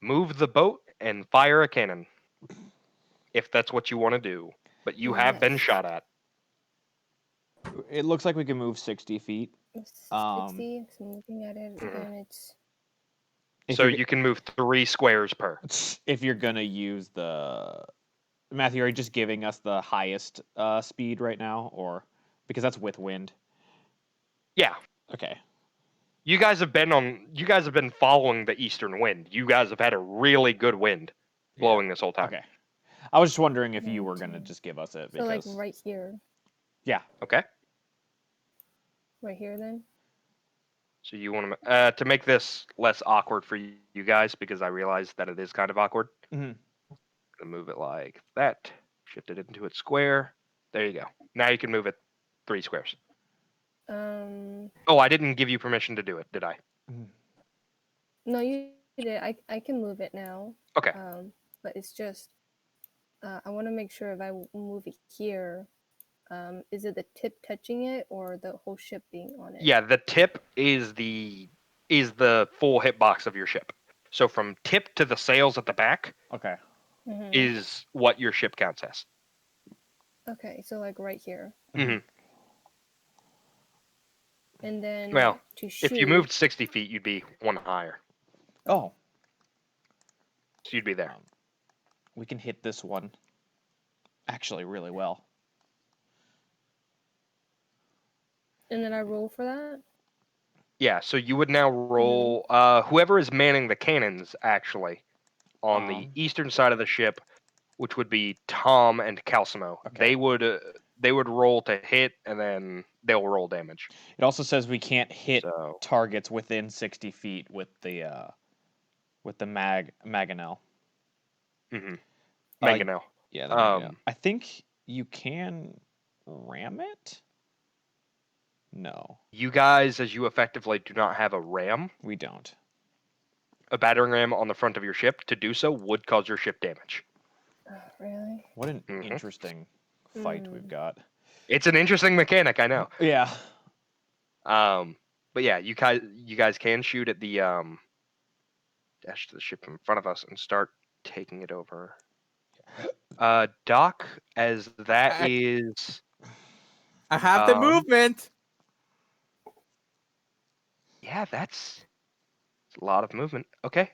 move the boat and fire a cannon. If that's what you want to do. But you have been Yes. shot at. it looks like we can move 60 feet. 60. So I'm looking at it Mhm. again. It's If So you're, you can move 3 squares per. if you're gonna use the Matthew, are you just giving us the highest speed right now, or because that's with wind? Yeah. Okay. You guys have been following the eastern wind. You guys have had a really good wind blowing this whole time. Okay. I was just wondering if you were gonna 19. just give us it so like because right here. yeah. Okay. Right here then. So you want to make this less awkward for you guys because I realize that it is kind of awkward. Mhm. Gonna move it like that. Shift it into its square. There you go. Now you can move it 3 squares. Oh, I didn't give you permission to do it, did I? No, you did. I can move it now. Okay. But it's just I want to make sure if I move it here, is it the tip touching it or the whole ship being on it? Yeah, the tip is the full hitbox of your ship. So from tip to the sails at the back Okay. Mhm. is what your ship counts as. Okay, so like right here, hmm and then Well, to shoot. if you moved 60 feet, you'd be 1 higher. Oh. So you'd be there. We can hit this one actually really well. And then I roll for that. Yeah, so you would now roll whoever is manning the cannons actually on the eastern side of the ship, which would be Tom and Calcimo. Okay. They would roll to hit and then they'll roll damage. It also says we can't hit So targets within 60 feet with the mangonel. mangonel. Yeah, the mangonel. I think you can ram it. No, You guys, as you effectively do not have a ram, we don't. a battering ram on the front of your ship. To do so would cause your ship damage. Really? What an interesting fight we've got. It's an interesting mechanic, I know. Yeah. But yeah, you guys can shoot at the dash to the ship in front of us and start taking it over. Doc, as that is. I have the movement. Yeah, that's a lot of movement. Okay.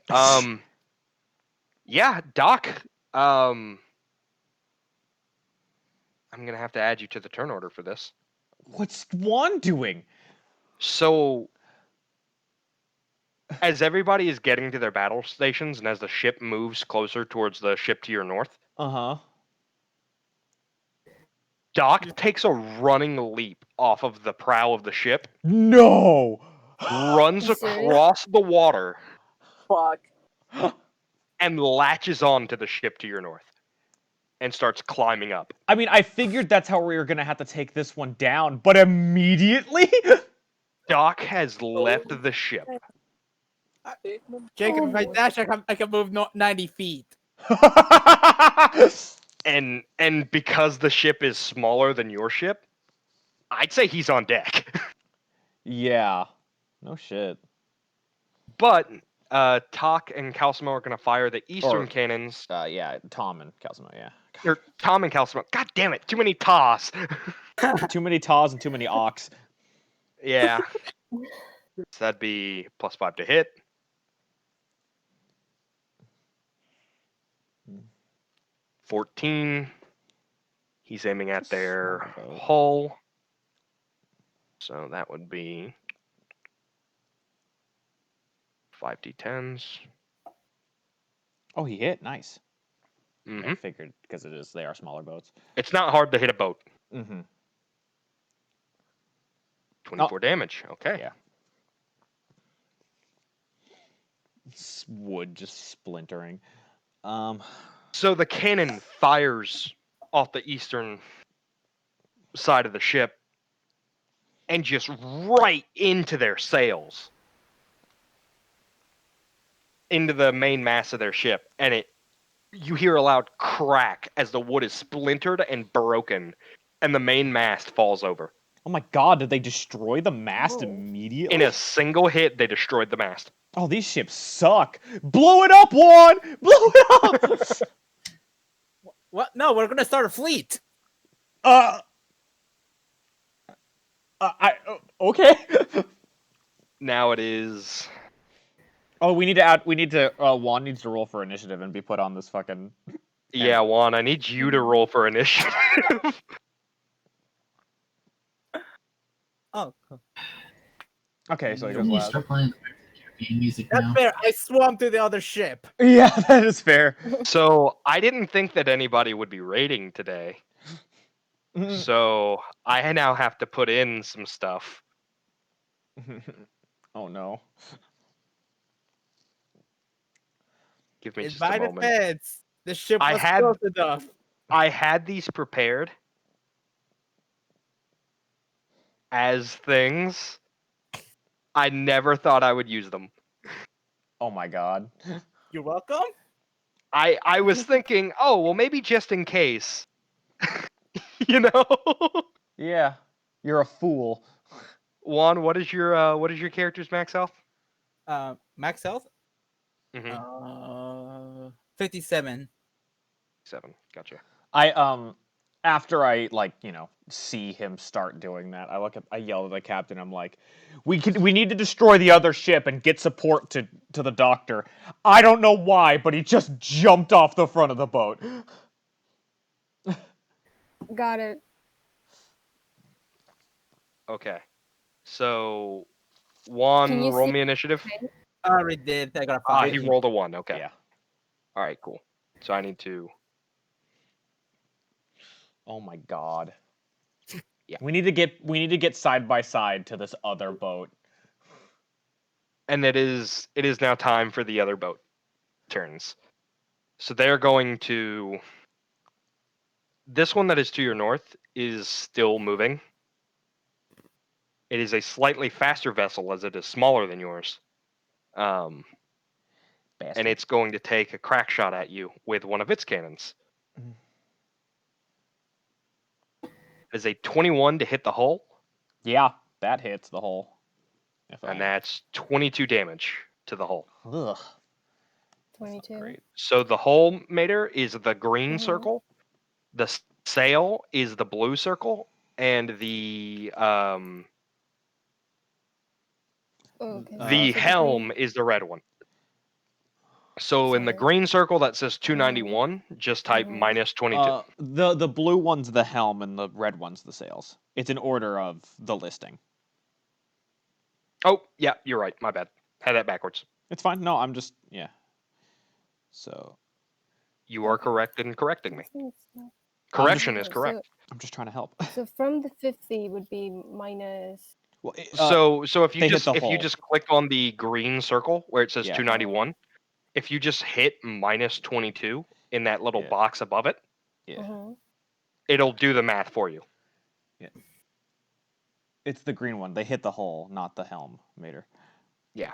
Yeah, Doc. I'm gonna have to add you to the turn order for this. What's Juan doing? So, as everybody is getting to their battle stations, and as the ship moves closer towards the ship to your north, Doc takes a running leap off of the prow of the ship. No. Runs You serious? across the water Fuck. and latches on to the ship to your north and starts climbing up. I mean, I figured that's how we were gonna have to take this one down, but immediately. Doc has left the ship. Jacob, if I boy. dash, I can move 90 feet. And because the ship is smaller than your ship, I'd say he's on deck. Yeah. No shit. But Tok and Calcimo are going to fire the eastern cannons. Yeah, Tom and Calcimo, yeah. Or Tom and Calcimo. God damn it, too many Toss. Too many Taws and too many Ox. Yeah. So that'd be +5 to hit. 14. He's aiming at their hull. So that would be 5d10s. Oh, he hit. Nice. Mm-hmm. I figured because they are smaller boats. It's not hard to hit a boat. Mm-hmm. 24 damage. Okay. Yeah. Wood just splintering. So the cannon fires off the eastern side of the ship and just right into their sails. into the main mast of their ship, and you hear a loud crack as the wood is splintered and broken, and the main mast falls over. Oh my god, did they destroy the mast Oh. immediately? In a single hit, they destroyed the mast. Oh, these ships suck. Blow it up, Juan! Blow it up! What? No, we're gonna start a fleet. Okay. Now it is. Oh, Juan needs to roll for initiative and be put on this fucking... Yeah, Juan, I need you to roll for initiative. Oh, cool. Okay, so he You goes need to last. start playing the Pirates of the Caribbean music That's now. fair. I swam to the other ship. Yeah, that is fair. So I didn't think that anybody would be raiding today. So I now have to put in some stuff. Oh no. Give me In just a my moment. defense, the ship I was had- close enough. I had these prepared as things. I never thought I would use them. Oh my god. You're welcome. I was thinking, oh well, maybe just in case. You know. Yeah, you're a fool. Juan, what is your character's max health? Max health. Mhm. 57. 7. Gotcha. After I see him start doing that, I yell at the captain. I'm like, we need to destroy the other ship and get support to the doctor. I don't know why, but he just jumped off the front of the boat. Got it. Okay. So Juan, Can you roll see- me initiative. I already did. I got a Ah, 5. he rolled a 1. Okay. Yeah. All right, cool. So I need to. Oh my god. Yeah. We need to get side by side to this other boat. And it is now time for the other boat turns. So they're going to. This one that is to your north is still moving. It is a slightly faster vessel as it is smaller than yours. And it's going to take a crack shot at you with one of its cannons. Mhm. It is a 21 to hit the hull, Yeah, that hits the hull. and that's 22 damage to the hull. Ugh. 22. Great. So the hull mater is the green Mhm. circle, the sail is the blue circle, and the Okay, so the the helm green- is the red one. So in the Sorry. green circle that says 291, just type Mhm. minus 22. The blue one's the helm and the red one's the sails. It's in order of the listing. Oh, yeah, you're right. My bad. Had that backwards. It's fine. No, I'm just So You are Okay. correct in correcting me. This one's not- Correction is So- correct. I'm just trying to help. So from the 50 would be minus. Well, So if they hit the you hull. just click on the green circle where it says Yeah. 291, if you just hit minus 22 in that little Yeah. box above it, Yeah. Mhm. it'll do the math for you. It's the green one. They hit the hull, not the helm mater. Yeah.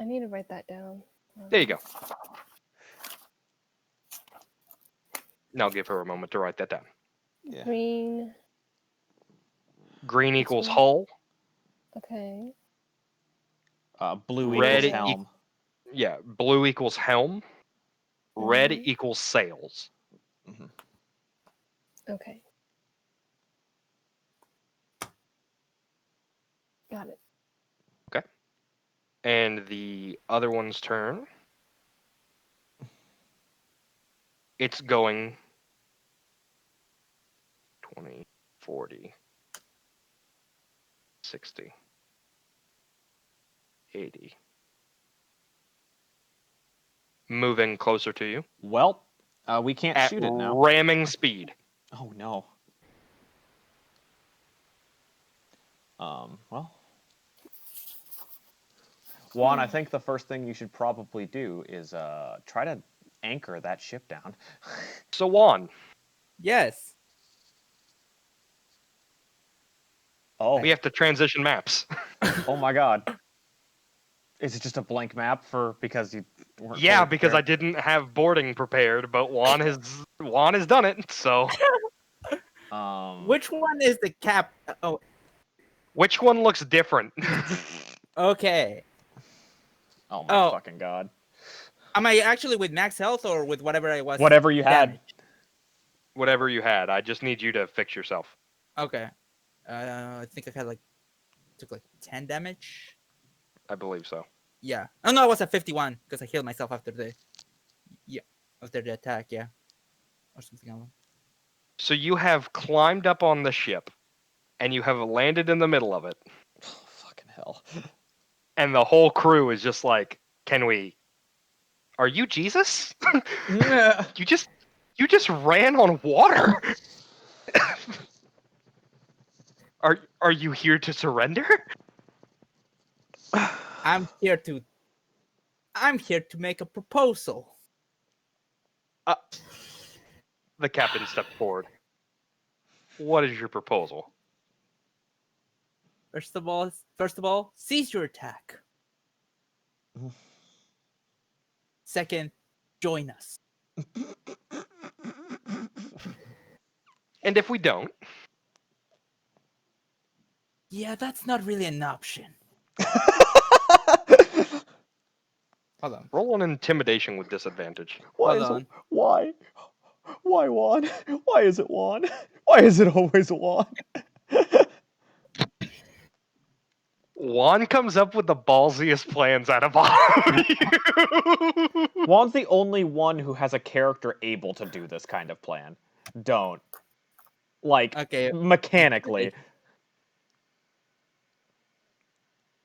I need to write that down. There you go. Now give her a moment to write that down. Yeah. Green. Green This equals one? hull. Okay. Blue Red equals helm. Yeah, blue equals helm. Red Mhm. equals sails. Okay. Got it. And the other one's turn. It's going 20, 40, 60, 80. Moving closer to you Well, we can't at shoot it now. ramming speed. Oh no. Well. Juan, I think the first thing you should probably do is try to anchor that ship down. So Juan, Yes. Oh. we have to transition maps. Oh my god. Is it just a blank map because you weren't Yeah, fully because I prepared? didn't have boarding prepared, but Juan has done it. So Which one is the cap? Oh, which one looks different? okay. Oh my Oh. fucking god. Am I actually with max health or with whatever I was? Whatever you had. damaged? Whatever you had, I just need you to fix yourself. Okay. I think I had took 10 damage. I believe so. Yeah. Oh no, I was at 51 because I healed myself after the attack. Yeah. Or something else. So you have climbed up on the ship, and you have landed in the middle of it, Fucking hell. and the whole crew is just like, "Can we? Are you Jesus? You just ran on water. Are you here to surrender?" I'm here to make a proposal. The captain stepped forward. What is your proposal? First of all, cease your attack. Second, join us. And if we don't? Yeah, that's not really an option. Hold on. Roll an intimidation with disadvantage. Why is it? Why? Why Juan? Why is it Juan? Why is it always Juan? Juan comes up with the ballsiest plans out of all of you. Juan's the only one who has a character able to do this kind of plan. Don't. Like, Okay. mechanically.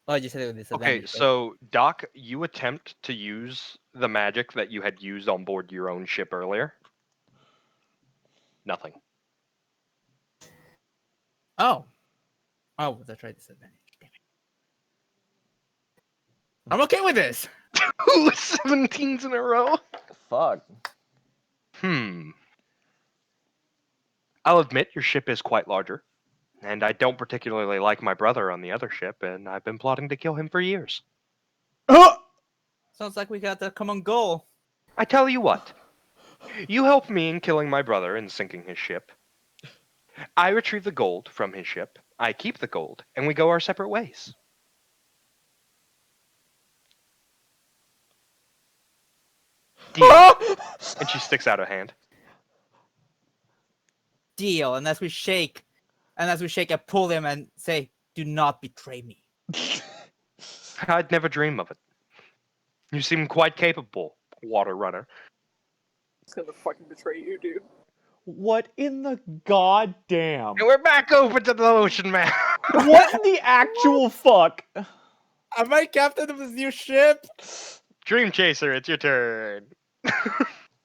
Oh, you said it with disadvantage. Okay, right? so Doc, you attempt to use the magic that you had used on board your own ship earlier. Nothing. Oh, that's right. Disadvantage. Damn it. I'm okay with this. 17s in a row. Fuck. I'll admit your ship is quite larger, and I don't particularly like my brother on the other ship, and I've been plotting to kill him for years. Sounds like we got the common goal. I tell you what, you help me in killing my brother and sinking his ship. I retrieve the gold from his ship, I keep the gold, and we go our separate ways. Deal. And she sticks out a hand. Deal. And as we shake, I pull him and say, "Do not betray me." I'd never dream of it. You seem quite capable, water runner. It's gonna fucking betray you, dude. What in the goddamn? And we're back over to the ocean, man. What in the actual fuck? Am I captain of this new ship? Dream Chaser, it's your turn.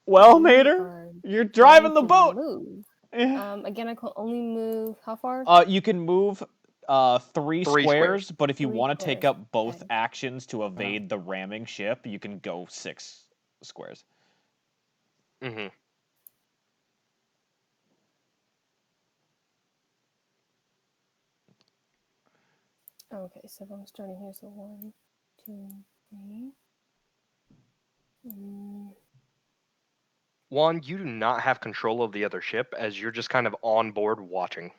Well, You Mater, are you're driving the going to boat. Move. Eh. Again, I can only move how far? You can move three squares, but if you 3 want to take squares. up both Okay. actions to evade the ramming ship, you can go 6 squares. Mm-hmm. Okay, so if I'm starting here, so 1, 2, 3. Juan, you do not have control of the other ship, as you're just kind of on board watching.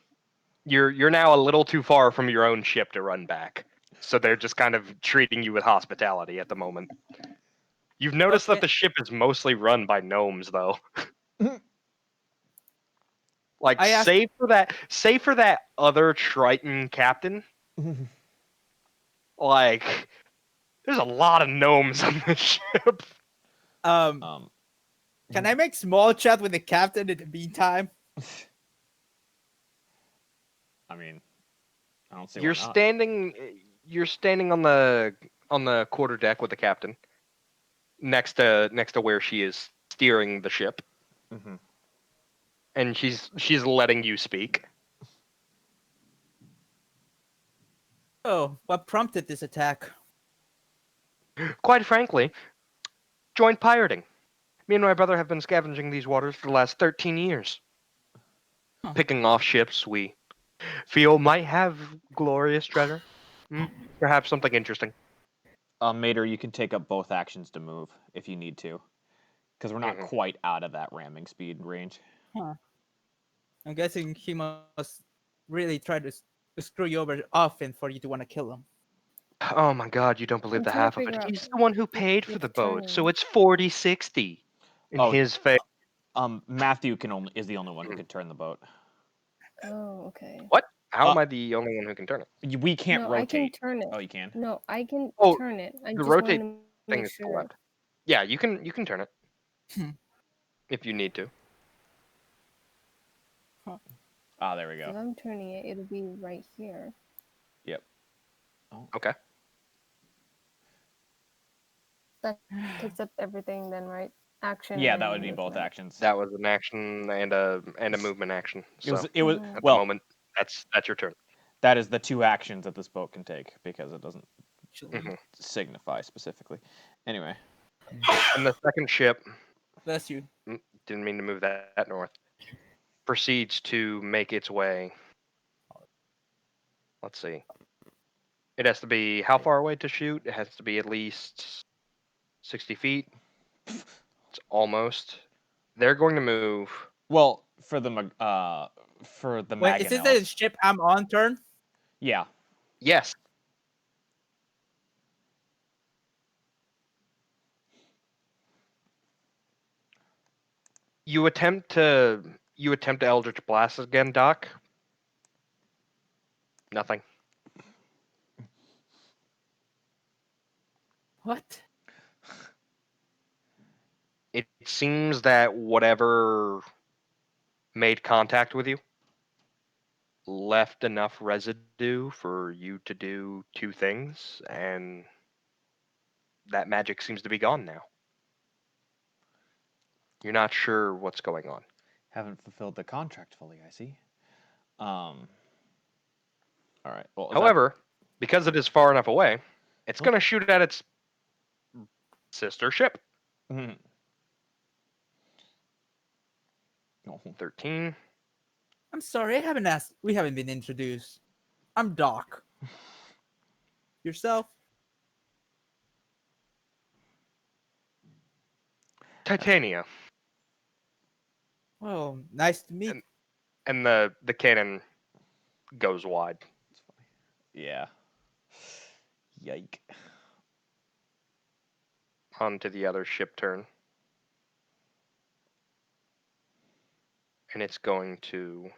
You're now a little too far from your own ship to run back, so they're just kind of treating you with hospitality at the moment. You've noticed that the ship is mostly run by gnomes, though. Like, save for that other Triton captain. Like, there's a lot of gnomes on this ship. Can I make small chat with the captain in the meantime? I mean, I don't see You're why not. standing on the quarter deck with the captain, next to where she is steering the ship, and she's letting you speak. Oh, what prompted this attack? Quite frankly, joint pirating. Me and my brother have been scavenging these waters for the last 13 years. Picking off ships we feel might have glorious treasure. Perhaps something interesting. Mater, you can take up both actions to move if you need to, because we're not quite out of that ramming speed range. Huh. I'm guessing he must really try to screw you over often for you to want to kill him. Oh my god, you don't believe I'm the trying to half of figure it. out He's the one who paid for which the boat, so turning. it's 40-60 in Oh. his favor. Matthew is the only one who can turn the boat. Oh, okay. What? How am I the only one who can turn it? We can't No, rotate. I can turn it. Oh, you can? No, I can Oh, turn it. I the just rotate want to thing make is to the sure. left. Yeah, you can turn it if you need to. Ah, there we If go. I'm turning it, it'll be right here. Yep. Oh. Okay. That takes up everything then, right? Action. Yeah, and that would be both movement. actions. That was an action and a movement action. So It was Mm. at well. the moment, that's your turn. That is the 2 actions that this boat can take because it doesn't signify specifically. Anyway. And the second ship, Bless you. didn't mean to move that north, proceeds to make its way. Let's see. It has to be how far away to shoot? It has to be at least 60 feet. It's almost. They're going to move. Well, for the Wait, is this the mangonels. ship I'm on turn? Yeah. Yes. You attempt to Eldritch Blast again, Doc. Nothing. What? It seems that whatever made contact with you left enough residue for you to do 2 things, and that magic seems to be gone now. You're not sure what's going on. Haven't fulfilled the contract fully, I see. All right. Well, However, because it is far enough away, it's going to shoot at its sister ship. Mhm. 13. I'm sorry, we haven't been introduced. I'm Doc. Yourself? Titania. Well, nice to meet. And the cannon goes wide. That's funny. Yeah. Yike. Onto the other ship turn. And it's going to...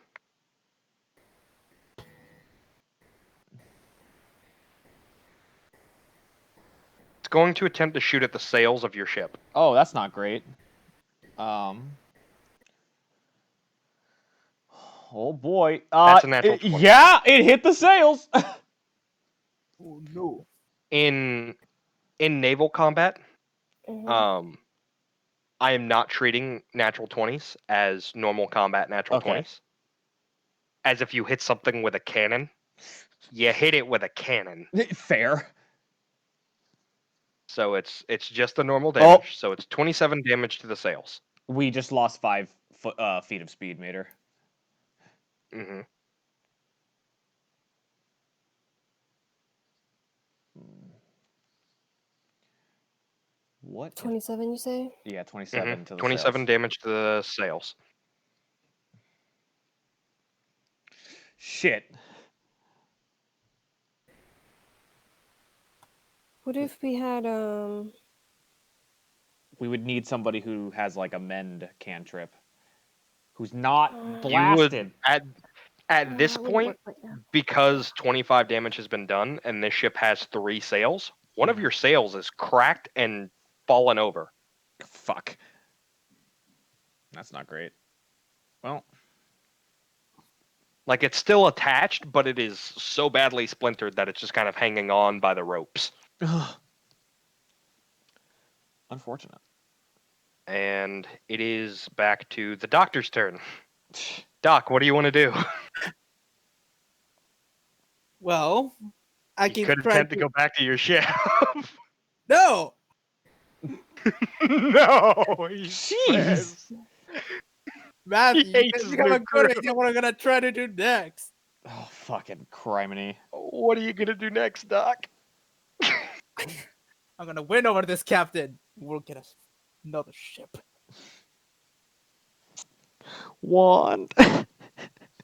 It's going to attempt to shoot at the sails of your ship. Oh, that's not great. Oh boy. That's a natural 20. Yeah, it hit the sails. Oh no. In naval combat, Mhm. I am not treating natural 20s as normal combat natural 20s. As if you hit something with a cannon. You hit it with a cannon. Fair. So it's just the normal damage. So it's 27 damage to the sails. We just lost 5 feet of speed, Mater. Mm-hmm. What? 27, you say? Yeah, 27 to the 27 sails. damage to the sails. Shit. What if we had We would need somebody who has like a mend cantrip. Who's not You would blasted. at this that would point, work right now. because 25 damage has been done and this ship has 3 sails, one of your sails is cracked and fallen over. Fuck. That's not great. Well, like it's still attached, but it is so badly splintered that it's just kind of hanging on by the ropes. Unfortunate. And it is back to the doctor's turn. Doc, what do you want to do? Well, I You can could try attempt to go back to your ship. No! No! Jeez! Matthew, He you hates you his have new a good crew. idea what I'm gonna try to do next. Oh, fucking criminy. What are you going to do next, Doc? I'm gonna win over this captain. We'll get us another ship. Wand.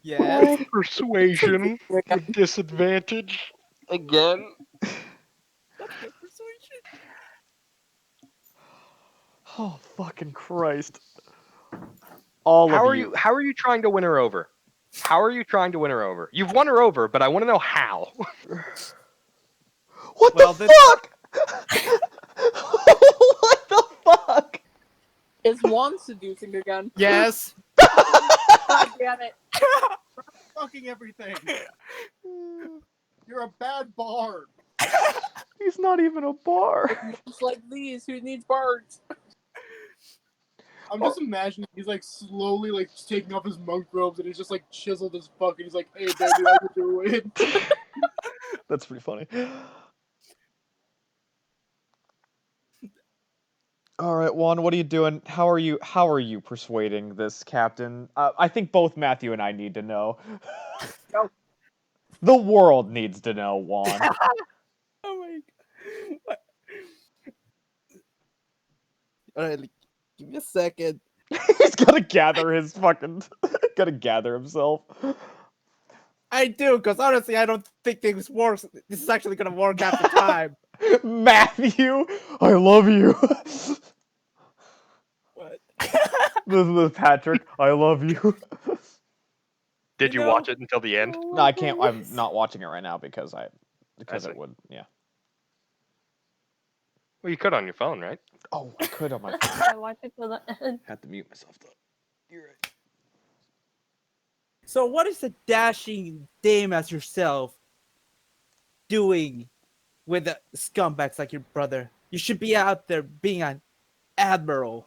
Yes. Persuasion with disadvantage again. That's good persuasion. Oh, fucking Christ. All How of are you? How are you trying to win her over? How are you trying to win her over? You've won her over, but I want to know how. What Well, the then- fuck? What the fuck? Is Juan seducing again? Yes. God damn it. Fucking everything. You're a bad bard. He's not even a bar. It's like these. Who needs bards? I'm just imagining he's like slowly like taking off his monk robes and he's just like chiseled as fuck and he's like, hey baby, how you doing? That's pretty funny. All right, Juan, what are you doing? How are you persuading this captain? I think both Matthew and I need to know. Go. The world needs to know, Juan. Oh my god. Alright, give me a second. He's gotta gather himself. I do, because honestly, I don't think things work. This is actually gonna work after time. Matthew, I love you. What? This is Patrick, I love you. Did you watch it until the end? No, I can't. I'm not watching it right now because I it see. would. Yeah. Well, you could on your phone, right? Oh, I could on my phone. I watched it till the end. Had to mute myself though. You're right. So, what is a dashing dame as yourself doing with the scumbags like your brother? You should be out there being an admiral.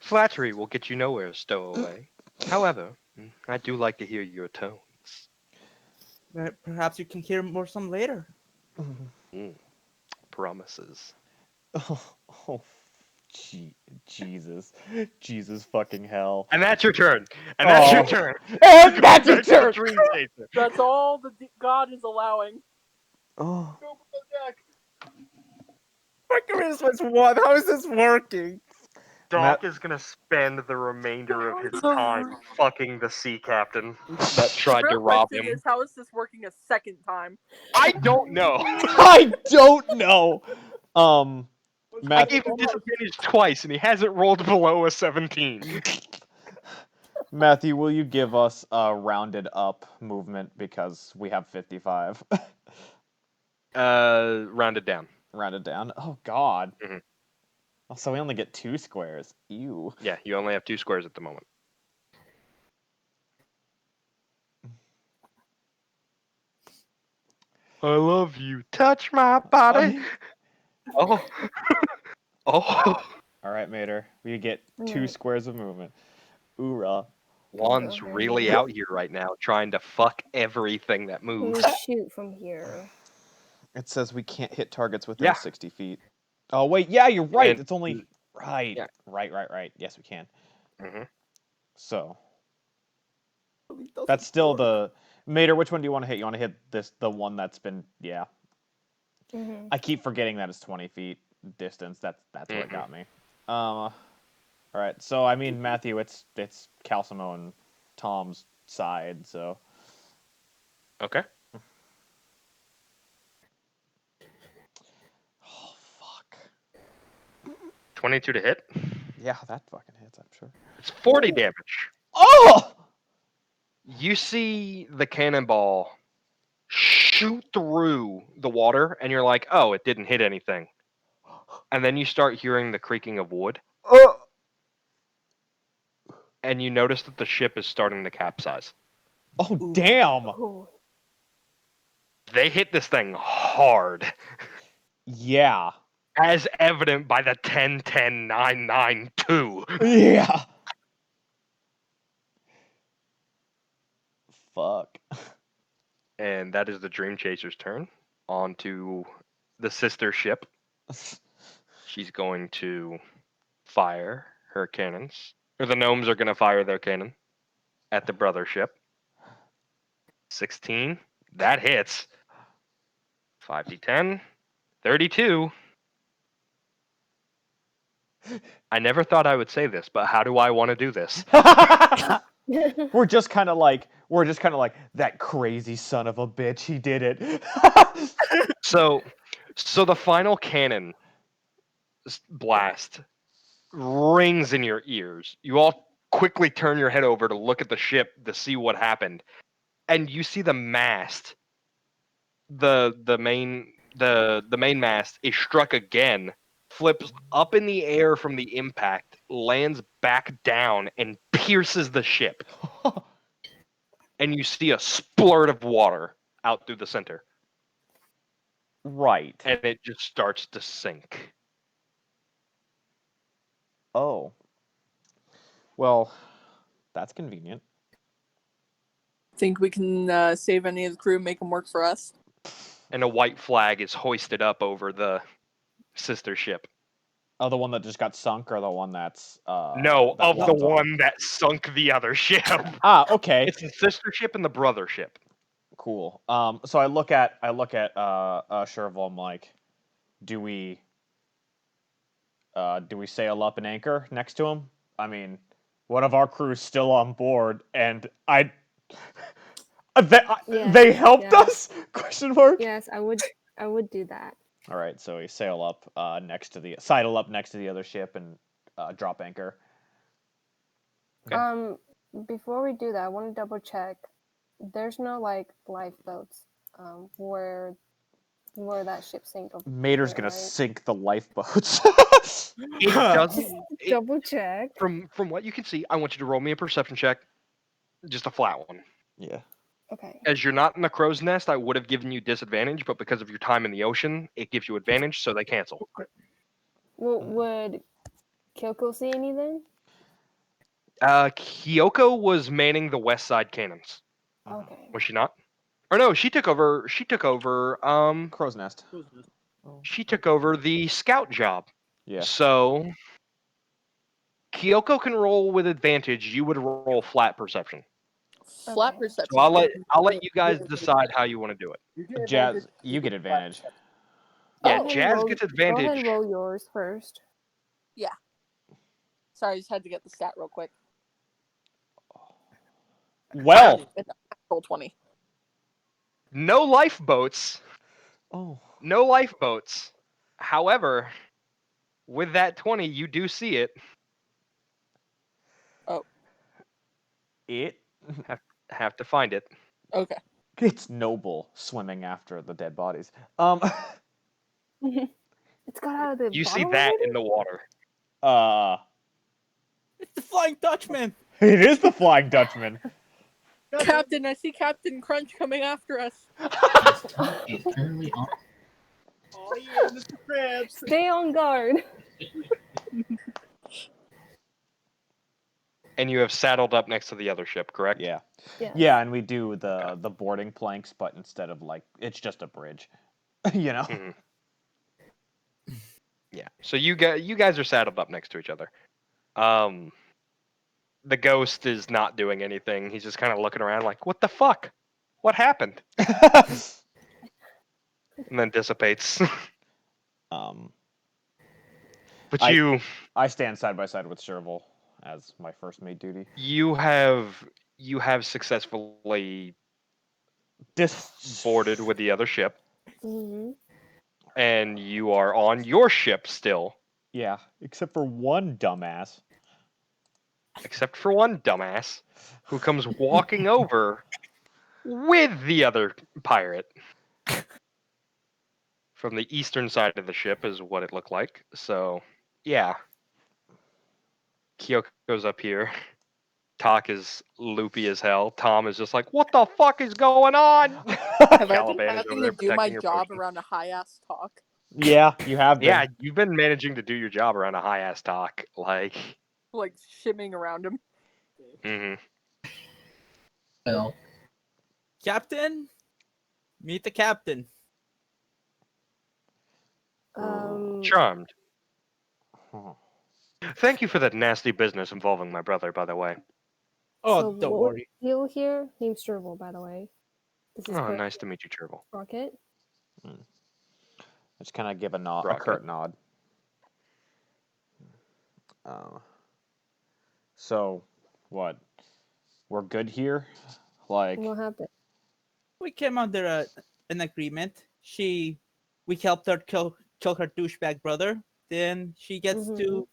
Flattery will get you nowhere, stowaway. However, I do like to hear your tones. Perhaps you can hear more some later. Promises. Oh, Jesus fucking hell. And that's your turn. And that's your Oh. turn. And that's your turn. Dream chaser. That's all the God is allowing. Oh. Go for the deck. My charisma's 1. How is this working? Doc is gonna spend the remainder of his time fucking the sea captain that tried The to real rob question him. is, how is this working a second time? I don't know. I don't know. I Matthew, gave him disadvantage twice, and he hasn't rolled below a 17. Matthew, will you give us a rounded up movement because we have 55? Rounded down. Rounded down. Oh God. Mhm. Oh, so we only get 2 squares. Ew. Yeah, you only have 2 squares at the moment. I love you. Touch my body. Oh. Oh. All right, Mater. We get 2 Right. squares of movement. Oorah. Juan's really out here right now trying to fuck everything that We moves. shoot from here. It says we can't hit targets within Yeah. 60 feet. Oh wait, yeah, you're right. And- It's only right. Yeah. Right. Yes, we can. hmm So that's still work. the Mater. Which one do you want to hit? You want to hit the one that's been Mm-hmm. I keep forgetting that it's 20 feet distance. That's what Mhm. got me. All right. So I mean, Matthew, it's Calcimo and Tom's side. So Okay. oh fuck. 22 to hit. Yeah, that fucking hits. I'm sure. It's 40 damage. Oh. You see the cannonball shoot through the water, and you're like, oh, it didn't hit anything. And then you start hearing the creaking of wood, and you notice that the ship is starting to capsize. Oh damn. Oh, They hit this thing hard, Yeah. as evident by the 10-10-9-9-2. Yeah. Fuck. And that is the Dream Chaser's turn. On to the sister ship. She's going to fire her cannons. Or the gnomes are going to fire their cannon at the brother ship. 16. That hits. 5d10. 32. I never thought I would say this, but how do I want to do this? We're just kind of like that crazy son of a bitch. He did it. So the final cannon blast rings in your ears. You all quickly turn your head over to look at the ship to see what happened, and you see the mast. The main mast is struck again, flips up in the air from the impact, lands back down, and pierces the ship. And you see a splurt of water out through the center. Right. And it just starts to sink. Oh. Well, that's convenient. Think we can save any of the crew, make them work for us? And a white flag is hoisted up over the sister ship. Oh, the one that just got sunk, or the one that's No, that of the one's on? one that sunk the other ship. Ah, okay. It's the sister ship and the brother ship. Cool. So I look at Sherville. I'm like, do we sail up and anchor next to him? I mean, one of our crew's still on board, and they helped us? Question mark. Yes, I would do that. All right, so we sail up sidle up next to the other ship and drop anchor. Okay. Before we do that, I want to double check. There's no like lifeboats where that ship sank. Mater's gonna sink the lifeboats. It doesn't. Double check. From what you can see, I want you to roll me a perception check. Just a flat one. Yeah. Okay. As you're not in the crow's nest, I would have given you disadvantage, but because of your time in the ocean, it gives you advantage, so they cancel. Well, would Kyoko see anything? Kyoko was manning the west side cannons. Okay. Was she not? Or no, she took over. Crow's nest. She took over the scout job. Yeah. So Kyoko can roll with advantage. You would roll flat perception. Flat Okay. perception. So I'll let you guys decide how you want to do it. Jazz, you get advantage. Yeah, Go ahead and Jazz roll- gets Go ahead advantage. and roll yours first. Sorry, I just had to get the stat real quick. Well. Roll 20. No lifeboats. Oh. No lifeboats. However, with that 20, you do see it. Oh. It. Have to find it. Okay. It's noble swimming after the dead bodies. It's got out of the You see bottle that already? in the water. It's the Flying Dutchman. It is the Flying Dutchman. Captain, I see Captain Crunch coming after us. It's currently on. Oh yeah, Mr. Krabs. Stay on guard. And you have saddled up next to the other ship, correct? Yeah. Yeah. Yeah, and we do the boarding planks, but instead of it's just a bridge. You know. Mhm. Yeah. So you guys are saddled up next to each other. The ghost is not doing anything. He's just kind of looking around like, what the fuck? What happened? And then dissipates. Um. But I- I stand side by side with Sherville as my first mate duty. you have successfully boarded with the other ship, Mm-hmm. and you are on your ship still, Yeah, except for one dumbass. except for one dumbass who comes walking over with the other pirate. From the eastern side of the ship is what it looked like. So, yeah. Kyoko's up here. Talk is loopy as hell. Tom is just like, what the fuck is going on? Have I Caliban been is having over there to do my protecting your job potion. around a high-ass talk? Yeah, you have been. Yeah, you've been managing to do your job around a high ass talk. Like, Like, shimming around him. Well, Captain, meet the captain. charmed. Huh. Thank you for that nasty business involving my brother, by the way. Oh, So don't what worry. He'll here named Sherville, by the way. This is Oh, nice to meet you, Chervil. Sprocket. I just kind of give a nod, a Sprocket. curt nod. So, what? We're good here? Like, What happened? We came under an agreement. We helped her kill her douchebag brother. Then she gets to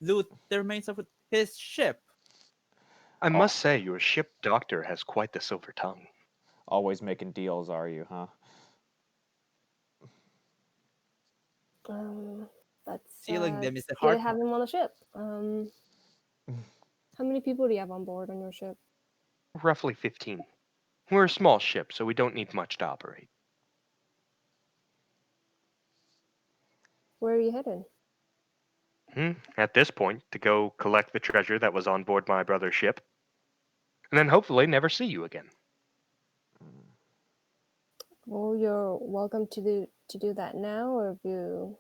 loot the remains of his ship. I must say, your ship doctor has quite the silver tongue. always making deals, are you, huh? That's Stealing them is the it's good to hard have part. him on the ship. How many people do you have on board on your ship? Roughly 15. We're a small ship, so we don't need much to operate. Where are you headed? At this point, to go collect the treasure that was on board my brother's ship, and then hopefully never see you again. Well, you're welcome to do that now, or if you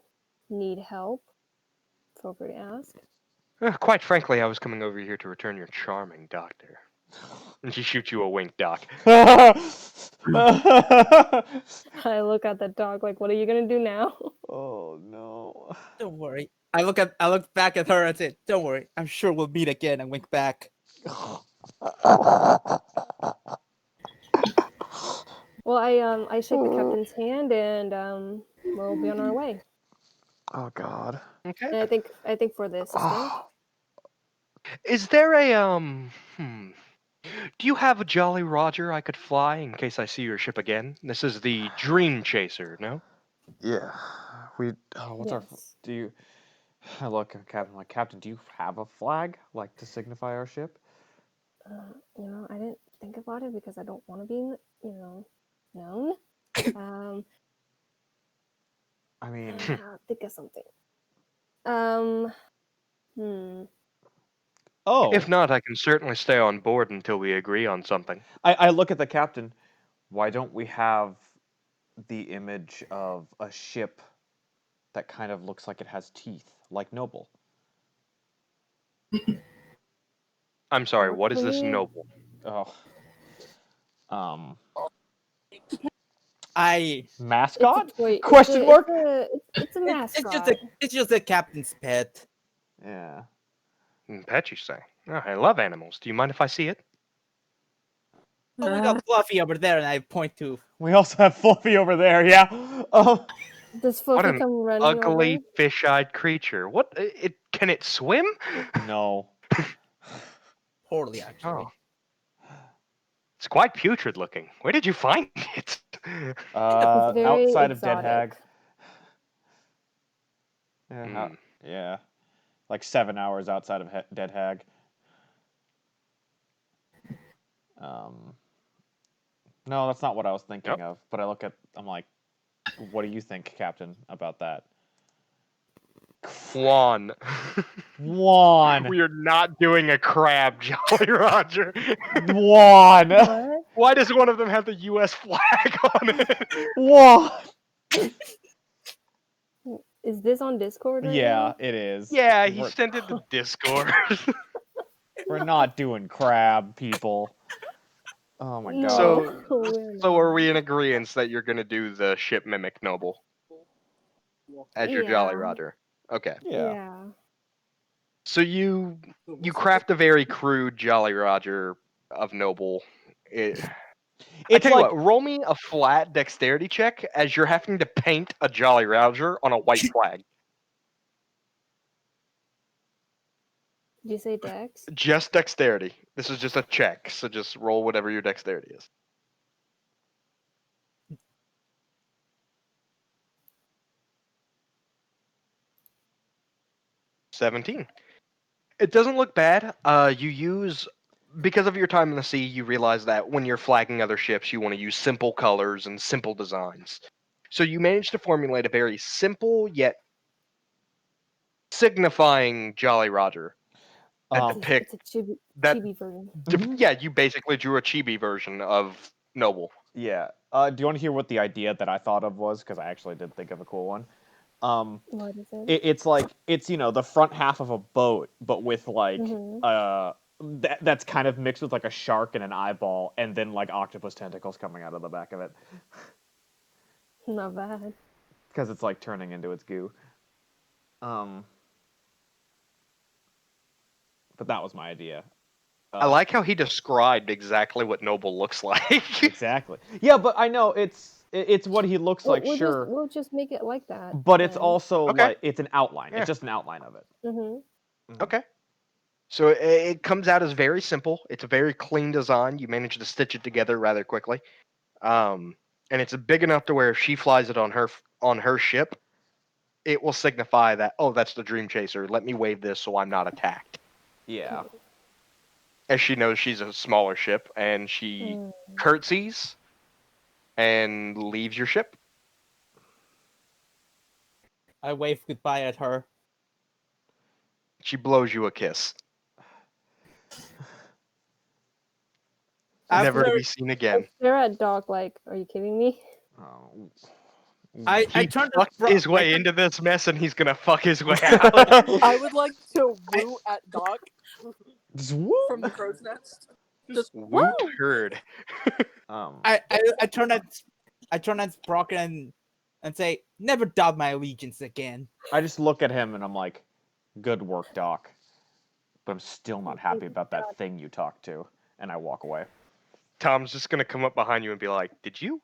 need help, feel free to ask. Quite frankly, I was coming over here to return your charming doctor. And she shoots you a wink, Doc. I look at the dog like, what are you gonna do now? Oh no. Don't worry. I look back at her and say, "Don't worry. I'm sure we'll meet again." And wink back. Well, I shake the captain's hand and we'll be on our way. Oh god. Okay. And I think for the assistant. Is there a do you have a Jolly Roger I could fly in case I see your ship again? This is the Dream Chaser, no? Yeah. What's our Yes. do you I look at Captain like, Captain, do you have a flag like to signify our ship? You know, I didn't think about it because I don't want to be, known. I mean, Think of something. oh. If not, I can certainly stay on board until we agree on something. I look at the captain. Why don't we have the image of a ship that kind of looks like it has teeth, like Noble? I'm sorry, What what is can this we- noble? Oh. Mascot? It's a toy. Question mark? It's a mascot. It's just a captain's pet. Yeah. Pet, you say? Oh, I love animals. Do you mind if I see it? Oh, we got Fluffy over there, and I point to. We also have Fluffy over there, yeah. Does What Fluffy an come running ugly over? fish-eyed creature. What? Can it swim? No. Poorly, actually. Oh. It's quite putrid looking. Where did you find it? It's very Outside of exotic. Dead Hag. Yeah, yeah. Like 7 hours outside of Dead Hag. No, that's not what I was thinking of. But I'm like, what do you think, Captain, about that? Juan. Juan. We are not doing a crab, Jolly Roger. Juan. What? Why does one of them have the U.S. flag on it? Juan. Is this on Discord right Yeah, now? it is. Yeah, he sent it to Discord. We're not doing crab, people. Oh my god. So are we in agreement that you're gonna do the ship mimic Noble as your Jolly Roger? Okay. Yeah. So you craft a very crude Jolly Roger of Noble. I tell you what, roll me a flat dexterity check as you're having to paint a Jolly Roger on a white flag. Did you say Dex? Just dexterity. This is just a check, so just roll whatever your dexterity is. $17. It doesn't look bad. Because of your time in the sea, you realize that when you're flagging other ships, you want to use simple colors and simple designs. So you managed to formulate a very simple yet signifying Jolly Roger. And depict it's a chibi version. Yeah, you basically drew a chibi version of Noble. Yeah. Do you want to hear what the idea that I thought of was? Because I actually did think of a cool one. What is it? It's like the front half of a boat, but with like that's kind of mixed with like a shark and an eyeball, and then like octopus tentacles coming out of the back of it. Not bad. because it's like turning into its goo. But that was my idea. I like how he described exactly what Noble looks like. Exactly. Yeah, but I know it's what he looks like. we'll Sure, we'll just make it like that. but it's then. also Okay. like it's an outline. Yeah. It's just an outline of it. Mm-hmm. Okay. So it comes out as very simple. It's a very clean design. You manage to stitch it together rather quickly. And it's big enough to where if she flies it on her ship, it will signify that, oh, that's the Dream Chaser. Let me wave this so I'm not attacked. Yeah. As she knows she's a smaller ship, and she curtsies and leaves your ship. I wave goodbye at her. She blows you a kiss. Never to be seen again. Stare at Doc like, are you kidding me? Oh. I He turned fucked his way I into this mess, and he's gonna fuck his way out. I would like to woo at Doc Just whoop. from the crow's nest. Just Woot woo! heard. I turn at Sprocket and say, never doubt my allegiance again. I just look at him and I'm like, good work, Doc. But I'm still not happy about that thing you talked to. And I walk away. Tom's just gonna come up behind you and be like, Did you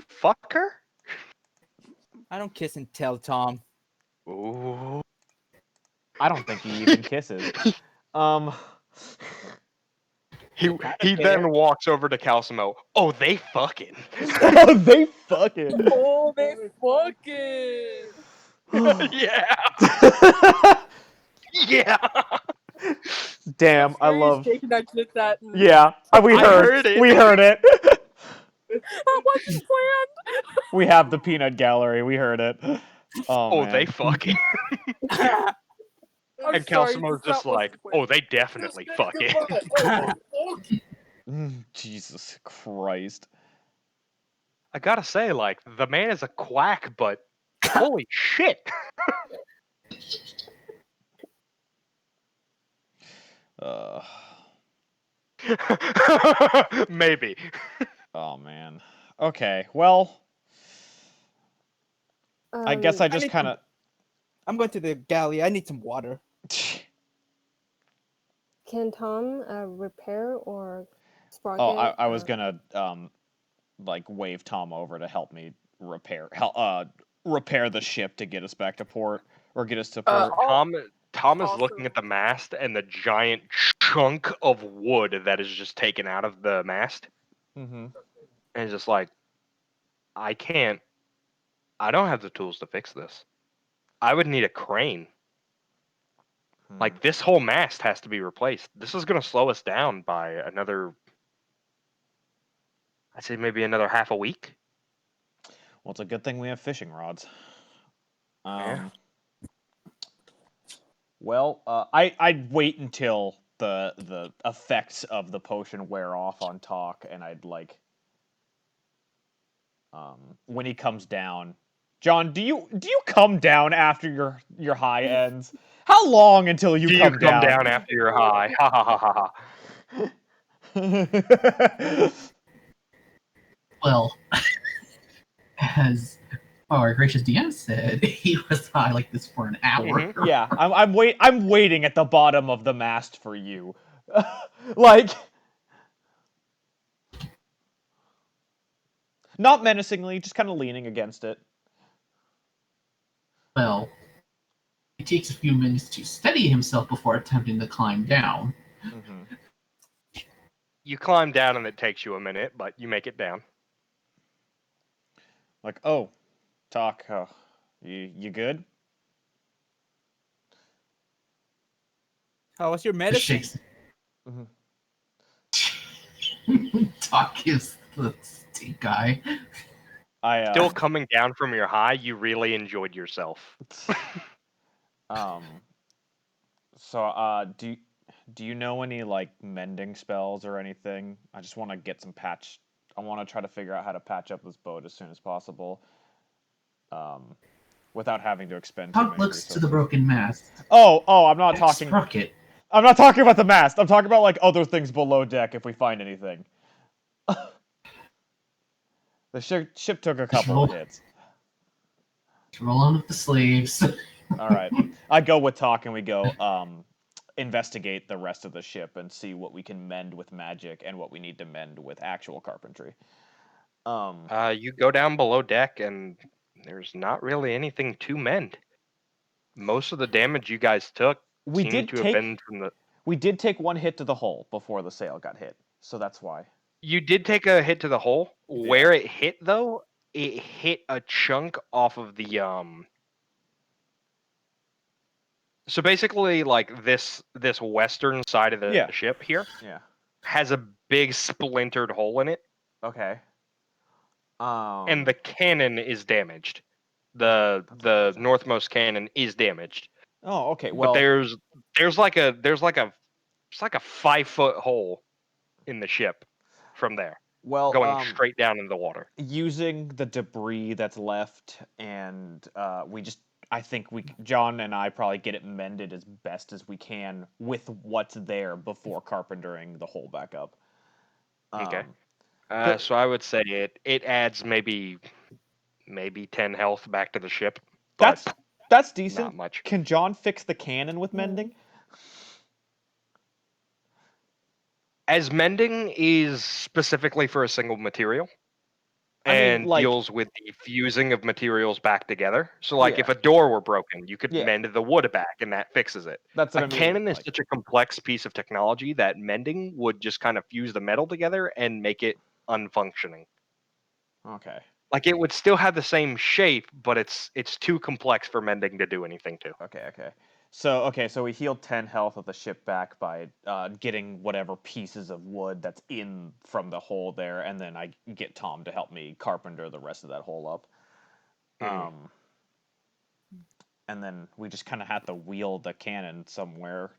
fuck her? I don't kiss and tell, Tom. Ooh. I don't think he even kisses. He then walks over to Calcimo. Oh, they fucking. Oh, they fucking. Oh, they fucking! Yeah. Yeah. Damn, I love. Jake and I did that. Yeah, we heard it. We heard it. That wasn't planned. We have the peanut gallery. We heard it. Oh, man. They fucking. I'm And sorry, Calcimo's that just wasn't like, planned. oh, they definitely fucking. Jesus Christ. I gotta say, like, the man is a quack, but holy shit. Maybe. Oh, man. Okay, well, I guess I just kind of. I'm going to the galley. I need some water. Can Tom repair or Sprocket? Oh, I was gonna like wave Tom over to help me repair the ship to get us back to port or get us to port. Tom is Awesome. looking at the mast and the giant chunk of wood that is just taken out of the mast, Mm-hmm. and just like, I don't have the tools to fix this. I would need a crane. Like, this whole mast has to be replaced. This is going to slow us down by another, I'd say maybe another half a week. Well, it's a good thing we have fishing rods. Yeah. Well, I'd wait until the effects of the potion wear off on Talk, and I'd like when he comes down. John, do you come down after your high ends? How long until you come down? Do you come down after your high? Ha ha ha ha. Well, as our gracious DM said, he was high like this for an hour. Mhm. Yeah, I'm waiting at the bottom of the mast for you. Like, not menacingly, just kind of leaning against it. Well, it takes a few minutes to steady himself before attempting to climb down. Mm-hmm. You climb down and it takes you a minute, but you make it down. Like, oh, Talk, you good? How was your medicine? Talk is the stink eye. Still coming down from your high, you really enjoyed yourself. So, do you know any like mending spells or anything? I just want to get some patch. I want to try to figure out how to patch up this boat as soon as possible, without having to expend too Talk many looks resources. to the broken mast. Oh, I'm not talking. Sprocket. I'm not talking about the mast. I'm talking about like other things below deck if we find anything. The ship took a couple of hits. Roll on with the sleeves. All right. I go with talk, and we go investigate the rest of the ship and see what we can mend with magic and what we need to mend with actual carpentry. You go down below deck, and there's not really anything to mend. Most of the damage you guys took We seemed did to have been from the. We did take one hit to the hull before the sail got hit, so that's why. You did take a hit to the hull. Where it hit, though, it hit a chunk off of the So basically, like this western side of the ship here has a big splintered hole in it. Okay. And the cannon is damaged. The northmost cannon is damaged. Oh, okay. Well, but there's like a 5-foot hole in the ship from there. Well, going straight down into the water. Using the debris that's left, and I think John and I probably get it mended as best as we can with what's there before carpentering the hole back up. Okay. So I would say it adds maybe 10 health back to the ship. That's decent. Not much. Can John fix the cannon with mending? As mending is specifically for a single material. And deals with the fusing of materials back together. So, like, if a door were broken, you could mend the wood back, and that fixes it. That's what a cannon is such a complex piece of technology that mending would just kind of fuse the metal together and make it unfunctioning. Okay. Like, it would still have the same shape, but it's too complex for mending to do anything to. Okay. So we healed 10 health of the ship back by getting whatever pieces of wood that's in from the hole there, and then I get Tom to help me carpenter the rest of that hole up. And then we just kind of had to wheel the cannon somewhere,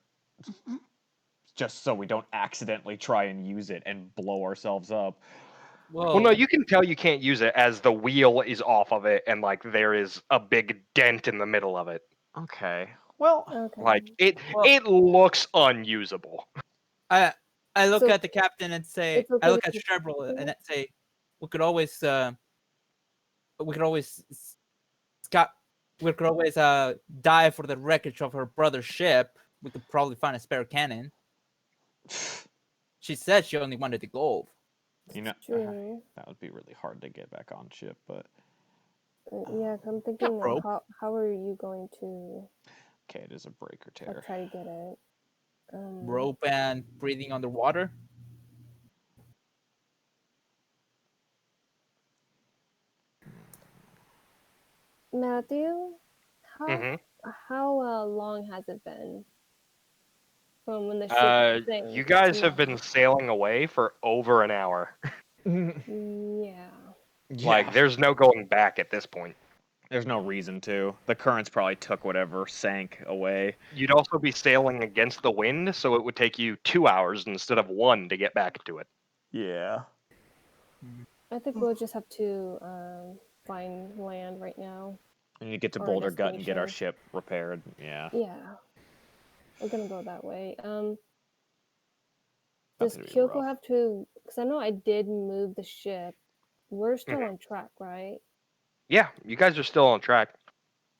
just so we don't accidentally try and use it and blow ourselves up. Well, no, you can tell you can't use it as the wheel is off of it, and like there is a big dent in the middle of it. Okay. Well, like it looks unusable. I look at the captain and say, I look at Shebrel and say, we could always die for the wreckage of her brother's ship. We could probably find a spare cannon. She said she only wanted the gold. You know, that would be really hard to get back on ship, but yeah, I'm thinking how are you going to? Okay, it is a break or tear. I'll try to get it. Rope and breathing underwater. Matthew, how long has it been from when the ship sank? You guys have been sailing away for over an hour. Yeah. Like, there's no going back at this point. There's no reason to. The currents probably took whatever sank away. You'd also be sailing against the wind, so it would take you 2 hours instead of 1 to get back to it. Yeah. I think we'll just have to find land right now. And you get to Boulder Gut and get our ship repaired. Yeah. Yeah. We're gonna go that way. Does Kyoko have to? Because I know I did move the ship. We're still on track, right? Yeah, you guys are still on track.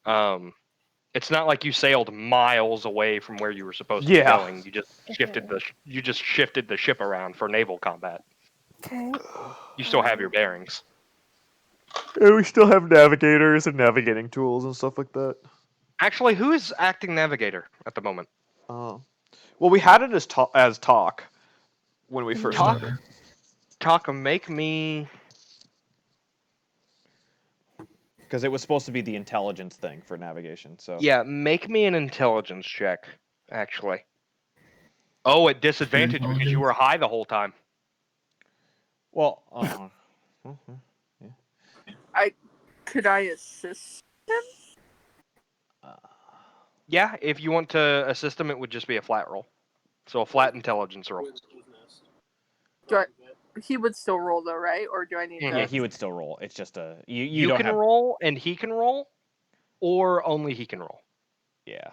It's not like you sailed miles away from where you were supposed to be going. You just shifted the ship around for naval combat. Okay. You still have your bearings. And we still have navigators and navigating tools and stuff like that. Actually, who is acting navigator at the moment? Oh, well, we had it as talk when we first started. Talk, make me. Because it was supposed to be the intelligence thing for navigation. So yeah, make me an intelligence check. Actually. Oh, at disadvantage because you were high the whole time. Well, Could I assist him? Yeah, if you want to assist him, it would just be a flat roll. So a flat intelligence roll. He would still roll though, right? Or do I need to? Yeah, he would still roll. It's just a you can roll and he can roll, or only he can roll. Yeah.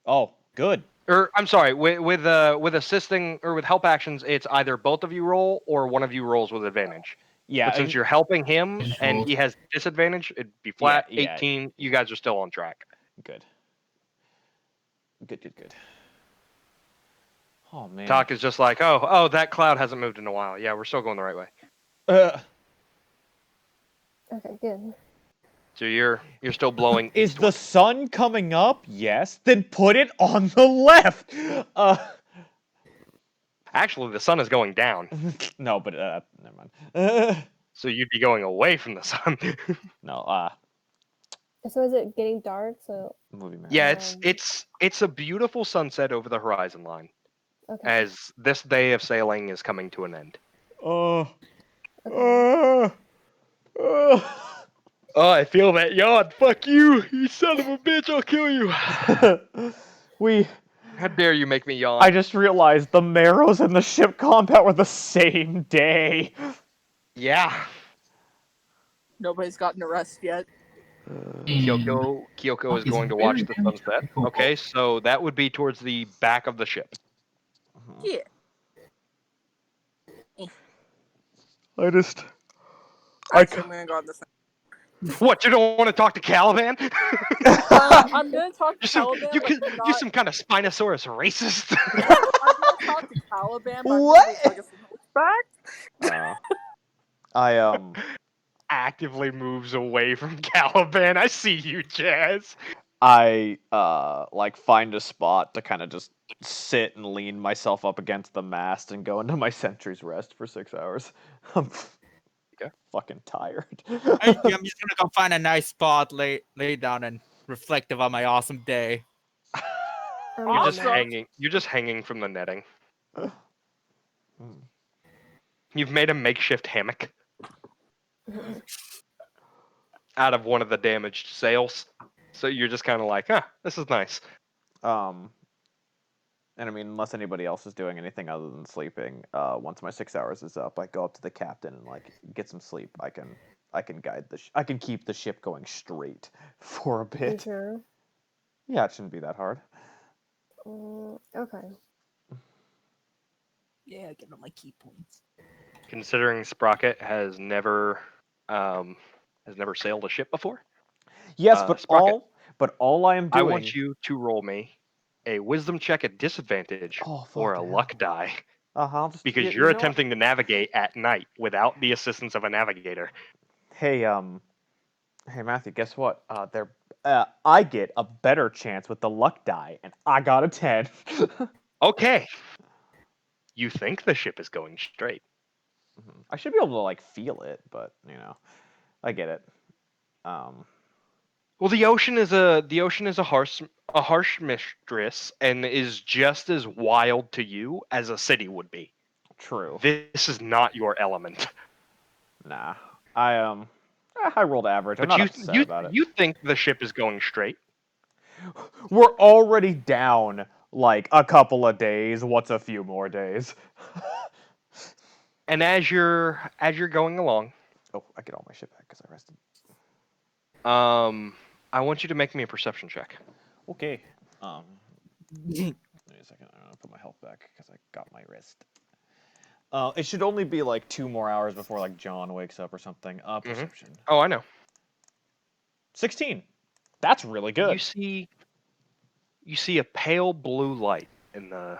Oh, good. Or I'm sorry, with assisting or with help actions, it's either both of you roll or one of you rolls with advantage. Yeah, But since you're helping him Just and rolled. he has disadvantage, it'd be flat yeah. 18. You guys are still on track. Good. Good. Oh man. Talk is just like, oh, that cloud hasn't moved in a while. Yeah, we're still going the right way. Okay, good. So you're still blowing Is the eastward. sun coming up? Yes. Then put it on the left. Actually, the sun is going down, No, but never mind. so you'd be going away from the sun. No. So is it getting dark? So Movie man. Yeah, Um, it's a beautiful sunset over the horizon line okay. as this day of sailing is coming to an end. Oh. Okay. Oh, I feel that yawn. Fuck you, you son of a bitch! I'll kill you. How dare you make me yawn? I just realized the Marrows and the ship combat were the same day. Yeah. Nobody's gotten a rest yet. Kyoko is going to watch the sunset. Okay, so that would be towards the back of the ship. Yeah. Actually, I'm gonna go on this. What, you don't want to talk to Caliban? I'm gonna talk to Caliban. You're some kind of Spinosaurus racist. I'm gonna talk to Caliban. But What? I'm gonna take some notes back. I Actively moves away from Caliban. I see you, Jazz. I like find a spot to kind of just sit and lean myself up against the mast and go into my sentry's rest for 6 hours. I'm fucking tired. I'm just gonna go find a nice spot, lay down, and reflective on my awesome day. You're just Awesome. hanging. You're just hanging from the netting. You've made a makeshift hammock out of one of the damaged sails. So you're just kind of like, this is nice. And I mean, unless anybody else is doing anything other than sleeping, once my 6 hours is up, I go up to the captain and like get some sleep. I can guide I can keep the ship going straight for a You bit. sure? Yeah, it shouldn't be that hard. Okay. Yeah, get all my key points. Considering Sprocket has never sailed a ship before. Yes, but Sprocket, all I am doing. I want you to roll me a wisdom check at disadvantage or a luck die. Because you're attempting to navigate at night without the assistance of a navigator. Hey Matthew, guess what? I get a better chance with the luck die, and I got a 10. Okay. You think the ship is going straight. I should be able to like feel it, but I get it. Well, the ocean is a harsh mistress and is just as wild to you as a city would be. True. This is not your element. Nah. I rolled average. I'm not upset about it. You think the ship is going straight? We're already down like a couple of days. What's a few more days? And as you're going along, I get all my shit back because I rested. I want you to make me a perception check. Okay. Wait a second. I'm gonna put my health back because I got my rest. It should only be like 2 more hours before like John wakes up or something. Perception. Oh, I know. 16. That's really good. You see a pale blue light in the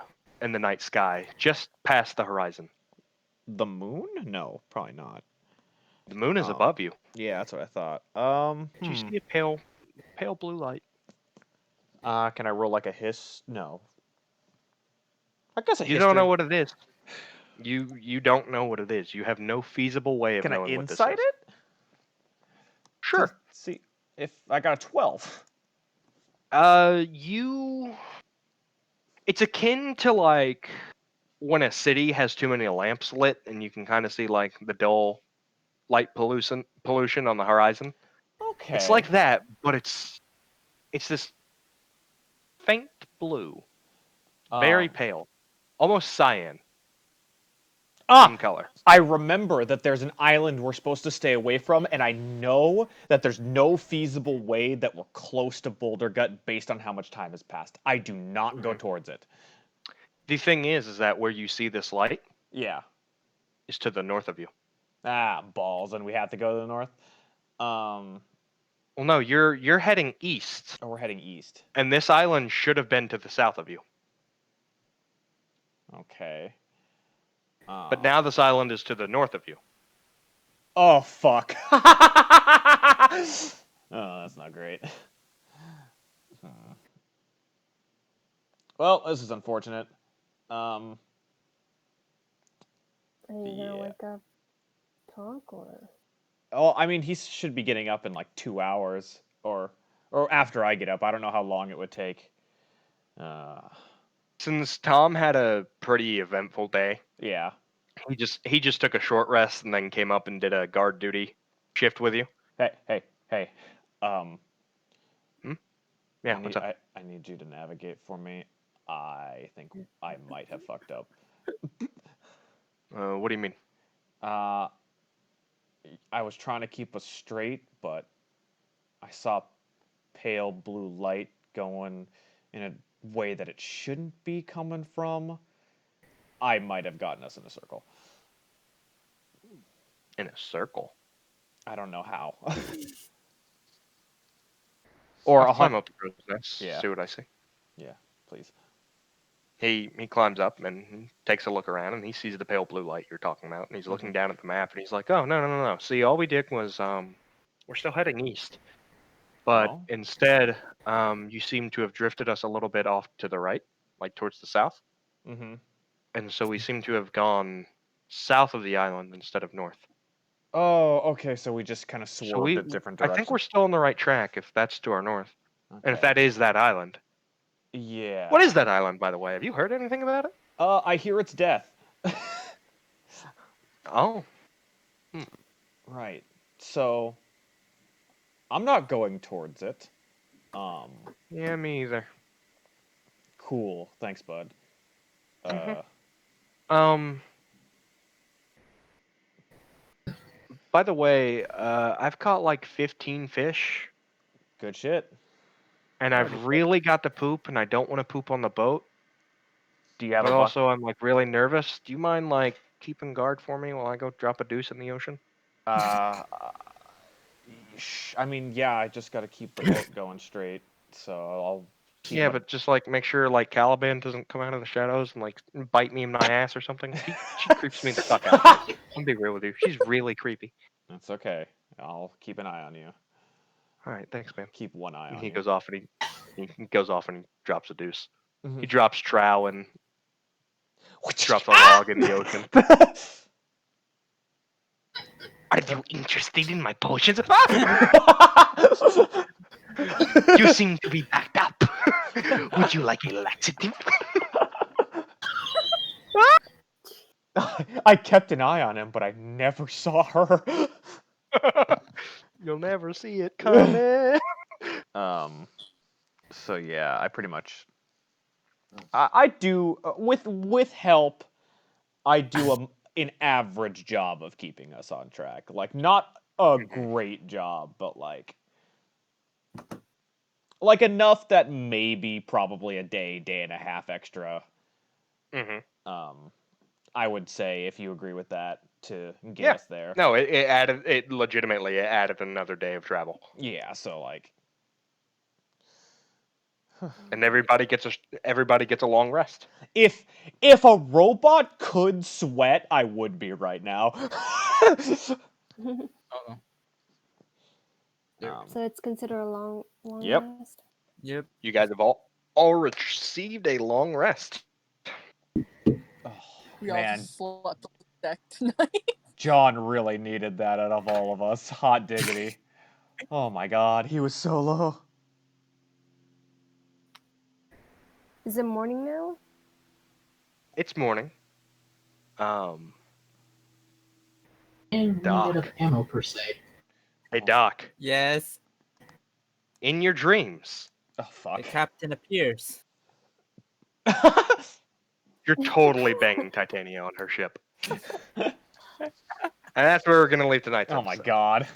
night sky just past the horizon. The moon? No, probably not. The moon is above you. Yeah, that's what I thought. Do you see a pale blue light? Can I roll like a hiss? No. I guess You don't know what it is. You don't know what it is. You have no feasible way of knowing what this is. Can I insight it? Sure. See if I got a 12. It's akin to like when a city has too many lamps lit and you can kind of see like the dull light pollution on the horizon. Okay. It's like that, but it's this faint blue, very pale, almost cyan in color. I remember that there's an island we're supposed to stay away from, and I know that there's no feasible way that we're close to Boulder Gut based on how much time has passed. I do not go towards it. The thing is that where you see this light, yeah, is to the north of you. Ah, balls, and we have to go to the north. Well, no, you're heading east, Oh, we're heading east. and this island should have been to the south of you. Okay. But now this island is to the north of you. Oh, fuck. Oh, that's not great. Well, this is unfortunate. Are you Yeah. gonna wake up, talk, or? Oh, I mean, he should be getting up in like 2 hours, or after I get up. I don't know how long it would take. Since Tom had a pretty eventful day, Yeah. he just took a short rest and then came up and did a guard duty shift with you. Hey. Yeah, what's up? I need you to navigate for me. I think I might have fucked up. What do you mean? I was trying to keep us straight, but I saw pale blue light going in a way that it shouldn't be coming from. I might have gotten us in a circle. In a circle? I don't know how. Or I'll a climb up the crow's nest. Yeah. See what I see. Yeah, please. He climbs up and takes a look around and he sees the pale blue light you're talking about and he's looking down at the map and he's like, oh no. See, all we did was we're still heading east. But Oh? instead, you seem to have drifted us a little bit off to the right, like towards the south. Mm-hmm. And so we seem to have gone south of the island instead of north. Oh, okay, so we just kind of So swerved at different I directions. think we're still on the right track if that's to our north. Okay. And if that is that island. Yeah. What is that island, by the way? Have you heard anything about it? I hear it's death. Oh. Right. So, I'm not going towards it. Yeah, me either. Cool. Thanks, bud. By the way, I've caught like 15 fish, Good shit. and I've really got to poop, and I don't want to poop on the boat. Do you have But a also, I'm like really nervous. Do you mind like keeping guard for me while I go drop a deuce in the ocean? I mean, yeah, I just got to keep the boat going straight. So I'll keep Yeah, but just like make sure like Caliban doesn't come out of the shadows and like bite me in my ass or something. She creeps me the fuck out. I'm gonna be real with you. She's really creepy. That's okay. I'll keep an eye on you. All right, thanks, man. Keep one eye And on he you. goes off and he goes off and he drops a deuce. Mhm. He drops trow and drops a log in the ocean. Are you interested in my potions? You seem to be backed up. Would you like a laxative? I kept an eye on him, but I never saw her. You'll never see it coming. So yeah, I pretty much. I do with help. I do an average job of keeping us on track. Like not a great job, but like enough that maybe probably a day and a half extra. I would say if you agree with that to get us there. No, it legitimately added another day of travel. Yeah, so like. And everybody gets a long rest. If a robot could sweat, I would be right now. So it's considered a long Yep. rest? Yep. You guys have all received a long rest. We all Man. just slept on the deck tonight. John really needed that out of all of us. Hot diggity. Oh my god, he was so low. Is it morning now? It's morning. And we Doc. out of ammo per se. Hey, Doc. Yes. In your dreams, Oh fuck. The captain appears. you're totally banging Titania on her ship. And that's where we're gonna leave tonight. Oh my god.